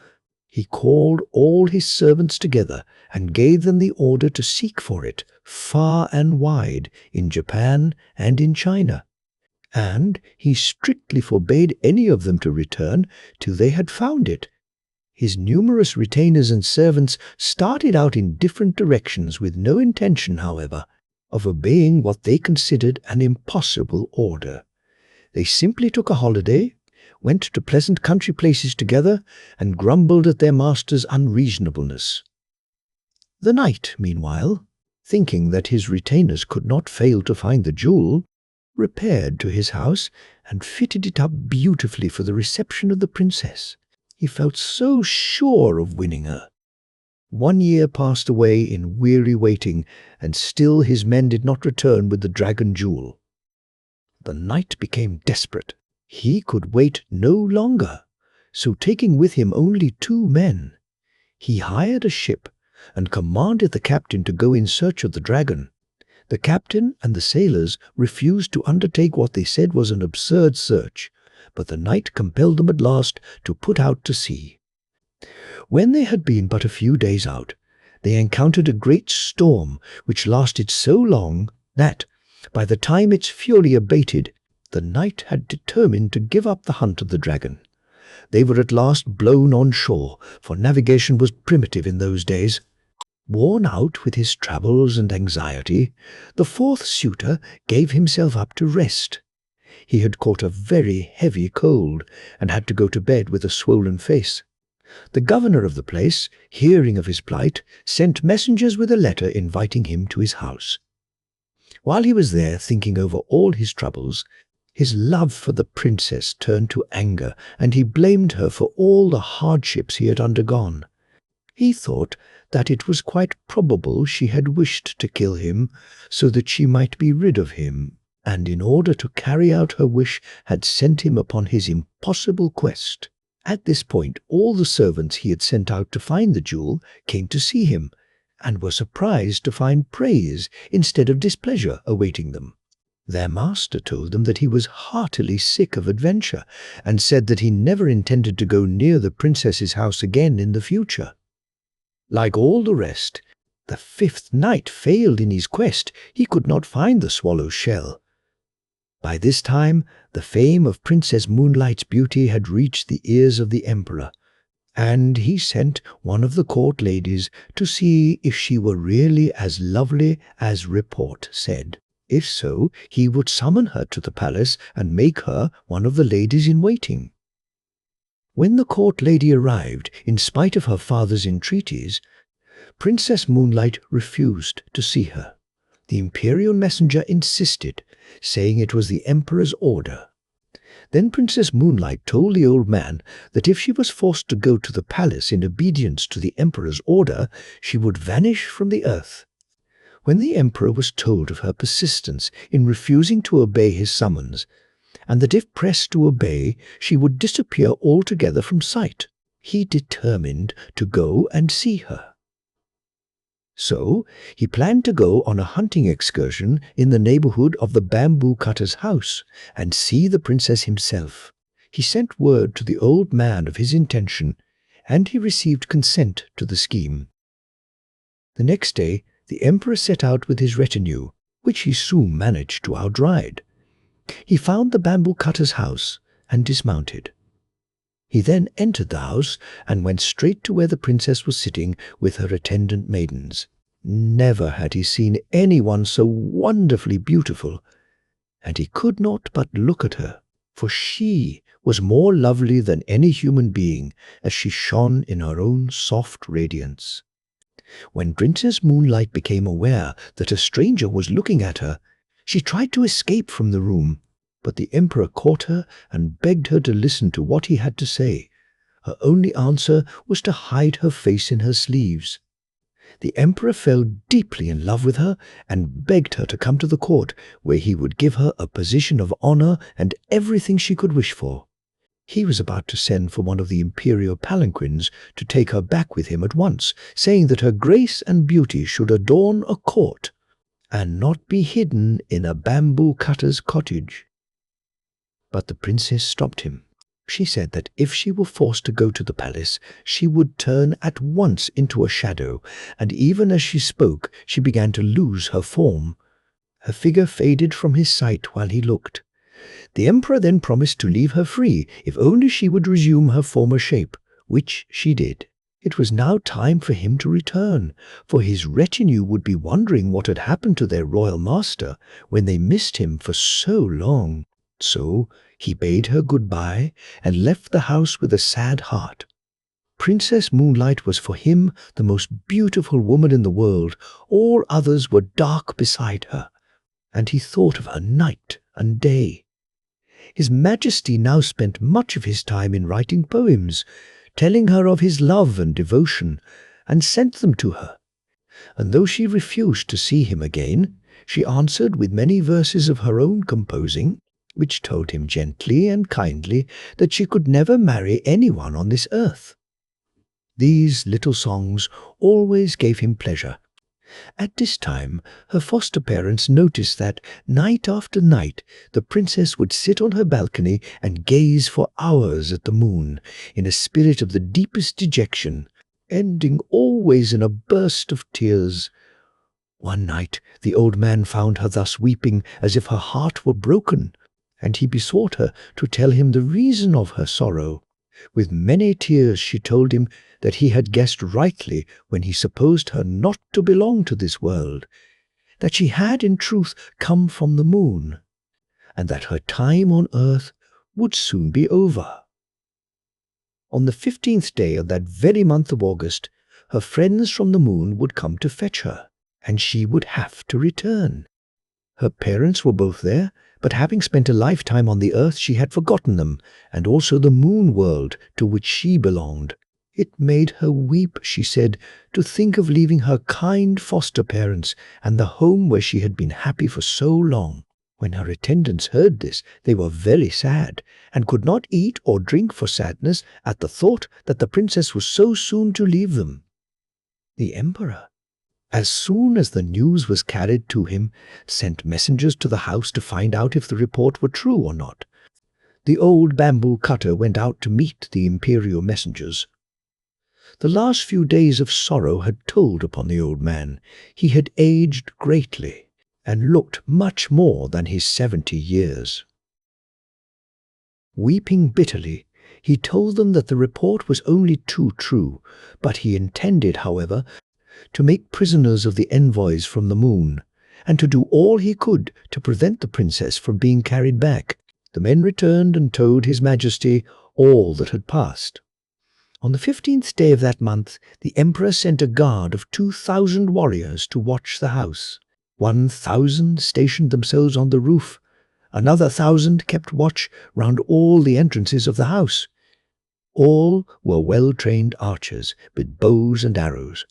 he called all his servants together and gave them the order to seek for it far and wide in Japan and in China. And he strictly forbade any of them to return till they had found it. His numerous retainers and servants started out in different directions with no intention, however, of obeying what they considered an impossible order. They simply took a holiday, went to pleasant country places together, and grumbled at their master's unreasonableness. The knight, meanwhile, thinking that his retainers could not fail to find the jewel, repaired to his house and fitted it up beautifully for the reception of the princess. He felt so sure of winning her. 1 year passed away in weary waiting, and still his men did not return with the dragon jewel. The knight became desperate. He could wait no longer, so taking with him only 2 men, he hired a ship and commanded the captain to go in search of the dragon. The captain and the sailors refused to undertake what they said was an absurd search, but the knight compelled them at last to put out to sea. When they had been but a few days out, they encountered a great storm which lasted so long that, by the time its fury abated, the knight had determined to give up the hunt of the dragon. They were at last blown on shore, for navigation was primitive in those days. Worn out with his travels and anxiety, the 4th suitor gave himself up to rest. He had caught a very heavy cold and had to go to bed with a swollen face. The governor of the place, hearing of his plight, sent messengers with a letter inviting him to his house. While he was there thinking over all his troubles, his love for the princess turned to anger, and he blamed her for all the hardships he had undergone. He thought that it was quite probable she had wished to kill him so that she might be rid of him, and in order to carry out her wish had sent him upon his impossible quest. At this point, all the servants he had sent out to find the jewel came to see him, and were surprised to find praise instead of displeasure awaiting them. Their master told them that he was heartily sick of adventure, and said that he never intended to go near the princess's house again in the future. Like all the rest, the fifth night failed in his quest. He could not find the swallow's shell. By this time, the fame of Princess Moonlight's beauty had reached the ears of the emperor, and he sent one of the court ladies to see if she were really as lovely as report said. If so, he would summon her to the palace and make her one of the ladies in waiting. When the court lady arrived, in spite of her father's entreaties, Princess Moonlight refused to see her. The imperial messenger insisted, saying it was the emperor's order. Then Princess Moonlight told the old man that if she was forced to go to the palace in obedience to the emperor's order, she would vanish from the earth. When the emperor was told of her persistence in refusing to obey his summons, and that if pressed to obey, she would disappear altogether from sight, he determined to go and see her. So he planned to go on a hunting excursion in the neighborhood of the bamboo cutter's house and see the princess himself. He sent word to the old man of his intention, and he received consent to the scheme. The next day, the emperor set out with his retinue, which he soon managed to outride. He found the bamboo cutter's house and dismounted. He then entered the house and went straight to where the princess was sitting with her attendant maidens. Never had he seen anyone so wonderfully beautiful, and he could not but look at her, for she was more lovely than any human being as she shone in her own soft radiance. When Princess Moonlight became aware that a stranger was looking at her, she tried to escape from the room, but the emperor caught her and begged her to listen to what he had to say. Her only answer was to hide her face in her sleeves. The emperor fell deeply in love with her and begged her to come to the court, where he would give her a position of honor and everything she could wish for. He was about to send for one of the imperial palanquins to take her back with him at once, saying that her grace and beauty should adorn a court and not be hidden in a bamboo cutter's cottage. But the princess stopped him. She said that if she were forced to go to the palace, she would turn at once into a shadow, and even as she spoke, she began to lose her form. Her figure faded from his sight while he looked. The emperor then promised to leave her free if only she would resume her former shape, which she did. It was now time for him to return, for his retinue would be wondering what had happened to their royal master when they missed him for so long. So he bade her goodbye and left the house with a sad heart. Princess Moonlight was for him the most beautiful woman in the world. All others were dark beside her, and he thought of her night and day. His Majesty now spent much of his time in writing poems, telling her of his love and devotion, and sent them to her. And though she refused to see him again, she answered with many verses of her own composing, which told him gently and kindly that she could never marry anyone on this earth. These little songs always gave him pleasure. At this time, her foster parents noticed that, night after night, the princess would sit on her balcony and gaze for hours at the moon, in a spirit of the deepest dejection, ending always in a burst of tears. One night, the old man found her thus weeping as if her heart were broken, and he besought her to tell him the reason of her sorrow. With many tears she told him that he had guessed rightly when he supposed her not to belong to this world, that she had in truth come from the moon, and that her time on earth would soon be over. On the 15th day of that very month of August, her friends from the moon would come to fetch her, and she would have to return. Her parents were both there, but having spent a lifetime on the earth, she had forgotten them, and also the moon world to which she belonged. It made her weep, she said, to think of leaving her kind foster parents and the home where she had been happy for so long. When her attendants heard this, they were very sad, and could not eat or drink for sadness at the thought that the princess was so soon to leave them. The emperor, as soon as the news was carried to him, sent messengers to the house to find out if the report were true or not. The old bamboo cutter went out to meet the imperial messengers. The last few days of sorrow had told upon the old man. He had aged greatly, and looked much more than his 70 years. Weeping bitterly, he told them that the report was only too true, but he intended, however, to make prisoners of the envoys from the moon, and to do all he could to prevent the princess from being carried back. The men returned and told His Majesty all that had passed. On the 15th day of that month, the emperor sent a guard of 2,000 warriors to watch the house. 1,000 stationed themselves on the roof. Another 1,000 kept watch round all the entrances of the house. All were well-trained archers with bows and arrows.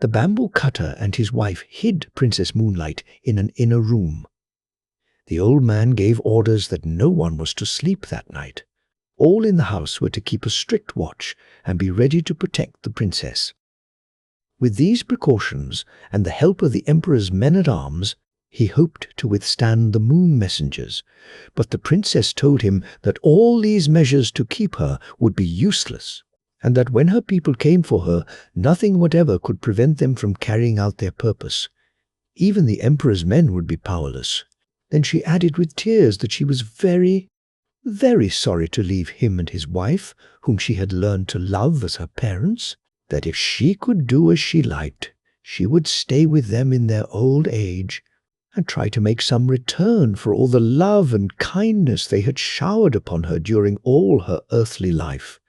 The bamboo cutter and his wife hid Princess Moonlight in an inner room. The old man gave orders that no one was to sleep that night. All in the house were to keep a strict watch and be ready to protect the princess. With these precautions and the help of the emperor's men-at-arms, he hoped to withstand the moon messengers, but the princess told him that all these measures to keep her would be useless, and that when her people came for her, nothing whatever could prevent them from carrying out their purpose. Even the emperor's men would be powerless. Then she added with tears that she was very, very sorry to leave him and his wife, whom she had learned to love as her parents, that if she could do as she liked, she would stay with them in their old age and try to make some return for all the love and kindness they had showered upon her during all her earthly life.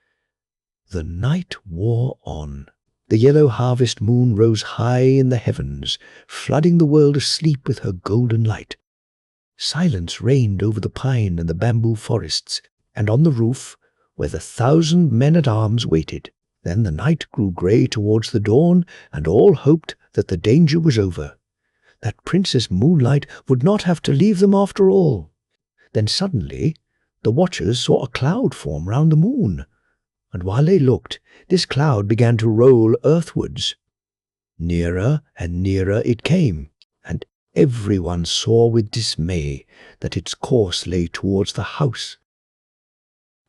The night wore on. The yellow harvest moon rose high in the heavens, flooding the world asleep with her golden light. Silence reigned over the pine and the bamboo forests, and on the roof, where the 1,000 men-at-arms waited. Then the night grew grey towards the dawn, and all hoped that the danger was over, that Princess Moonlight would not have to leave them after all. Then suddenly the watchers saw a cloud form round the moon, and while they looked, this cloud began to roll earthwards. Nearer and nearer it came, and everyone saw with dismay that its course lay towards the house.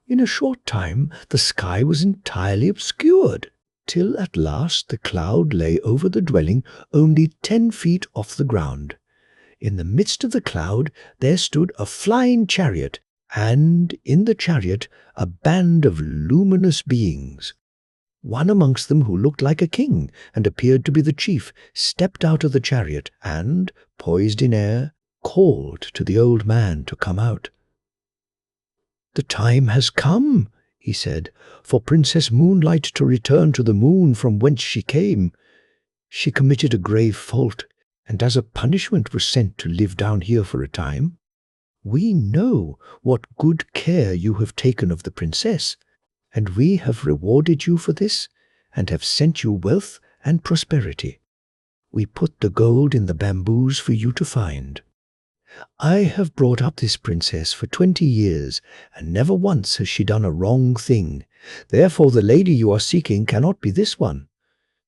In a short time the sky was entirely obscured, till at last the cloud lay over the dwelling only 10 feet off the ground. In the midst of the cloud there stood a flying chariot, and in the chariot a band of luminous beings. One amongst them, who looked like a king and appeared to be the chief, stepped out of the chariot and, poised in air, called to the old man to come out. "The time has come," he said, "for Princess Moonlight to return to the moon from whence she came. She committed a grave fault, and as a punishment was sent to live down here for a time. We know what good care you have taken of the princess, and we have rewarded you for this, and have sent you wealth and prosperity. We put the gold in the bamboos for you to find. I have brought up this princess for 20 years, and never once has she done a wrong thing. Therefore the lady you are seeking cannot be this one,"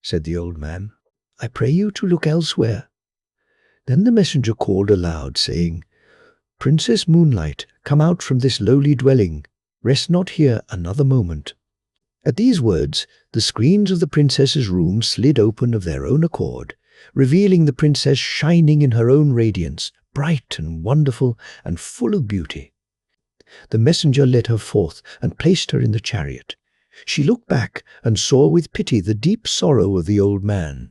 said the old man. "I pray you to look elsewhere." Then the messenger called aloud, saying, "Princess Moonlight, come out from this lowly dwelling. Rest not here another moment." At these words, the screens of the princess's room slid open of their own accord, revealing the princess shining in her own radiance, bright and wonderful and full of beauty. The messenger led her forth and placed her in the chariot. She looked back and saw with pity the deep sorrow of the old man.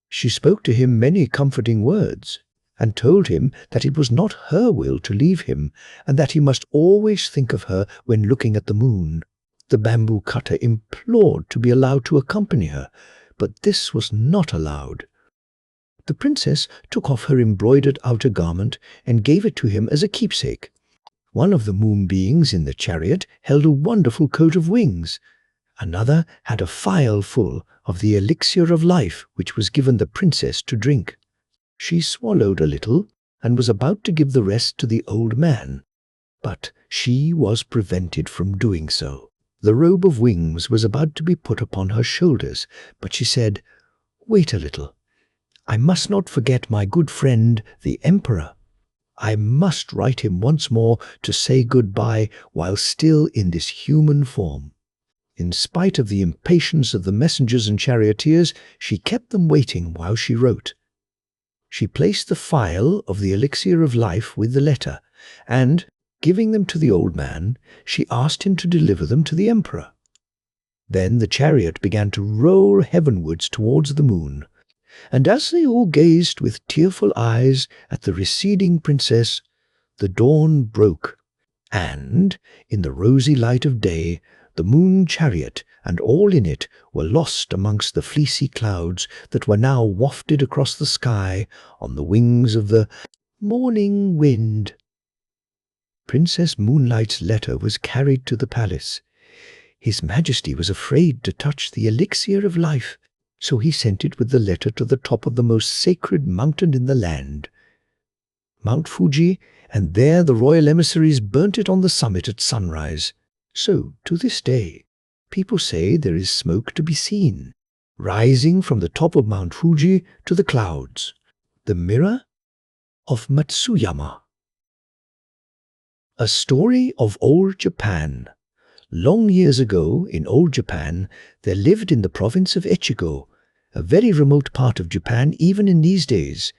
She spoke to him many comforting words, and told him that it was not her will to leave him, and that he must always think of her when looking at the moon. The bamboo cutter implored to be allowed to accompany her, but this was not allowed. The princess took off her embroidered outer garment and gave it to him as a keepsake. One of the moon beings in the chariot held a wonderful coat of wings. Another had a phial full of the elixir of life, which was given the princess to drink. She swallowed a little and was about to give the rest to the old man, but she was prevented from doing so. The robe of wings was about to be put upon her shoulders, but she said, "Wait a little. I must not forget my good friend, the emperor. I must write him once more to say goodbye while still in this human form." In spite of the impatience of the messengers and charioteers, she kept them waiting while she wrote. She placed the phial of the elixir of life with the letter, and, giving them to the old man, she asked him to deliver them to the emperor. Then the chariot began to roll heavenwards towards the moon, and as they all gazed with tearful eyes at the receding princess, the dawn broke, and, in the rosy light of day, the moon chariot and all in it were lost amongst the fleecy clouds that were now wafted across the sky on the wings of the morning wind. Princess Moonlight's letter was carried to the palace. His Majesty was afraid to touch the elixir of life, so he sent it with the letter to the top of the most sacred mountain in the land, Mount Fuji, and there the royal emissaries burnt it on the summit at sunrise. So, to this day, people say there is smoke to be seen, rising from the top of Mount Fuji to the clouds, the mirror of Matsuyama. A story of old Japan. Long years ago, in old Japan, there lived in the province of Echigo, a very remote part of Japan even in these days,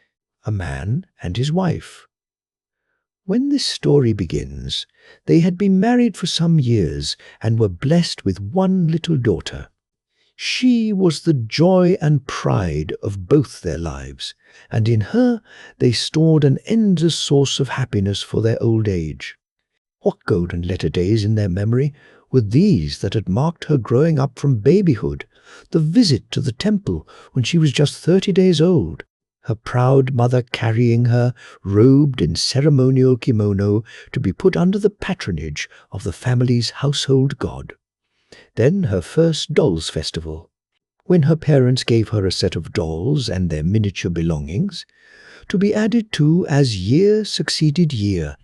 a man and his wife. When this story begins, they had been married for some years and were blessed with one little daughter. She was the joy and pride of both their lives, and in her they stored an endless source of happiness for their old age. What golden letter days in their memory were these that had marked her growing up from babyhood, the visit to the temple when she was just 30 days old, her proud mother carrying her, robed in ceremonial kimono, to be put under the patronage of the family's household god. Then her first dolls' festival, when her parents gave her a set of dolls and their miniature belongings, to be added to as year succeeded year,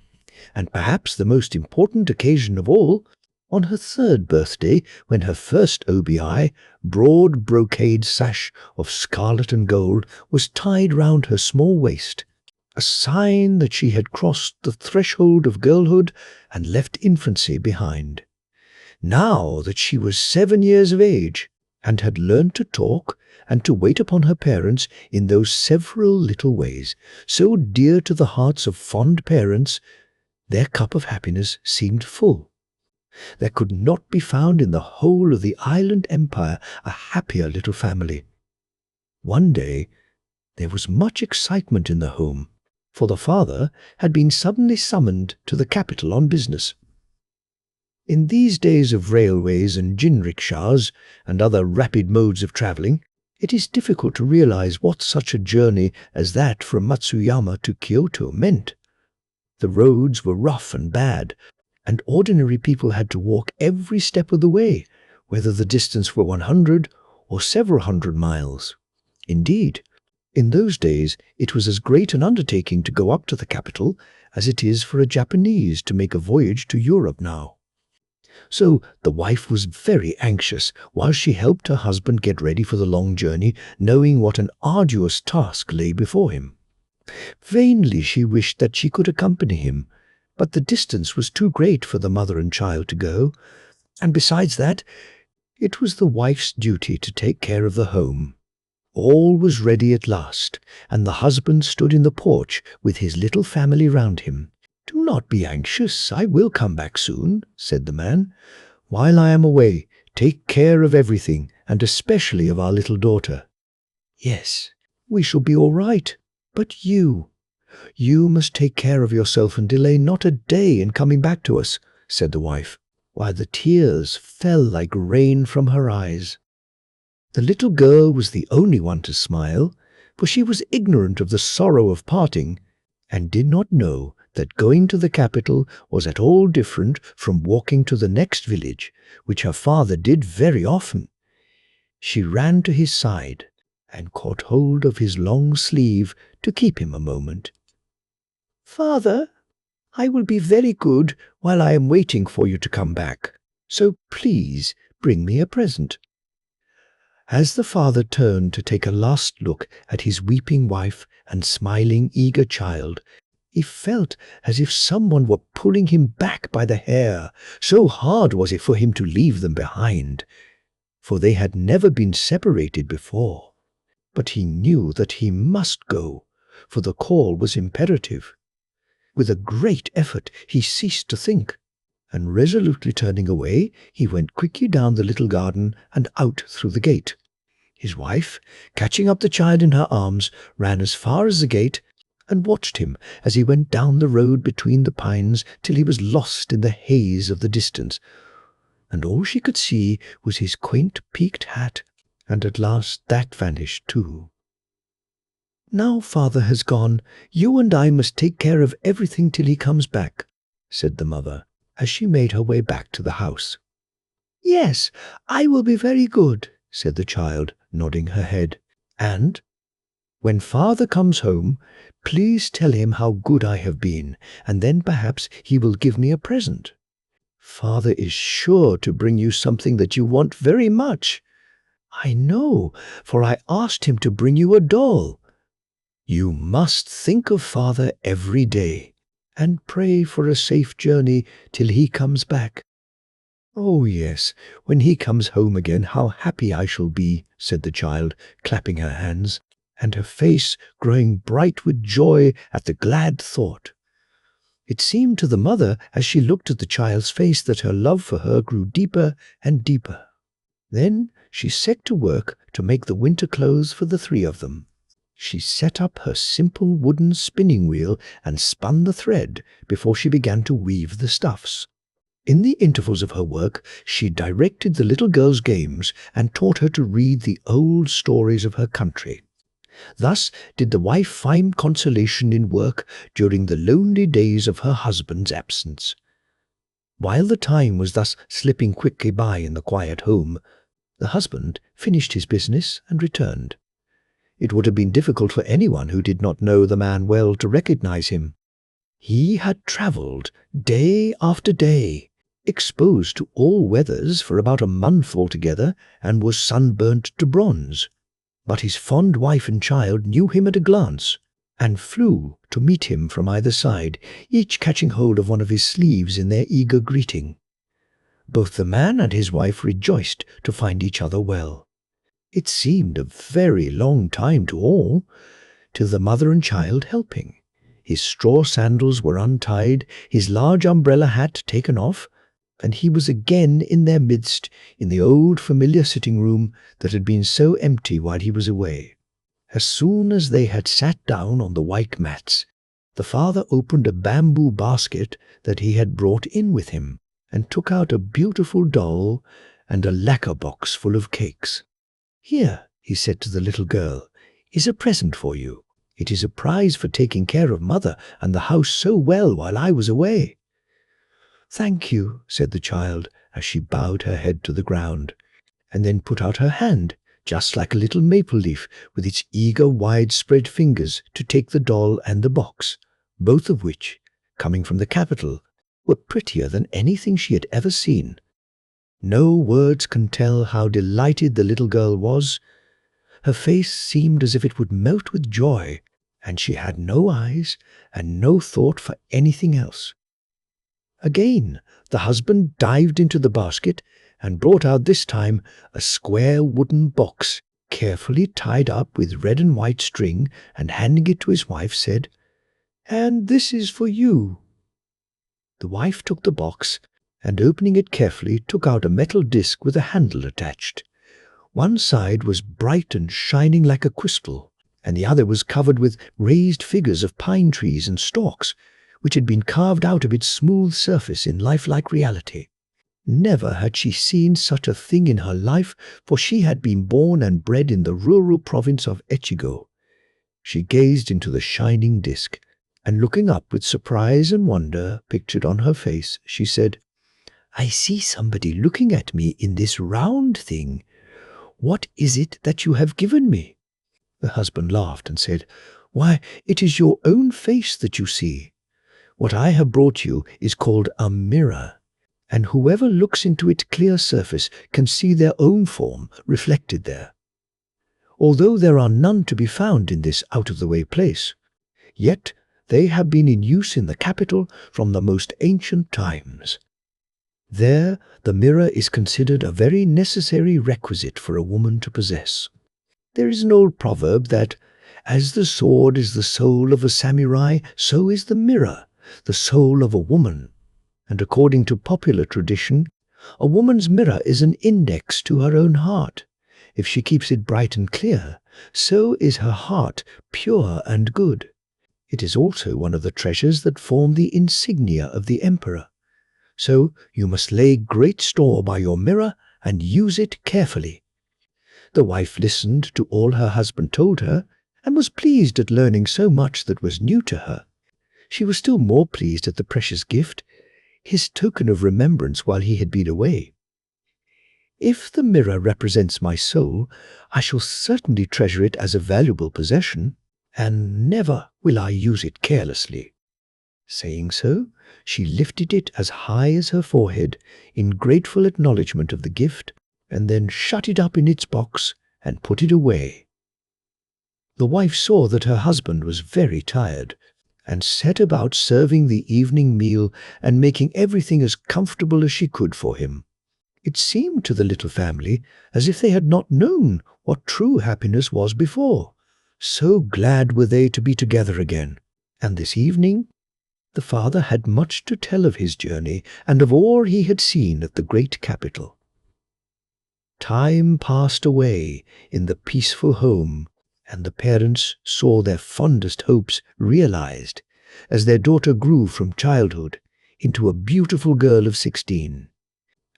and perhaps the most important occasion of all, on her third birthday, when her first OBI, broad brocade sash of scarlet and gold, was tied round her small waist, a sign that she had crossed the threshold of girlhood and left infancy behind. Now that she was 7 years of age, and had learned to talk and to wait upon her parents in those several little ways, so dear to the hearts of fond parents, their cup of happiness seemed full. There could not be found in the whole of the island empire a happier little family. One day there was much excitement in the home, for the father had been suddenly summoned to the capital on business. In these days of railways and jinrikshas and other rapid modes of travelling, it is difficult to realize what such a journey as that from Matsuyama to Kyoto meant. The roads were rough and bad, and ordinary people had to walk every step of the way, whether the distance were 100 or several hundred miles. Indeed, in those days it was as great an undertaking to go up to the capital as it is for a Japanese to make a voyage to Europe now. So the wife was very anxious while she helped her husband get ready for the long journey, knowing what an arduous task lay before him. Vainly she wished that she could accompany him, but the distance was too great for the mother and child to go, and besides that, it was the wife's duty to take care of the home. All was ready at last, and the husband stood in the porch with his little family round him. "Do not be anxious, I will come back soon," said the man. "While I am away, take care of everything, and especially of our little daughter." "Yes, we shall be all right. But you, "You must take care of yourself and delay not a day in coming back to us," said the wife, while the tears fell like rain from her eyes. The little girl was the only one to smile, for she was ignorant of the sorrow of parting, and did not know that going to the capital was at all different from walking to the next village, which her father did very often. She ran to his side and caught hold of his long sleeve to keep him a moment. "Father, I will be very good while I am waiting for you to come back, so please bring me a present." As the father turned to take a last look at his weeping wife and smiling, eager child, he felt as if someone were pulling him back by the hair, so hard was it for him to leave them behind, for they had never been separated before. But he knew that he must go, for the call was imperative. With a great effort he ceased to think, and resolutely turning away, he went quickly down the little garden and out through the gate. His wife, catching up the child in her arms, ran as far as the gate and watched him as he went down the road between the pines till he was lost in the haze of the distance, and all she could see was his quaint peaked hat, and at last that vanished too. "Now father has gone, you and I must take care of everything till he comes back," said the mother, as she made her way back to the house. "Yes, I will be very good," said the child, nodding her head. "And when father comes home, please tell him how good I have been, and then perhaps he will give me a present. Father is sure to bring you something that you want very much. I know, for I asked him to bring you a doll. You must think of father every day, and pray for a safe journey till he comes back." "Oh, yes, when he comes home again, how happy I shall be," said the child, clapping her hands, and her face growing bright with joy at the glad thought. It seemed to the mother, as she looked at the child's face, that her love for her grew deeper and deeper. Then she set to work to make the winter clothes for the three of them. She set up her simple wooden spinning wheel and spun the thread before she began to weave the stuffs. In the intervals of her work, she directed the little girl's games and taught her to read the old stories of her country. Thus did the wife find consolation in work during the lonely days of her husband's absence. While the time was thus slipping quickly by in the quiet home, the husband finished his business and returned. It would have been difficult for anyone who did not know the man well to recognize him. He had traveled day after day, exposed to all weathers for about a month altogether, and was sunburnt to bronze. But his fond wife and child knew him at a glance, and flew to meet him from either side, each catching hold of one of his sleeves in their eager greeting. Both the man and his wife rejoiced to find each other well. It seemed a very long time to all, till the mother and child helping. His straw sandals were untied, his large umbrella hat taken off, and he was again in their midst in the old familiar sitting room that had been so empty while he was away. As soon as they had sat down on the white mats, the father opened a bamboo basket that he had brought in with him, and took out a beautiful doll and a lacquer box full of cakes. "Here," he said to the little girl, "is a present for you. It is a prize for taking care of mother and the house so well while I was away." "Thank you," said the child, as she bowed her head to the ground, and then put out her hand, just like a little maple leaf, with its eager wide-spread fingers, to take the doll and the box, both of which, coming from the capital, were prettier than anything she had ever seen. No words can tell how delighted the little girl was. Her face seemed as if it would melt with joy, and she had no eyes and no thought for anything else. Again, the husband dived into the basket and brought out this time a square wooden box, carefully tied up with red and white string, and handing it to his wife, said, "And this is for you." The wife took the box, and opening it carefully, took out a metal disc with a handle attached. One side was bright and shining like a crystal, and the other was covered with raised figures of pine trees and stalks, which had been carved out of its smooth surface in lifelike reality. Never had she seen such a thing in her life, for she had been born and bred in the rural province of Echigo. She gazed into the shining disk, and looking up with surprise and wonder pictured on her face, she said, "I see somebody looking at me in this round thing. What is it that you have given me?" The husband laughed and said, "Why, it is your own face that you see. What I have brought you is called a mirror, and whoever looks into its clear surface can see their own form reflected there. Although there are none to be found in this out-of-the-way place, yet they have been in use in the capital from the most ancient times. There, the mirror is considered a very necessary requisite for a woman to possess. There is an old proverb that, as the sword is the soul of a samurai, so is the mirror the soul of a woman. And according to popular tradition, a woman's mirror is an index to her own heart. If she keeps it bright and clear, so is her heart pure and good. It is also one of the treasures that form the insignia of the emperor. So you must lay great store by your mirror and use it carefully." The wife listened to all her husband told her, and was pleased at learning so much that was new to her. She was still more pleased at the precious gift, his token of remembrance while he had been away. "If the mirror represents my soul, I shall certainly treasure it as a valuable possession, and never will I use it carelessly." Saying so, she lifted it as high as her forehead in grateful acknowledgment of the gift, and then shut it up in its box and put it away. The wife saw that her husband was very tired, and set about serving the evening meal and making everything as comfortable as she could for him. It seemed to the little family as if they had not known what true happiness was before. So glad were they to be together again. And this evening, the father had much to tell of his journey and of all he had seen at the great capital. Time passed away in the peaceful home, and the parents saw their fondest hopes realized as their daughter grew from childhood into a beautiful girl of 16.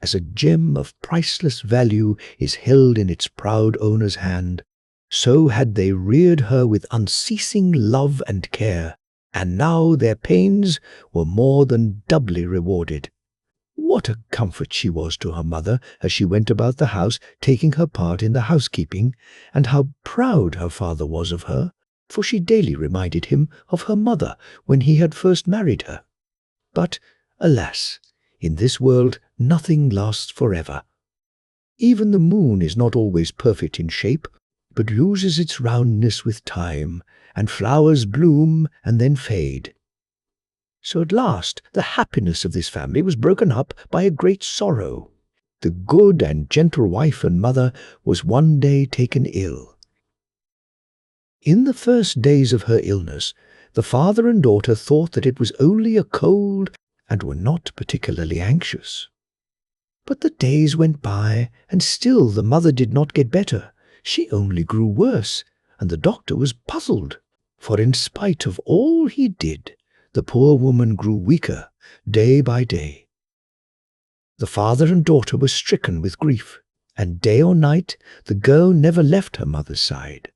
As a gem of priceless value is held in its proud owner's hand, so had they reared her with unceasing love and care, and now their pains were more than doubly rewarded. What a comfort she was to her mother as she went about the house taking her part in the housekeeping, and how proud her father was of her, for she daily reminded him of her mother when he had first married her. But, alas, in this world nothing lasts forever. Even the moon is not always perfect in shape, but loses its roundness with time, and flowers bloom and then fade. So at last the happiness of this family was broken up by a great sorrow. The good and gentle wife and mother was one day taken ill. In the first days of her illness, the father and daughter thought that it was only a cold and were not particularly anxious. But the days went by, and still the mother did not get better. She only grew worse, and the doctor was puzzled, for in spite of all he did, the poor woman grew weaker day by day. The father and daughter were stricken with grief, and day or night the girl never left her mother's side.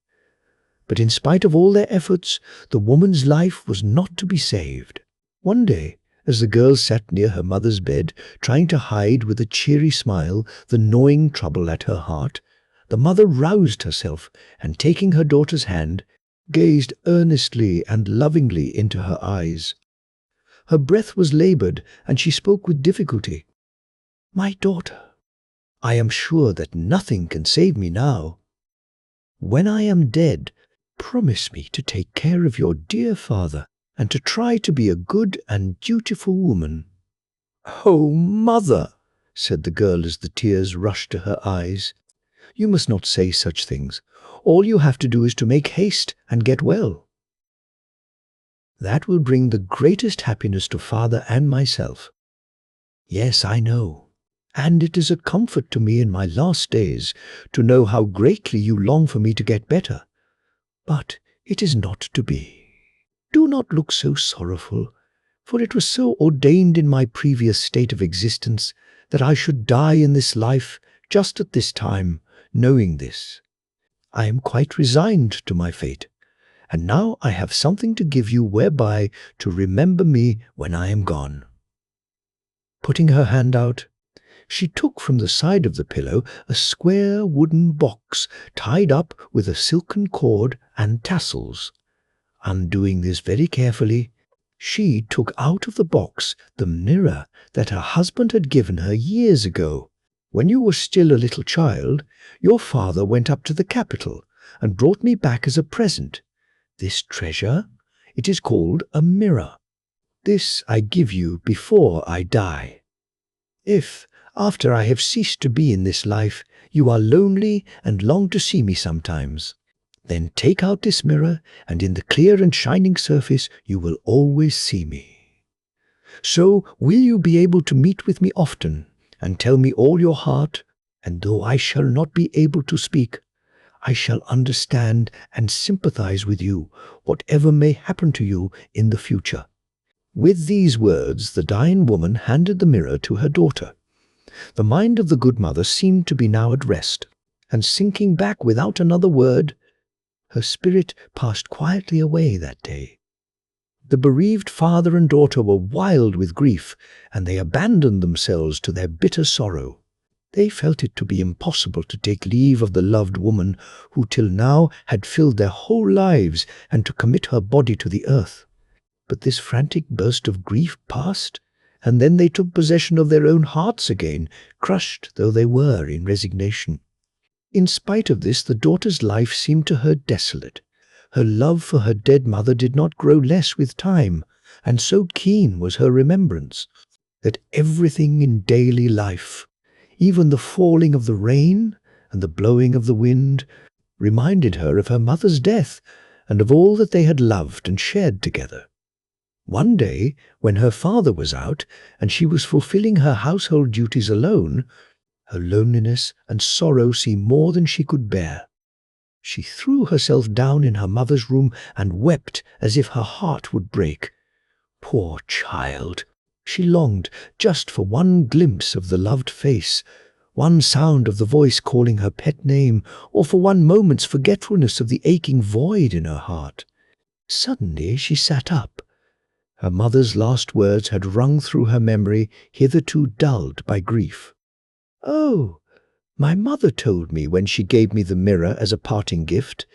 But in spite of all their efforts, the woman's life was not to be saved. One day, as the girl sat near her mother's bed, trying to hide with a cheery smile the gnawing trouble at her heart, the mother roused herself, and taking her daughter's hand, gazed earnestly and lovingly into her eyes. Her breath was labored, and she spoke with difficulty. "My daughter, I am sure that nothing can save me now. When I am dead, promise me to take care of your dear father, and to try to be a good and dutiful woman." "Oh, mother," said the girl as the tears rushed to her eyes, "you must not say such things. All you have to do is to make haste and get well. That will bring the greatest happiness to father and myself. Yes, I know, and it is a comfort to me in my last days to know how greatly you long for me to get better. But it is not to be. Do not look so sorrowful, for it was so ordained in my previous state of existence that I should die in this life just at this time, knowing this. I am quite resigned to my fate, and now I have something to give you whereby to remember me when I am gone." Putting her hand out, she took from the side of the pillow a square wooden box tied up with a silken cord and tassels. Undoing this very carefully, she took out of the box the mirror that her husband had given her years ago. "When you were still a little child, your father went up to the capital and brought me back as a present this treasure. It is called a mirror. This I give you before I die. If, after I have ceased to be in this life, you are lonely and long to see me sometimes, then take out this mirror, and in the clear and shining surface you will always see me. So will you be able to meet with me often, and tell me all your heart, and though I shall not be able to speak, I shall understand and sympathize with you, whatever may happen to you in the future." With these words, the dying woman handed the mirror to her daughter. The mind of the good mother seemed to be now at rest, and sinking back without another word, her spirit passed quietly away that day. The bereaved father and daughter were wild with grief, and they abandoned themselves to their bitter sorrow. They felt it to be impossible to take leave of the loved woman who till now had filled their whole lives, and to commit her body to the earth. But this frantic burst of grief passed, and then they took possession of their own hearts again, crushed though they were in resignation. In spite of this, the daughter's life seemed to her desolate. Her love for her dead mother did not grow less with time, and so keen was her remembrance, that everything in daily life, even the falling of the rain and the blowing of the wind, reminded her of her mother's death and of all that they had loved and shared together. One day, when her father was out and she was fulfilling her household duties alone, her loneliness and sorrow seemed more than she could bear. She threw herself down in her mother's room and wept as if her heart would break. Poor child! She longed just for one glimpse of the loved face, one sound of the voice calling her pet name, or for one moment's forgetfulness of the aching void in her heart. Suddenly she sat up. Her mother's last words had rung through her memory, hitherto dulled by grief. "Oh, my mother told me when she gave me the mirror as a parting gift,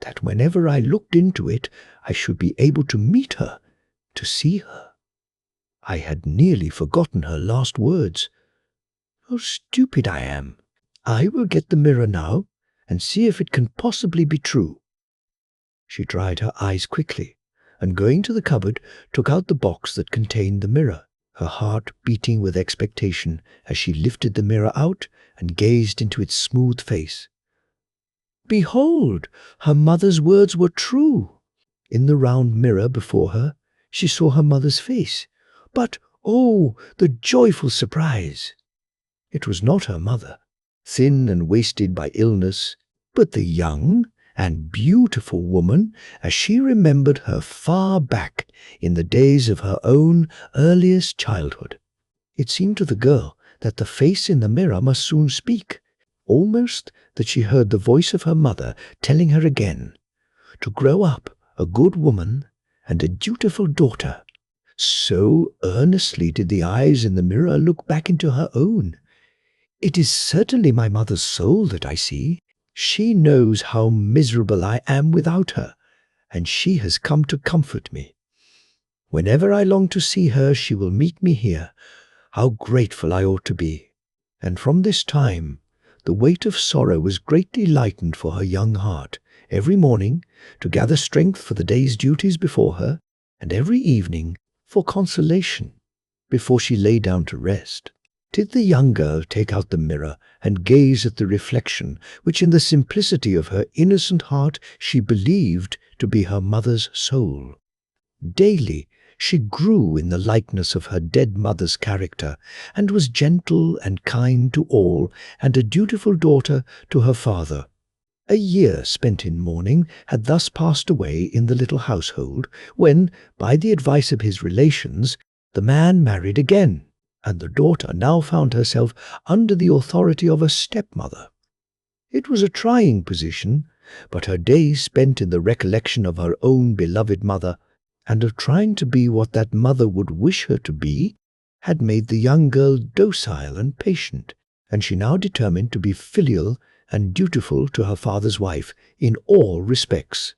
that whenever I looked into it I should be able to meet her, to see her. I had nearly forgotten her last words. How stupid I am! I will get the mirror now, and see if it can possibly be true." She dried her eyes quickly, and going to the cupboard, took out the box that contained the mirror, her heart beating with expectation as she lifted the mirror out and gazed into its smooth face. Behold, her mother's words were true. In the round mirror before her, she saw her mother's face. But, oh, the joyful surprise! It was not her mother, thin and wasted by illness, but the young and beautiful woman as she remembered her far back in the days of her own earliest childhood. It seemed to the girl that the face in the mirror must soon speak, almost that she heard the voice of her mother telling her again to grow up a good woman and a dutiful daughter. So earnestly did the eyes in the mirror look back into her own. "It is certainly my mother's soul that I see. She knows how miserable I am without her, and she has come to comfort me. Whenever I long to see her, she will meet me here. How grateful I ought to be." And from this time, the weight of sorrow was greatly lightened for her young heart. Every morning, to gather strength for the day's duties before her, and every evening, for consolation, before she lay down to rest, did the young girl take out the mirror and gaze at the reflection which in the simplicity of her innocent heart she believed to be her mother's soul. Daily she grew in the likeness of her dead mother's character, and was gentle and kind to all, and a dutiful daughter to her father. A year spent in mourning had thus passed away in the little household when, by the advice of his relations, the man married again, and the daughter now found herself under the authority of a stepmother. It was a trying position, but her days spent in the recollection of her own beloved mother, and of trying to be what that mother would wish her to be, had made the young girl docile and patient, and she now determined to be filial and dutiful to her father's wife in all respects.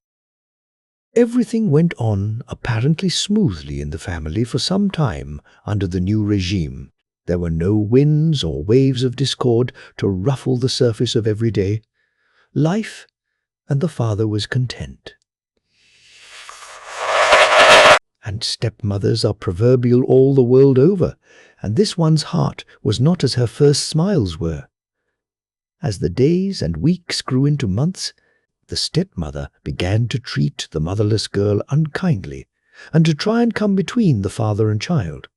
Everything went on apparently smoothly in the family for some time under the new regime. There were no winds or waves of discord to ruffle the surface of every day life, and the father was content. And stepmothers are proverbial all the world over, and this one's heart was not as her first smiles were. As the days and weeks grew into months, the stepmother began to treat the motherless girl unkindly, and to try and come between the father and child.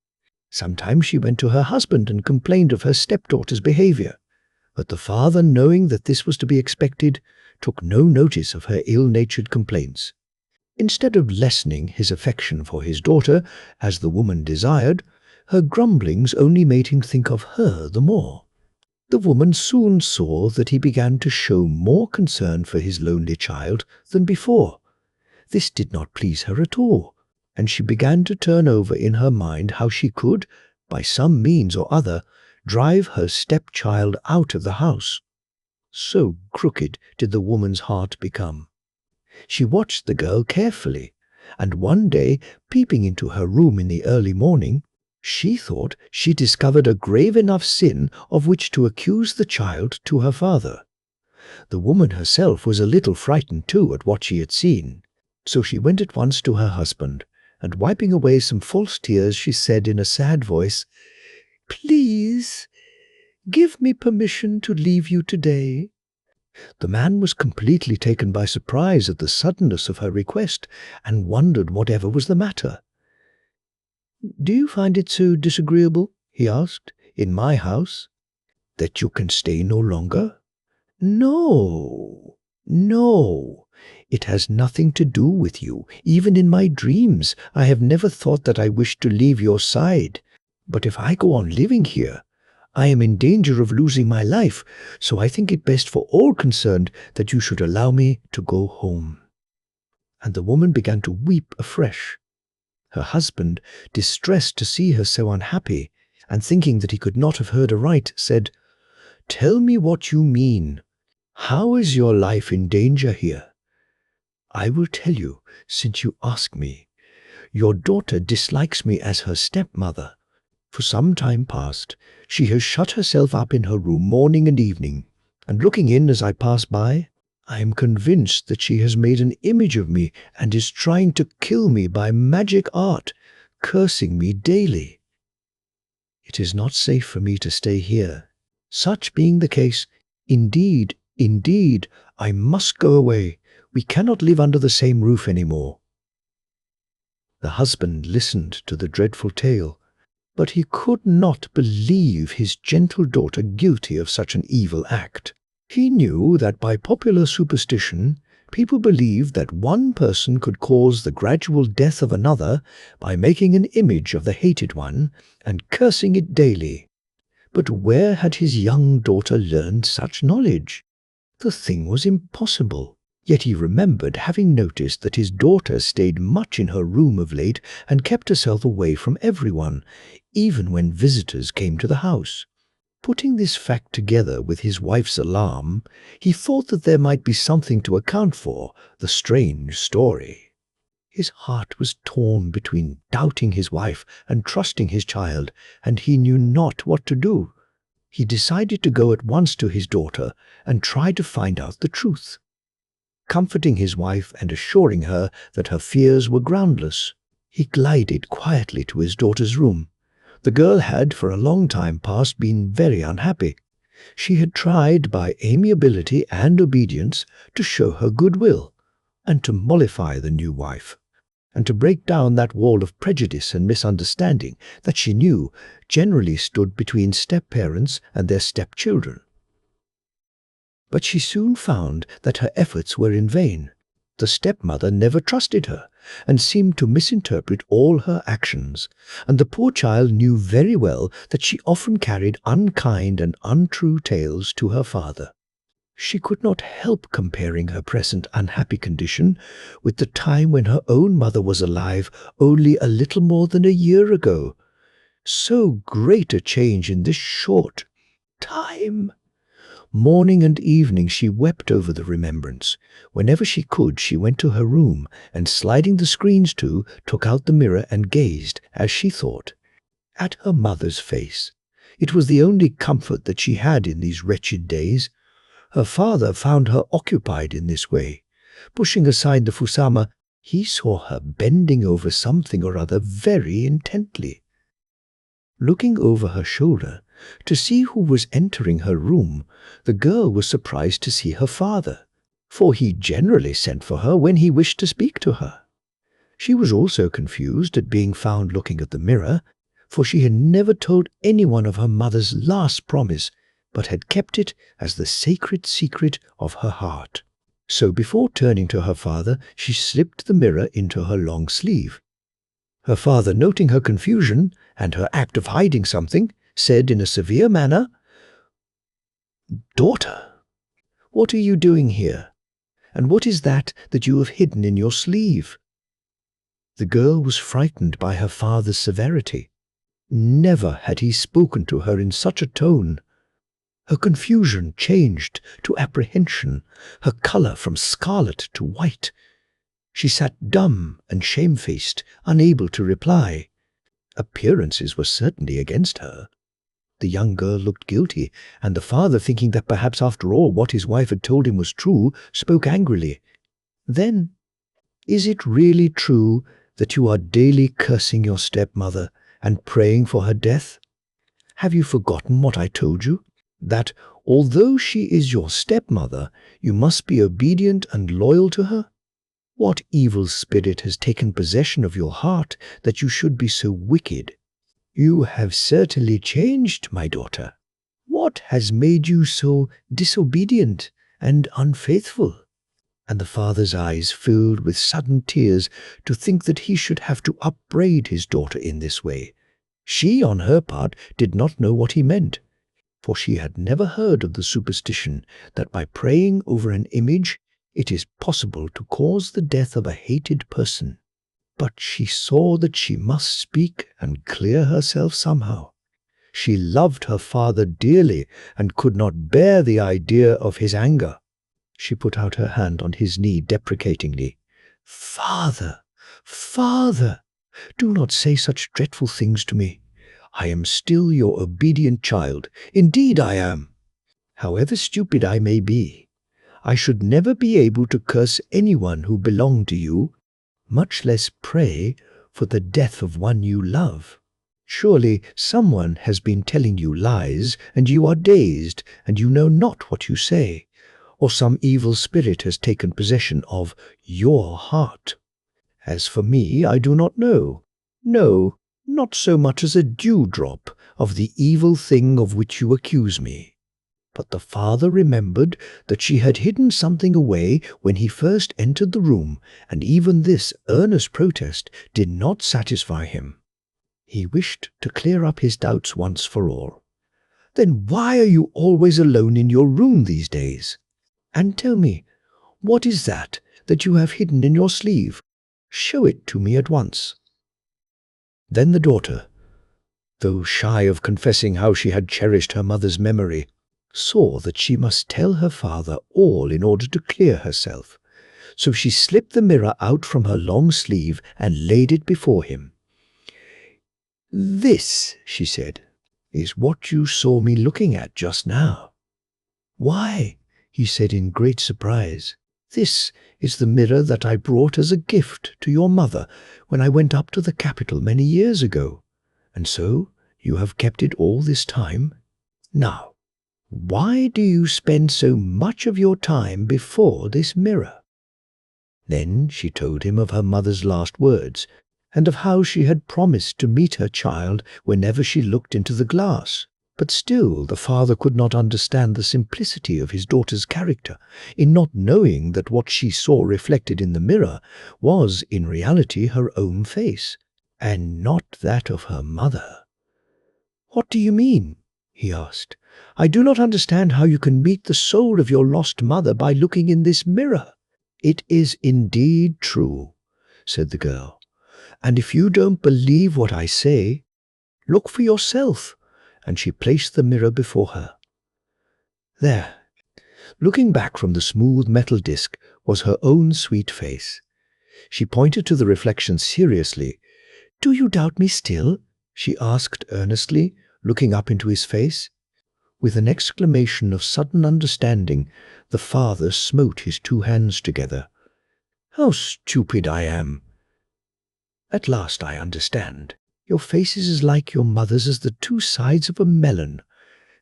Sometimes she went to her husband and complained of her stepdaughter's behavior, but the father, knowing that this was to be expected, took no notice of her ill-natured complaints. Instead of lessening his affection for his daughter, as the woman desired, her grumblings only made him think of her the more. The woman soon saw that he began to show more concern for his lonely child than before. This did not please her at all, and she began to turn over in her mind how she could, by some means or other, drive her stepchild out of the house. So crooked did the woman's heart become. She watched the girl carefully, and one day, peeping into her room in the early morning, she thought she discovered a grave enough sin of which to accuse the child to her father. The woman herself was a little frightened too at what she had seen, so she went at once to her husband, and wiping away some false tears, she said in a sad voice, "Please, give me permission to leave you today." The man was completely taken by surprise at the suddenness of her request, and wondered whatever was the matter. "Do you find it so disagreeable," he asked, "in my house, that you can stay no longer?" "No, no. It has nothing to do with you. Even in my dreams, I have never thought that I wished to leave your side. But if I go on living here, I am in danger of losing my life, so I think it best for all concerned that you should allow me to go home." And the woman began to weep afresh. Her husband, distressed to see her so unhappy, and thinking that he could not have heard aright, said, "Tell me what you mean. How is your life in danger here?" "I will tell you, since you ask me. Your daughter dislikes me as her stepmother. For some time past, she has shut herself up in her room morning and evening, and looking in as I pass by, I am convinced that she has made an image of me and is trying to kill me by magic art, cursing me daily. It is not safe for me to stay here. Such being the case, indeed, I must go away. We cannot live under the same roof any more." The husband listened to the dreadful tale, but he could not believe his gentle daughter guilty of such an evil act. He knew that by popular superstition, people believed that one person could cause the gradual death of another by making an image of the hated one and cursing it daily. But where had his young daughter learned such knowledge? The thing was impossible. Yet he remembered having noticed that his daughter stayed much in her room of late and kept herself away from everyone, even when visitors came to the house. Putting this fact together with his wife's alarm, he thought that there might be something to account for the strange story. His heart was torn between doubting his wife and trusting his child, and he knew not what to do. He decided to go at once to his daughter and try to find out the truth. Comforting his wife and assuring her that her fears were groundless, he glided quietly to his daughter's room. The girl had for a long time past been very unhappy. She had tried by amiability and obedience to show her goodwill, and to mollify the new wife, and to break down that wall of prejudice and misunderstanding that she knew generally stood between step-parents and their step-children. But she soon found that her efforts were in vain. The stepmother never trusted her and seemed to misinterpret all her actions, and the poor child knew very well that she often carried unkind and untrue tales to her father. She could not help comparing her present unhappy condition with the time when her own mother was alive only a little more than a year ago. So great a change in this short time! Morning and evening she wept over the remembrance. Whenever she could, she went to her room, and sliding the screens to, took out the mirror and gazed, as she thought, at her mother's face. It was the only comfort that she had in these wretched days. Her father found her occupied in this way. Pushing aside the fusama, he saw her bending over something or other very intently. Looking over her shoulder to see who was entering her room, the girl was surprised to see her father, for he generally sent for her when he wished to speak to her. She was also confused at being found looking at the mirror, for she had never told anyone of her mother's last promise, but had kept it as the sacred secret of her heart. So before turning to her father, she slipped the mirror into her long sleeve. Her father, noting her confusion and her act of hiding something, said in a severe manner, "Daughter, what are you doing here? And what is that you have hidden in your sleeve?" The girl was frightened by her father's severity. Never had he spoken to her in such a tone. Her confusion changed to apprehension, her color from scarlet to white. She sat dumb and shamefaced, unable to reply. Appearances were certainly against her. The young girl looked guilty, and the father, thinking that perhaps after all what his wife had told him was true, spoke angrily. "Then, is it really true that you are daily cursing your stepmother and praying for her death? Have you forgotten what I told you? That, although she is your stepmother, you must be obedient and loyal to her? What evil spirit has taken possession of your heart that you should be so wicked? You have certainly changed, my daughter. What has made you so disobedient and unfaithful?" And the father's eyes filled with sudden tears to think that he should have to upbraid his daughter in this way. She, on her part, did not know what he meant, for she had never heard of the superstition that by praying over an image it is possible to cause the death of a hated person. But she saw that she must speak and clear herself somehow. She loved her father dearly and could not bear the idea of his anger. She put out her hand on his knee deprecatingly. "Father, father, do not say such dreadful things to me. I am still your obedient child. Indeed I am. However stupid I may be, I should never be able to curse anyone who belonged to you, much less pray for the death of one you love. Surely someone has been telling you lies, and you are dazed, and you know not what you say, or some evil spirit has taken possession of your heart. As for me, I do not know. No, not so much as a dewdrop of the evil thing of which you accuse me." But the father remembered that she had hidden something away when he first entered the room, and even this earnest protest did not satisfy him. He wished to clear up his doubts once for all. "Then why are you always alone in your room these days? And tell me, what is that you have hidden in your sleeve? Show it to me at once." Then the daughter, though shy of confessing how she had cherished her mother's memory, saw that she must tell her father all in order to clear herself. So she slipped the mirror out from her long sleeve and laid it before him. "This," she said, "is what you saw me looking at just now." "Why," he said in great surprise, "this is the mirror that I brought as a gift to your mother when I went up to the capital many years ago. And so you have kept it all this time? Now, why do you spend so much of your time before this mirror?" Then she told him of her mother's last words, and of how she had promised to meet her child whenever she looked into the glass. But still the father could not understand the simplicity of his daughter's character in not knowing that what she saw reflected in the mirror was in reality her own face, and not that of her mother. "What do you mean?" he asked. "I do not understand how you can meet the soul of your lost mother by looking in this mirror." "It is indeed true," said the girl. "And if you don't believe what I say, look for yourself." And she placed the mirror before her. There, looking back from the smooth metal disc, was her own sweet face. She pointed to the reflection seriously. "Do you doubt me still?" she asked earnestly, looking up into his face. With an exclamation of sudden understanding, the father smote his two hands together. "How stupid I am! At last I understand. Your face is as like your mother's as the two sides of a melon.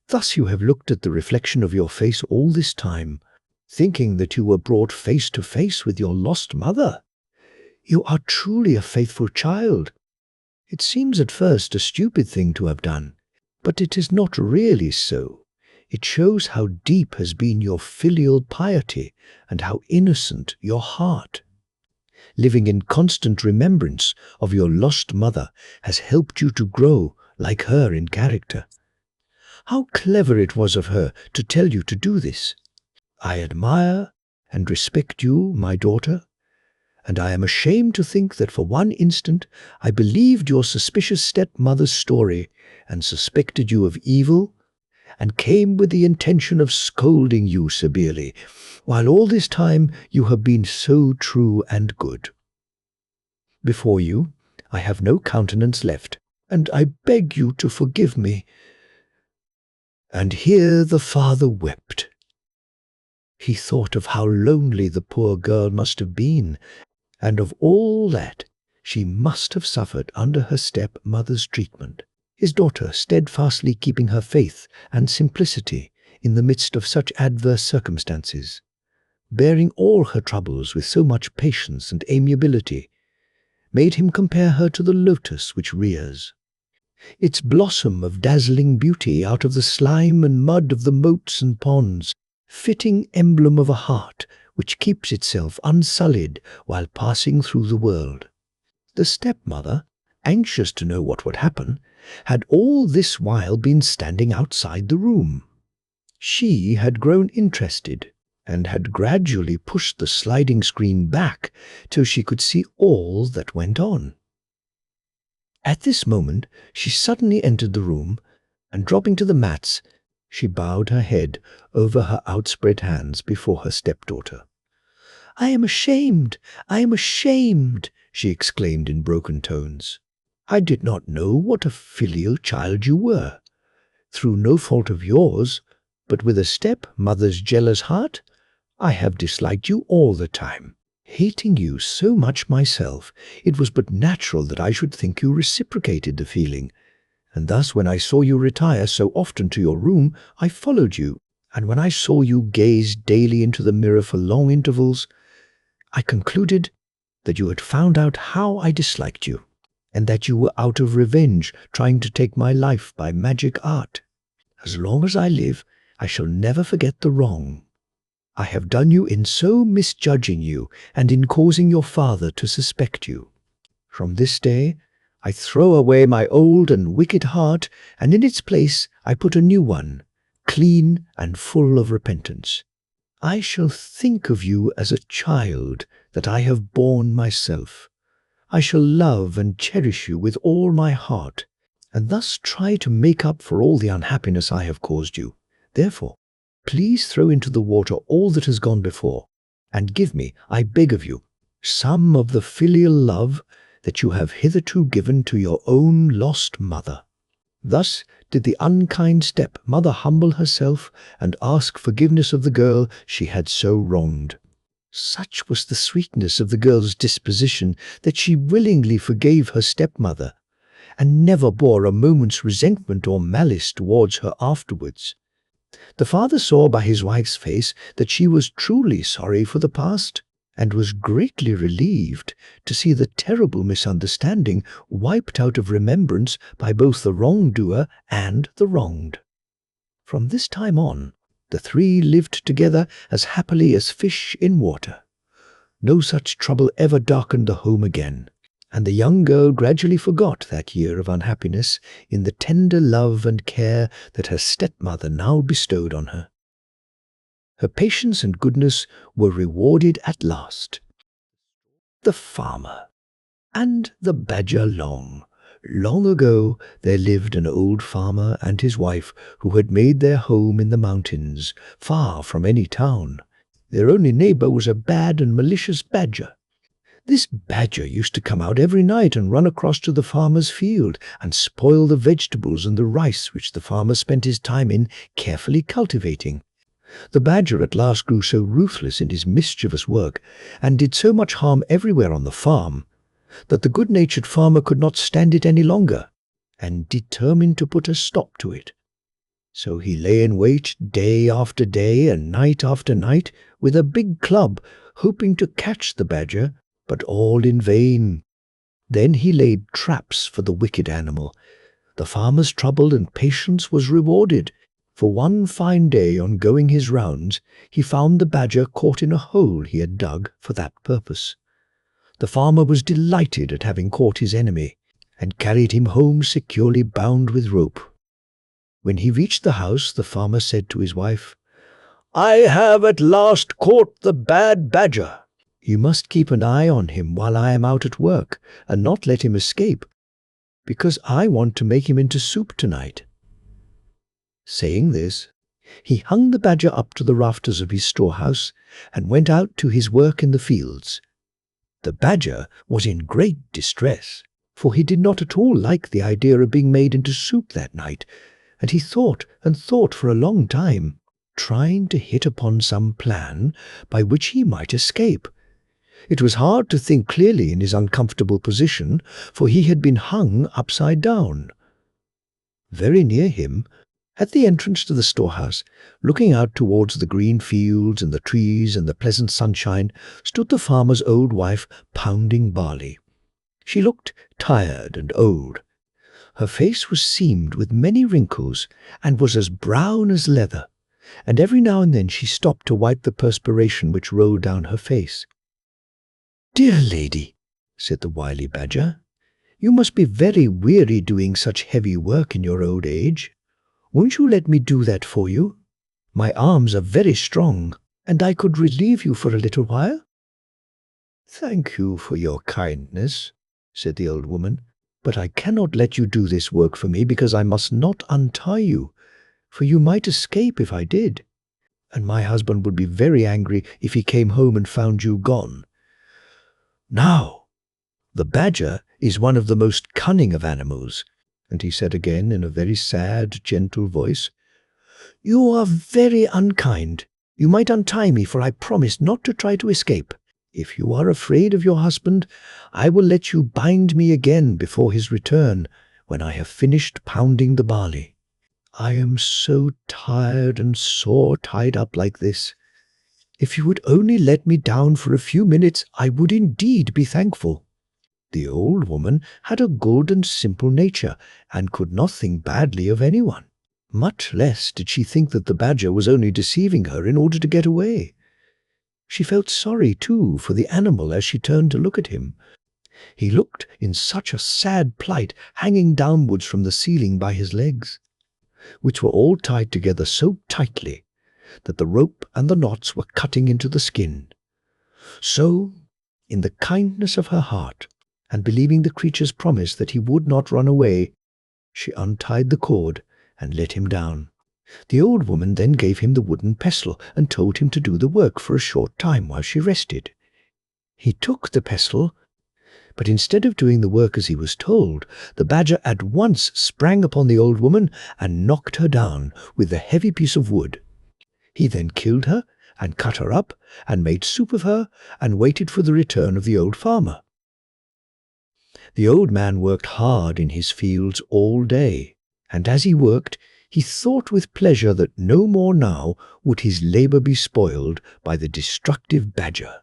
Thus you have looked at the reflection of your face all this time, thinking that you were brought face to face with your lost mother. You are truly a faithful child. It seems at first a stupid thing to have done, but it is not really so. It shows how deep has been your filial piety and how innocent your heart. Living in constant remembrance of your lost mother has helped you to grow like her in character. How clever it was of her to tell you to do this. I admire and respect you, my daughter, and I am ashamed to think that for one instant I believed your suspicious stepmother's story and suspected you of evil, and came with the intention of scolding you severely, while all this time you have been so true and good. Before you, I have no countenance left, and I beg you to forgive me." And here the father wept. He thought of how lonely the poor girl must have been, and of all that she must have suffered under her stepmother's treatment, his daughter steadfastly keeping her faith and simplicity in the midst of such adverse circumstances, bearing all her troubles with so much patience and amiability, made him compare her to the lotus which rears its blossom of dazzling beauty out of the slime and mud of the moats and ponds, fitting emblem of a heart which keeps itself unsullied while passing through the world. The stepmother, anxious to know what would happen, had all this while been standing outside the room. She had grown interested, and had gradually pushed the sliding screen back till she could see all that went on. At this moment she suddenly entered the room, and dropping to the mats, she bowed her head over her outspread hands before her stepdaughter. "I am ashamed! I am ashamed!" she exclaimed in broken tones. "I did not know what a filial child you were. Through no fault of yours, but with a stepmother's jealous heart, I have disliked you all the time. Hating you so much myself, it was but natural that I should think you reciprocated the feeling, and thus when I saw you retire so often to your room, I followed you, and when I saw you gaze daily into the mirror for long intervals, I concluded that you had found out how I disliked you, and that you were out of revenge trying to take my life by magic art. As long as I live, I shall never forget the wrong I have done you in so misjudging you and in causing your father to suspect you. From this day I throw away my old and wicked heart, and in its place I put a new one, clean and full of repentance. I shall think of you as a child that I have borne myself. I shall love and cherish you with all my heart, and thus try to make up for all the unhappiness I have caused you. Therefore, please throw into the water all that has gone before, and give me, I beg of you, some of the filial love that you have hitherto given to your own lost mother." Thus did the unkind step-mother humble herself and ask forgiveness of the girl she had so wronged. Such was the sweetness of the girl's disposition that she willingly forgave her stepmother, and never bore a moment's resentment or malice towards her afterwards. The father saw by his wife's face that she was truly sorry for the past, and was greatly relieved to see the terrible misunderstanding wiped out of remembrance by both the wrongdoer and the wronged. From this time on, the three lived together as happily as fish in water. No such trouble ever darkened the home again, and the young girl gradually forgot that year of unhappiness in the tender love and care that her stepmother now bestowed on her. Her patience and goodness were rewarded at last. The farmer and the badger long. Long ago there lived an old farmer and his wife who had made their home in the mountains, far from any town. Their only neighbor was a bad and malicious badger. This badger used to come out every night and run across to the farmer's field and spoil the vegetables and the rice which the farmer spent his time in carefully cultivating. The badger at last grew so ruthless in his mischievous work, and did so much harm everywhere on the farm, that the good-natured farmer could not stand it any longer, and determined to put a stop to it. So he lay in wait day after day and night after night with a big club, hoping to catch the badger, but all in vain. Then he laid traps for the wicked animal. The farmer's trouble and patience was rewarded, for one fine day on going his rounds, he found the badger caught in a hole he had dug for that purpose. The farmer was delighted at having caught his enemy, and carried him home securely bound with rope. When he reached the house, the farmer said to his wife, "I have at last caught the bad badger. You must keep an eye on him while I am out at work, and not let him escape, because I want to make him into soup tonight." Saying this, he hung the badger up to the rafters of his storehouse and went out to his work in the fields. The badger was in great distress, for he did not at all like the idea of being made into soup that night, and he thought and thought for a long time, trying to hit upon some plan by which he might escape. It was hard to think clearly in his uncomfortable position, for he had been hung upside down. Very near him, at the entrance to the storehouse, looking out towards the green fields and the trees and the pleasant sunshine, stood the farmer's old wife pounding barley. She looked tired and old. Her face was seamed with many wrinkles and was as brown as leather, and every now and then she stopped to wipe the perspiration which rolled down her face. "Dear lady," said the wily badger, "you must be very weary doing such heavy work in your old age. Won't you let me do that for you? My arms are very strong, and I could relieve you for a little while." "Thank you for your kindness," said the old woman, "but I cannot let you do this work for me because I must not untie you, for you might escape if I did, and my husband would be very angry if he came home and found you gone. Now, the badger is one of the most cunning of animals," and he said again in a very sad, gentle voice, "You are very unkind. You might untie me, for I promised not to try to escape. If you are afraid of your husband, I will let you bind me again before his return, when I have finished pounding the barley. I am so tired and sore tied up like this. If you would only let me down for a few minutes, I would indeed be thankful." The old woman had a good and simple nature, and could not think badly of anyone. Much less did she think that the badger was only deceiving her in order to get away. She felt sorry, too, for the animal as she turned to look at him. He looked in such a sad plight, hanging downwards from the ceiling by his legs, which were all tied together so tightly that the rope and the knots were cutting into the skin. So, in the kindness of her heart, and believing the creature's promise that he would not run away, she untied the cord and let him down. The old woman then gave him the wooden pestle and told him to do the work for a short time while she rested. He took the pestle, but instead of doing the work as he was told, the badger at once sprang upon the old woman and knocked her down with the heavy piece of wood. He then killed her and cut her up and made soup of her and waited for the return of the old farmer. The old man worked hard in his fields all day, and as he worked, he thought with pleasure that no more now would his labor be spoiled by the destructive badger.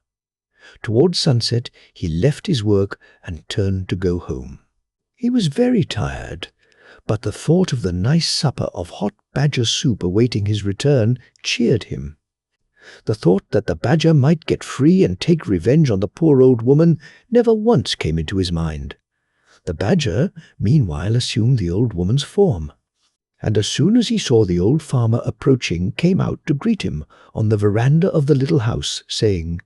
Towards sunset, he left his work and turned to go home. He was very tired, but the thought of the nice supper of hot badger soup awaiting his return cheered him. The thought that the badger might get free and take revenge on the poor old woman never once came into his mind. The badger, meanwhile, assumed the old woman's form, and as soon as he saw the old farmer approaching, came out to greet him on the veranda of the little house, saying,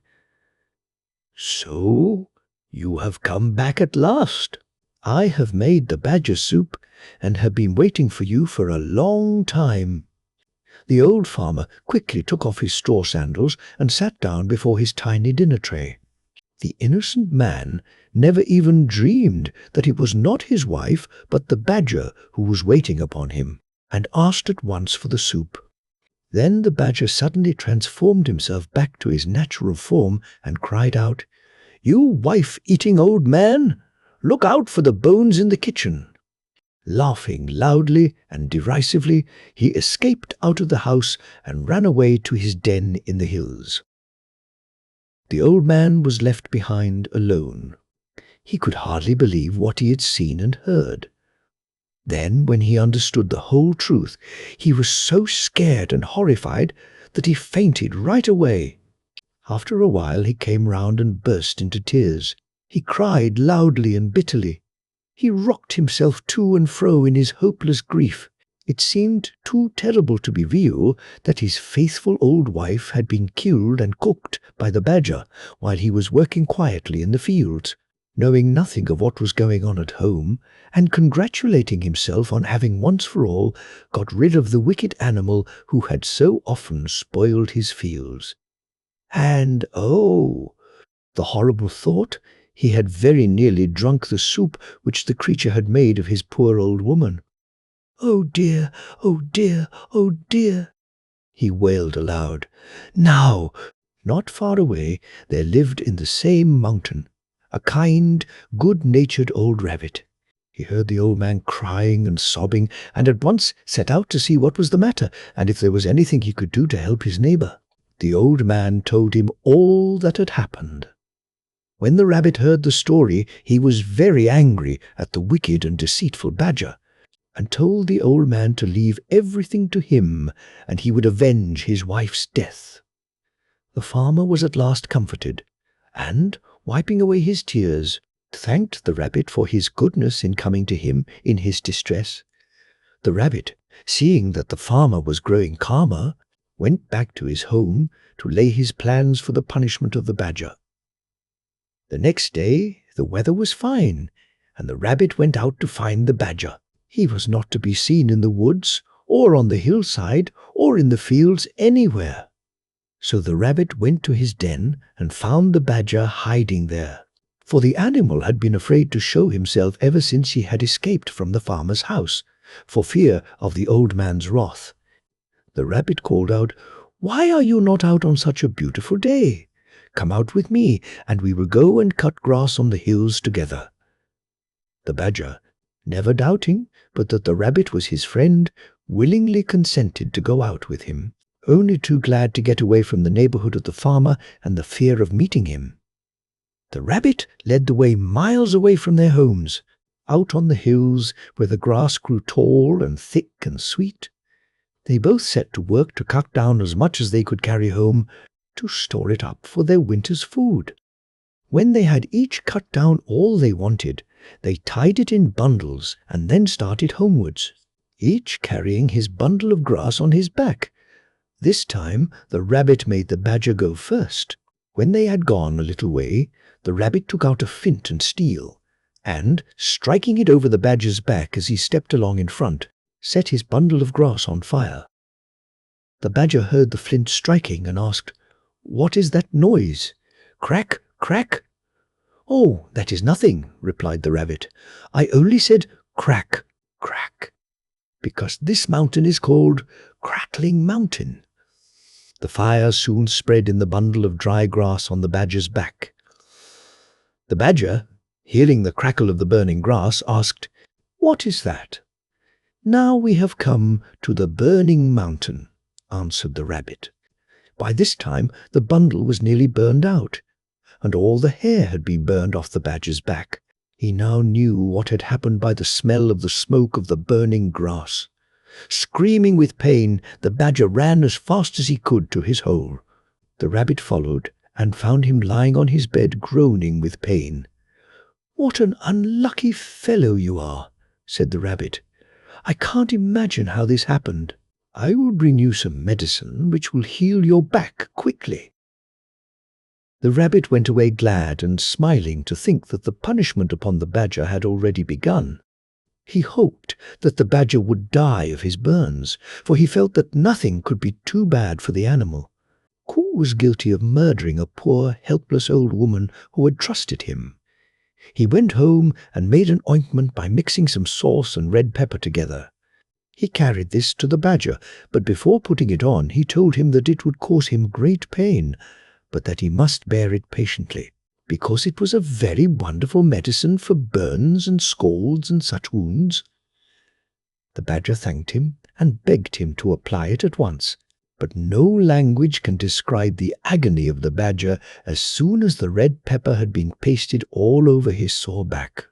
"So, you have come back at last. I have made the badger soup and have been waiting for you for a long time." The old farmer quickly took off his straw sandals and sat down before his tiny dinner tray. The innocent man never even dreamed that it was not his wife but the badger who was waiting upon him, and asked at once for the soup. Then the badger suddenly transformed himself back to his natural form and cried out, "You wife-eating old man! Look out for the bones in the kitchen!" Laughing loudly and derisively, he escaped out of the house and ran away to his den in the hills. The old man was left behind alone. He could hardly believe what he had seen and heard. Then, when he understood the whole truth, he was so scared and horrified that he fainted right away. After a while he came round and burst into tears. He cried loudly and bitterly. He rocked himself to and fro in his hopeless grief. It seemed too terrible to be real that his faithful old wife had been killed and cooked by the badger while he was working quietly in the fields, knowing nothing of what was going on at home, and congratulating himself on having once for all got rid of the wicked animal who had so often spoiled his fields. And oh, the horrible thought! He had very nearly drunk the soup which the creature had made of his poor old woman. "Oh dear, oh dear, oh dear," he wailed aloud. Now, not far away, there lived in the same mountain a kind, good-natured old rabbit. He heard the old man crying and sobbing, and at once set out to see what was the matter, and if there was anything he could do to help his neighbor. The old man told him all that had happened. When the rabbit heard the story, he was very angry at the wicked and deceitful badger, and told the old man to leave everything to him, and he would avenge his wife's death. The farmer was at last comforted, and, wiping away his tears, thanked the rabbit for his goodness in coming to him in his distress. The rabbit, seeing that the farmer was growing calmer, went back to his home to lay his plans for the punishment of the badger. The next day the weather was fine, and the rabbit went out to find the badger. He was not to be seen in the woods, or on the hillside, or in the fields anywhere. So the rabbit went to his den and found the badger hiding there, for the animal had been afraid to show himself ever since he had escaped from the farmer's house, for fear of the old man's wrath. The rabbit called out, "Why are you not out on such a beautiful day? Come out with me, and we will go and cut grass on the hills together." The badger, never doubting but that the rabbit was his friend, willingly consented to go out with him, only too glad to get away from the neighborhood of the farmer and the fear of meeting him. The rabbit led the way miles away from their homes, out on the hills where the grass grew tall and thick and sweet. They both set to work to cut down as much as they could carry home, to store it up for their winter's food. When they had each cut down all they wanted, they tied it in bundles and then started homewards, each carrying his bundle of grass on his back. This time the rabbit made the badger go first. When they had gone a little way, the rabbit took out a flint and steel, and, striking it over the badger's back as he stepped along in front, set his bundle of grass on fire. The badger heard the flint striking and asked, "What is that noise? Crack, crack?" "Oh, that is nothing," replied the rabbit. "I only said crack, crack, because this mountain is called Crackling Mountain." The fire soon spread in the bundle of dry grass on the badger's back. The badger, hearing the crackle of the burning grass, asked, "What is that?" "Now we have come to the burning mountain," answered the rabbit. By this time the bundle was nearly burned out. and all the hair had been burned off the badger's back. He now knew what had happened by the smell of the smoke of the burning grass. Screaming with pain, the badger ran as fast as he could to his hole. The rabbit followed and found him lying on his bed groaning with pain. "What an unlucky fellow you are," said the rabbit. "I can't imagine how this happened. I will bring you some medicine which will heal your back quickly." The rabbit went away glad and smiling to think that the punishment upon the badger had already begun. He hoped that the badger would die of his burns, for he felt that nothing could be too bad for the animal. Who was guilty of murdering a poor, helpless old woman who had trusted him? He went home and made an ointment by mixing some sauce and red pepper together. He carried this to the badger, but before putting it on he told him that it would cause him great pain, but that he must bear it patiently, because it was a very wonderful medicine for burns and scalds and such wounds. The badger thanked him and begged him to apply it at once, but no language can describe the agony of the badger as soon as the red pepper had been pasted all over his sore back.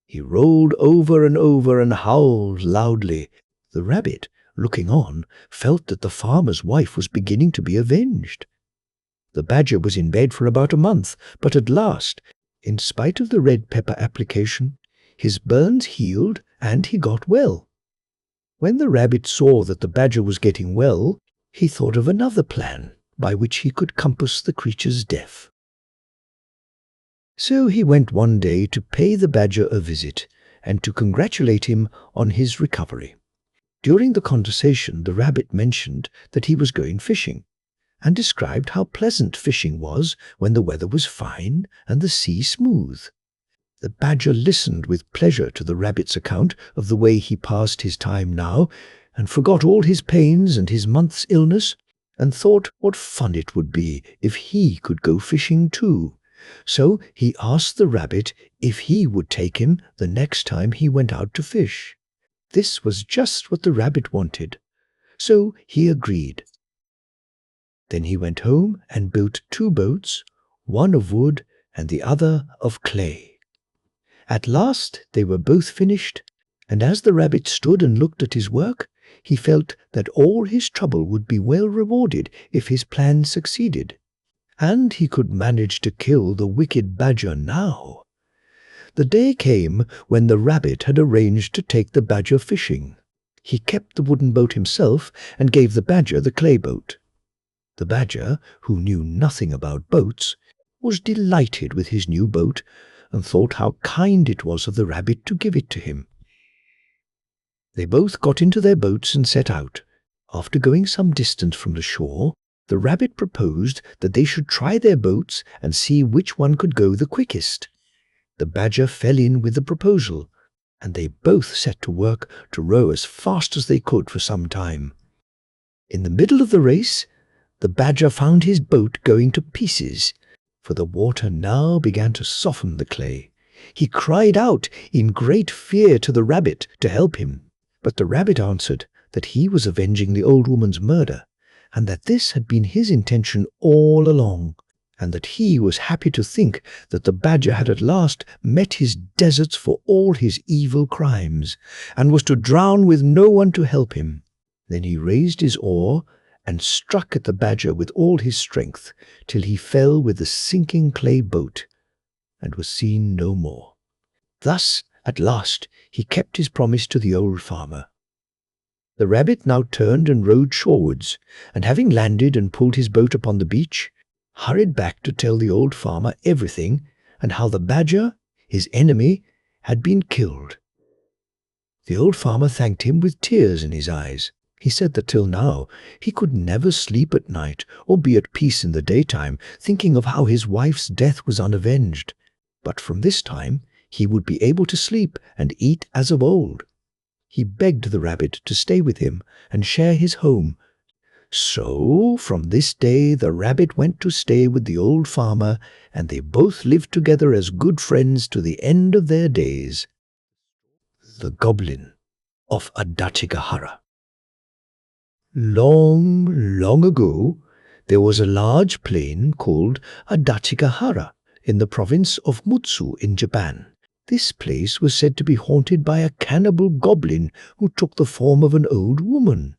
He rolled over and howled loudly. The rabbit, looking on, felt that the farmer's wife was beginning to be avenged. The badger was in bed for about a month, but at last, in spite of the red pepper application, his burns healed and he got well. When the rabbit saw that the badger was getting well, he thought of another plan by which he could compass the creature's death. So he went one day to pay the badger a visit and to congratulate him on his recovery. During the conversation, the rabbit mentioned that he was going fishing, and described how pleasant fishing was when the weather was fine and the sea smooth. The badger listened with pleasure to the rabbit's account of the way he passed his time now, and forgot all his pains and his month's illness, and thought what fun it would be if he could go fishing too. So he asked the rabbit if he would take him the next time he went out to fish. This was just what the rabbit wanted, so he agreed. Then he went home and built 2 boats, one of wood and the other of clay. At last they were both finished, and as the rabbit stood and looked at his work, he felt that all his trouble would be well rewarded if his plan succeeded, and he could manage to kill the wicked badger now. The day came when the rabbit had arranged to take the badger fishing. He kept the wooden boat himself and gave the badger the clay boat. The badger, who knew nothing about boats, was delighted with his new boat and thought how kind it was of the rabbit to give it to him. They both got into their boats and set out. After going some distance from the shore, the rabbit proposed that they should try their boats and see which one could go the quickest. The badger fell in with the proposal, and they both set to work to row as fast as they could for some time. In the middle of the race, the badger found his boat going to pieces, for the water now began to soften the clay. He cried out in great fear to the rabbit to help him, but the rabbit answered that he was avenging the old woman's murder, and that this had been his intention all along, and that he was happy to think that the badger had at last met his deserts for all his evil crimes, and was to drown with no one to help him. Then he raised his oar and struck at the badger with all his strength, till he fell with the sinking clay boat, and was seen no more. Thus, at last, he kept his promise to the old farmer. The rabbit now turned and rowed shorewards, and having landed and pulled his boat upon the beach, hurried back to tell the old farmer everything, and how the badger, his enemy, had been killed. The old farmer thanked him with tears in his eyes. He said that till now he could never sleep at night or be at peace in the daytime, thinking of how his wife's death was unavenged. But from this time he would be able to sleep and eat as of old. He begged the rabbit to stay with him and share his home. So from this day the rabbit went to stay with the old farmer, and they both lived together as good friends to the end of their days. The Goblin of Adachigahara. Long, long ago, There was a large plain called Adachigahara in the province of Mutsu in Japan. This place was said to be haunted by a cannibal goblin who took the form of an old woman.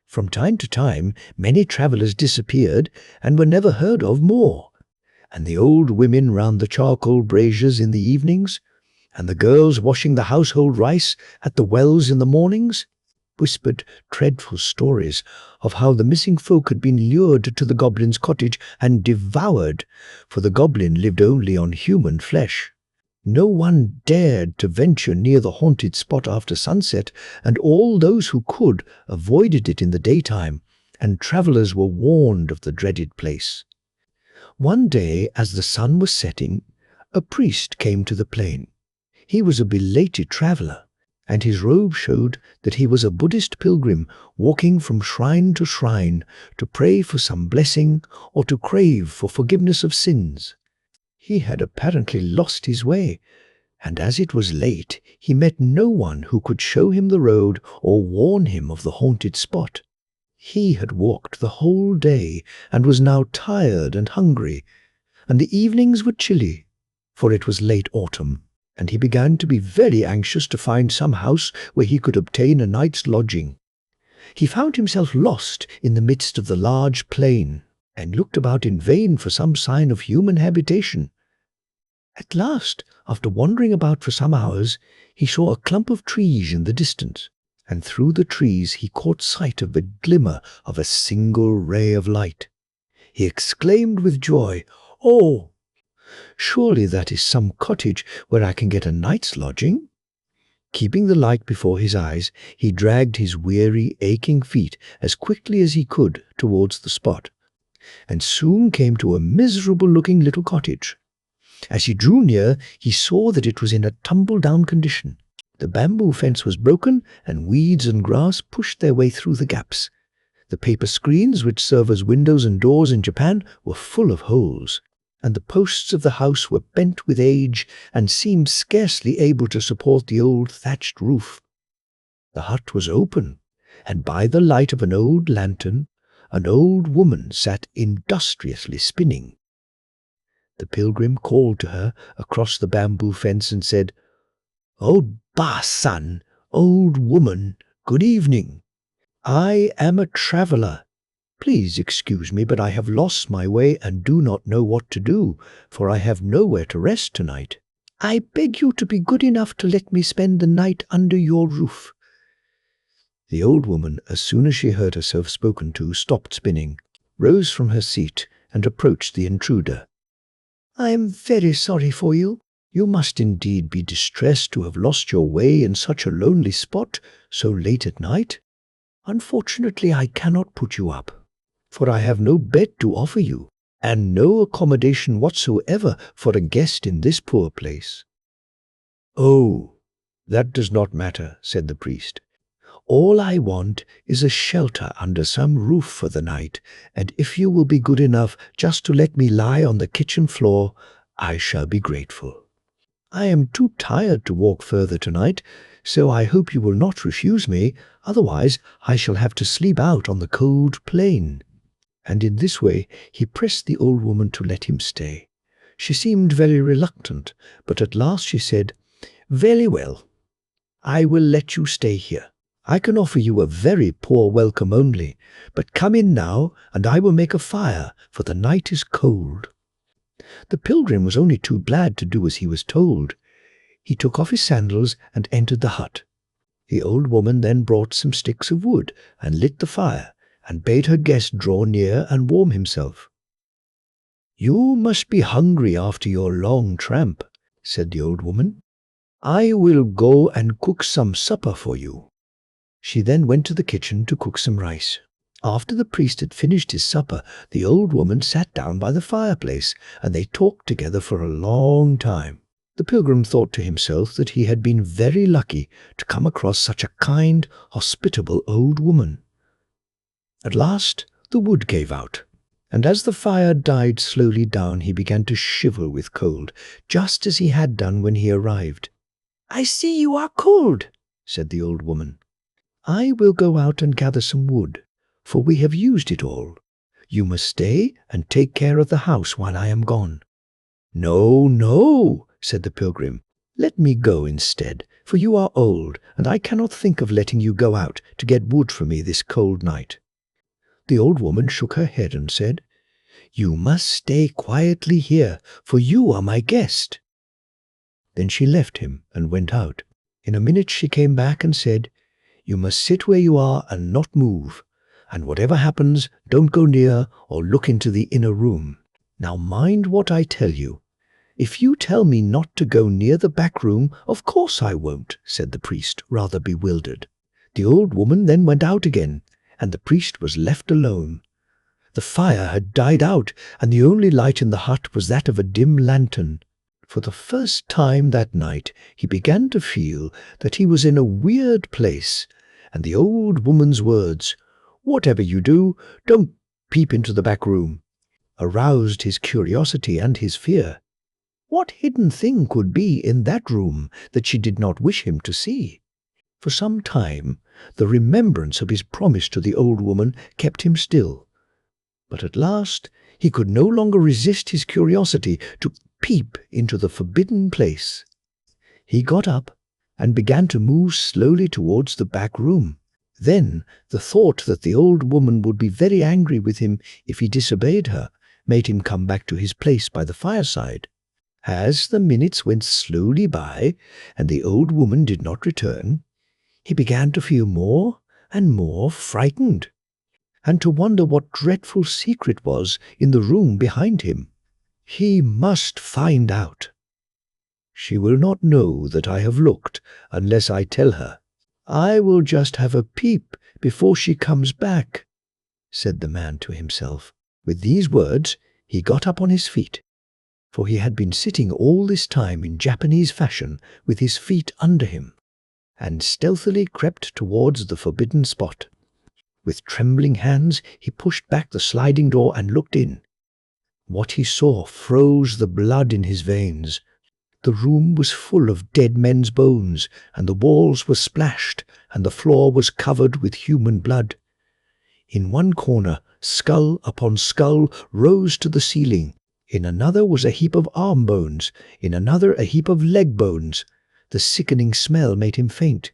From time to time, many travelers disappeared and were never heard of more. And the old women round the charcoal braziers in the evenings, and the girls washing the household rice at the wells in the mornings, whispered dreadful stories of how the missing folk had been lured to the goblin's cottage and devoured, for the goblin lived only on human flesh. No one dared to venture near the haunted spot after sunset, and all those who could avoided it in the daytime, and travellers were warned of the dreaded place. One day, as the sun was setting, a priest came to the plain. He was a belated traveller, and his robe showed that he was a Buddhist pilgrim walking from shrine to shrine to pray for some blessing or to crave for forgiveness of sins. He had apparently lost his way, and as it was late, he met no one who could show him the road or warn him of the haunted spot. He had walked the whole day and was now tired and hungry, and the evenings were chilly, for it was late autumn, and he began to be very anxious to find some house where he could obtain a night's lodging. He found himself lost in the midst of the large plain, and looked about in vain for some sign of human habitation. At last, after wandering about for some hours, he saw a clump of trees in the distance, and through the trees he caught sight of the glimmer of a single ray of light. He exclaimed with joy, "Oh, surely that is some cottage where I can get a night's lodging." Keeping the light before his eyes, he dragged his weary, aching feet as quickly as he could towards the spot, and soon came to a miserable-looking little cottage. As he drew near, he saw that it was in a tumble-down condition. The bamboo fence was broken, and weeds and grass pushed their way through the gaps. The paper screens which serve as windows and doors in Japan were full of holes, and the posts of the house were bent with age and seemed scarcely able to support the old thatched roof. The hut was open, and by the light of an old lantern, an old woman sat industriously spinning. The pilgrim called to her across the bamboo fence and said, "Oh, Ba-san, old woman, good evening. I am a traveller. Please excuse me, but I have lost my way and do not know what to do, for I have nowhere to rest tonight. I beg you to be good enough to let me spend the night under your roof." The old woman, as soon as she heard herself spoken to, stopped spinning, rose from her seat, and approached the intruder. "I am very sorry for you. You must indeed be distressed to have lost your way in such a lonely spot so late at night. Unfortunately, I cannot put you up, for I have no bed to offer you, and no accommodation whatsoever for a guest in this poor place." "Oh, that does not matter," said the priest. "All I want is a shelter under some roof for the night, and if you will be good enough just to let me lie on the kitchen floor, I shall be grateful. I am too tired to walk further tonight, so I hope you will not refuse me, otherwise I shall have to sleep out on the cold plain." And in this way he pressed the old woman to let him stay. She seemed very reluctant, but at last she said, "Very well, I will let you stay here. I can offer you a very poor welcome only, but come in now, and I will make a fire, for the night is cold." The pilgrim was only too glad to do as he was told. He took off his sandals and entered the hut. The old woman then brought some sticks of wood and lit the fire, and bade her guest draw near and warm himself. "You must be hungry after your long tramp," said the old woman. "I will go and cook some supper for you." She then went to the kitchen to cook some rice. After the priest had finished his supper, the old woman sat down by the fireplace, and they talked together for a long time. The pilgrim thought to himself that he had been very lucky to come across such a kind, hospitable old woman. At last the wood gave out, and as the fire died slowly down, he began to shiver with cold, just as he had done when he arrived. "I see you are cold," said the old woman. "I will go out and gather some wood, for we have used it all. You must stay and take care of the house while I am gone." "No, no," said the pilgrim. "Let me go instead, for you are old, and I cannot think of letting you go out to get wood for me this cold night." The old woman shook her head and said, "You must stay quietly here, for you are my guest." Then she left him and went out. In a minute she came back and said, "You must sit where you are and not move, and whatever happens, don't go near or look into the inner room. Now mind what I tell you." "If you tell me not to go near the back room, of course I won't," said the priest, rather bewildered. The old woman then went out again, and the priest was left alone. The fire had died out, and the only light in the hut was that of a dim lantern. For the first time that night he began to feel that he was in a weird place, and the old woman's words, "Whatever you do, don't peep into the back room," aroused his curiosity and his fear. What hidden thing could be in that room that she did not wish him to see? For some time the remembrance of his promise to the old woman kept him still. But at last he could no longer resist his curiosity to peep into the forbidden place. He got up and began to move slowly towards the back room. Then the thought that the old woman would be very angry with him if he disobeyed her made him come back to his place by the fireside. As the minutes went slowly by and the old woman did not return, he began to feel more and more frightened, and to wonder what dreadful secret was in the room behind him. He must find out. "She will not know that I have looked unless I tell her. I will just have a peep before she comes back," said the man to himself. With these words he got up on his feet, for he had been sitting all this time in Japanese fashion with his feet under him, and stealthily crept towards the forbidden spot. With trembling hands he pushed back the sliding door and looked in. What he saw froze the blood in his veins. The room was full of dead men's bones, and the walls were splashed, and the floor was covered with human blood. In one corner, skull upon skull rose to the ceiling. In another was a heap of arm bones, in another a heap of leg bones. The sickening smell made him faint.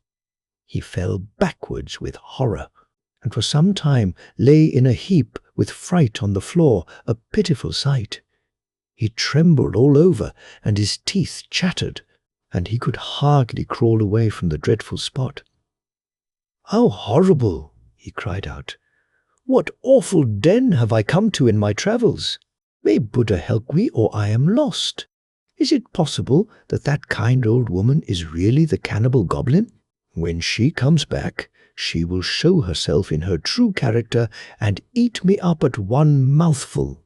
He fell backwards with horror, and for some time lay in a heap with fright on the floor, a pitiful sight. He trembled all over, and his teeth chattered, and he could hardly crawl away from the dreadful spot. "How horrible!" he cried out. "What awful den have I come to in my travels? May Buddha help me, or I am lost. Is it possible that that kind old woman is really the cannibal goblin? When she comes back, she will show herself in her true character and eat me up at one mouthful."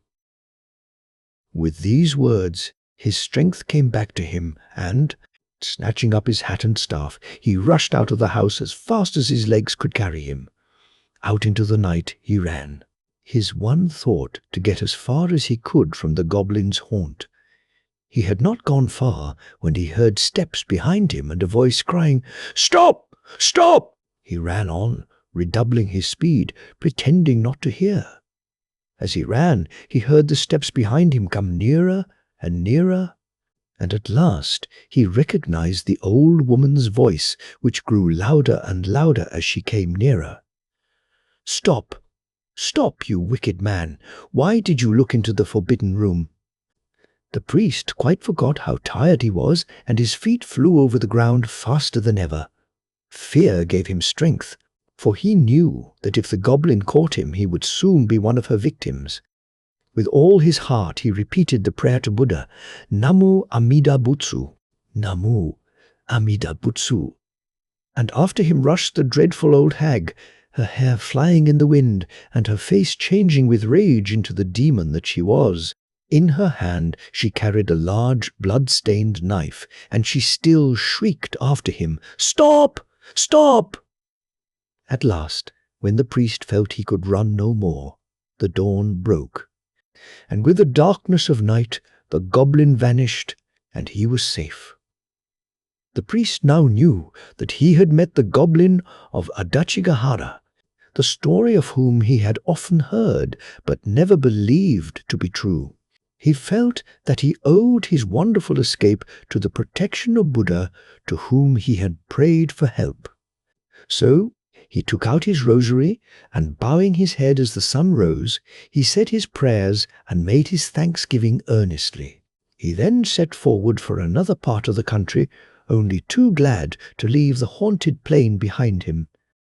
With these words, his strength came back to him, and, snatching up his hat and staff, he rushed out of the house as fast as his legs could carry him. Out into the night he ran, his one thought to get as far as he could from the goblin's haunt. He had not gone far when he heard steps behind him and a voice crying, "Stop! Stop!" He ran on, redoubling his speed, pretending not to hear. As he ran, he heard the steps behind him come nearer and nearer, and at last he recognized the old woman's voice, which grew louder and louder as she came nearer. "Stop! Stop, you wicked man! Why did you look into the forbidden room?" The priest quite forgot how tired he was, and his feet flew over the ground faster than ever. Fear gave him strength, for he knew that if the goblin caught him, he would soon be one of her victims. With all his heart he repeated the prayer to Buddha, "Namu Amida Butsu, Namu Amida Butsu." And after him rushed the dreadful old hag, her hair flying in the wind, and her face changing with rage into the demon that she was. In her hand she carried a large blood-stained knife, and she still shrieked after him, "Stop! Stop!" At last, when the priest felt he could run no more, the dawn broke, and with the darkness of night the goblin vanished, and he was safe. The priest now knew that he had met the Goblin of Adachigahara, the story of whom he had often heard but never believed to be true. He felt that he owed his wonderful escape to the protection of Buddha, to whom he had prayed for help. So he took out his rosary, and bowing his head as the sun rose, he said his prayers and made his thanksgiving earnestly. He then set forward for another part of the country, only too glad to leave the haunted plain behind him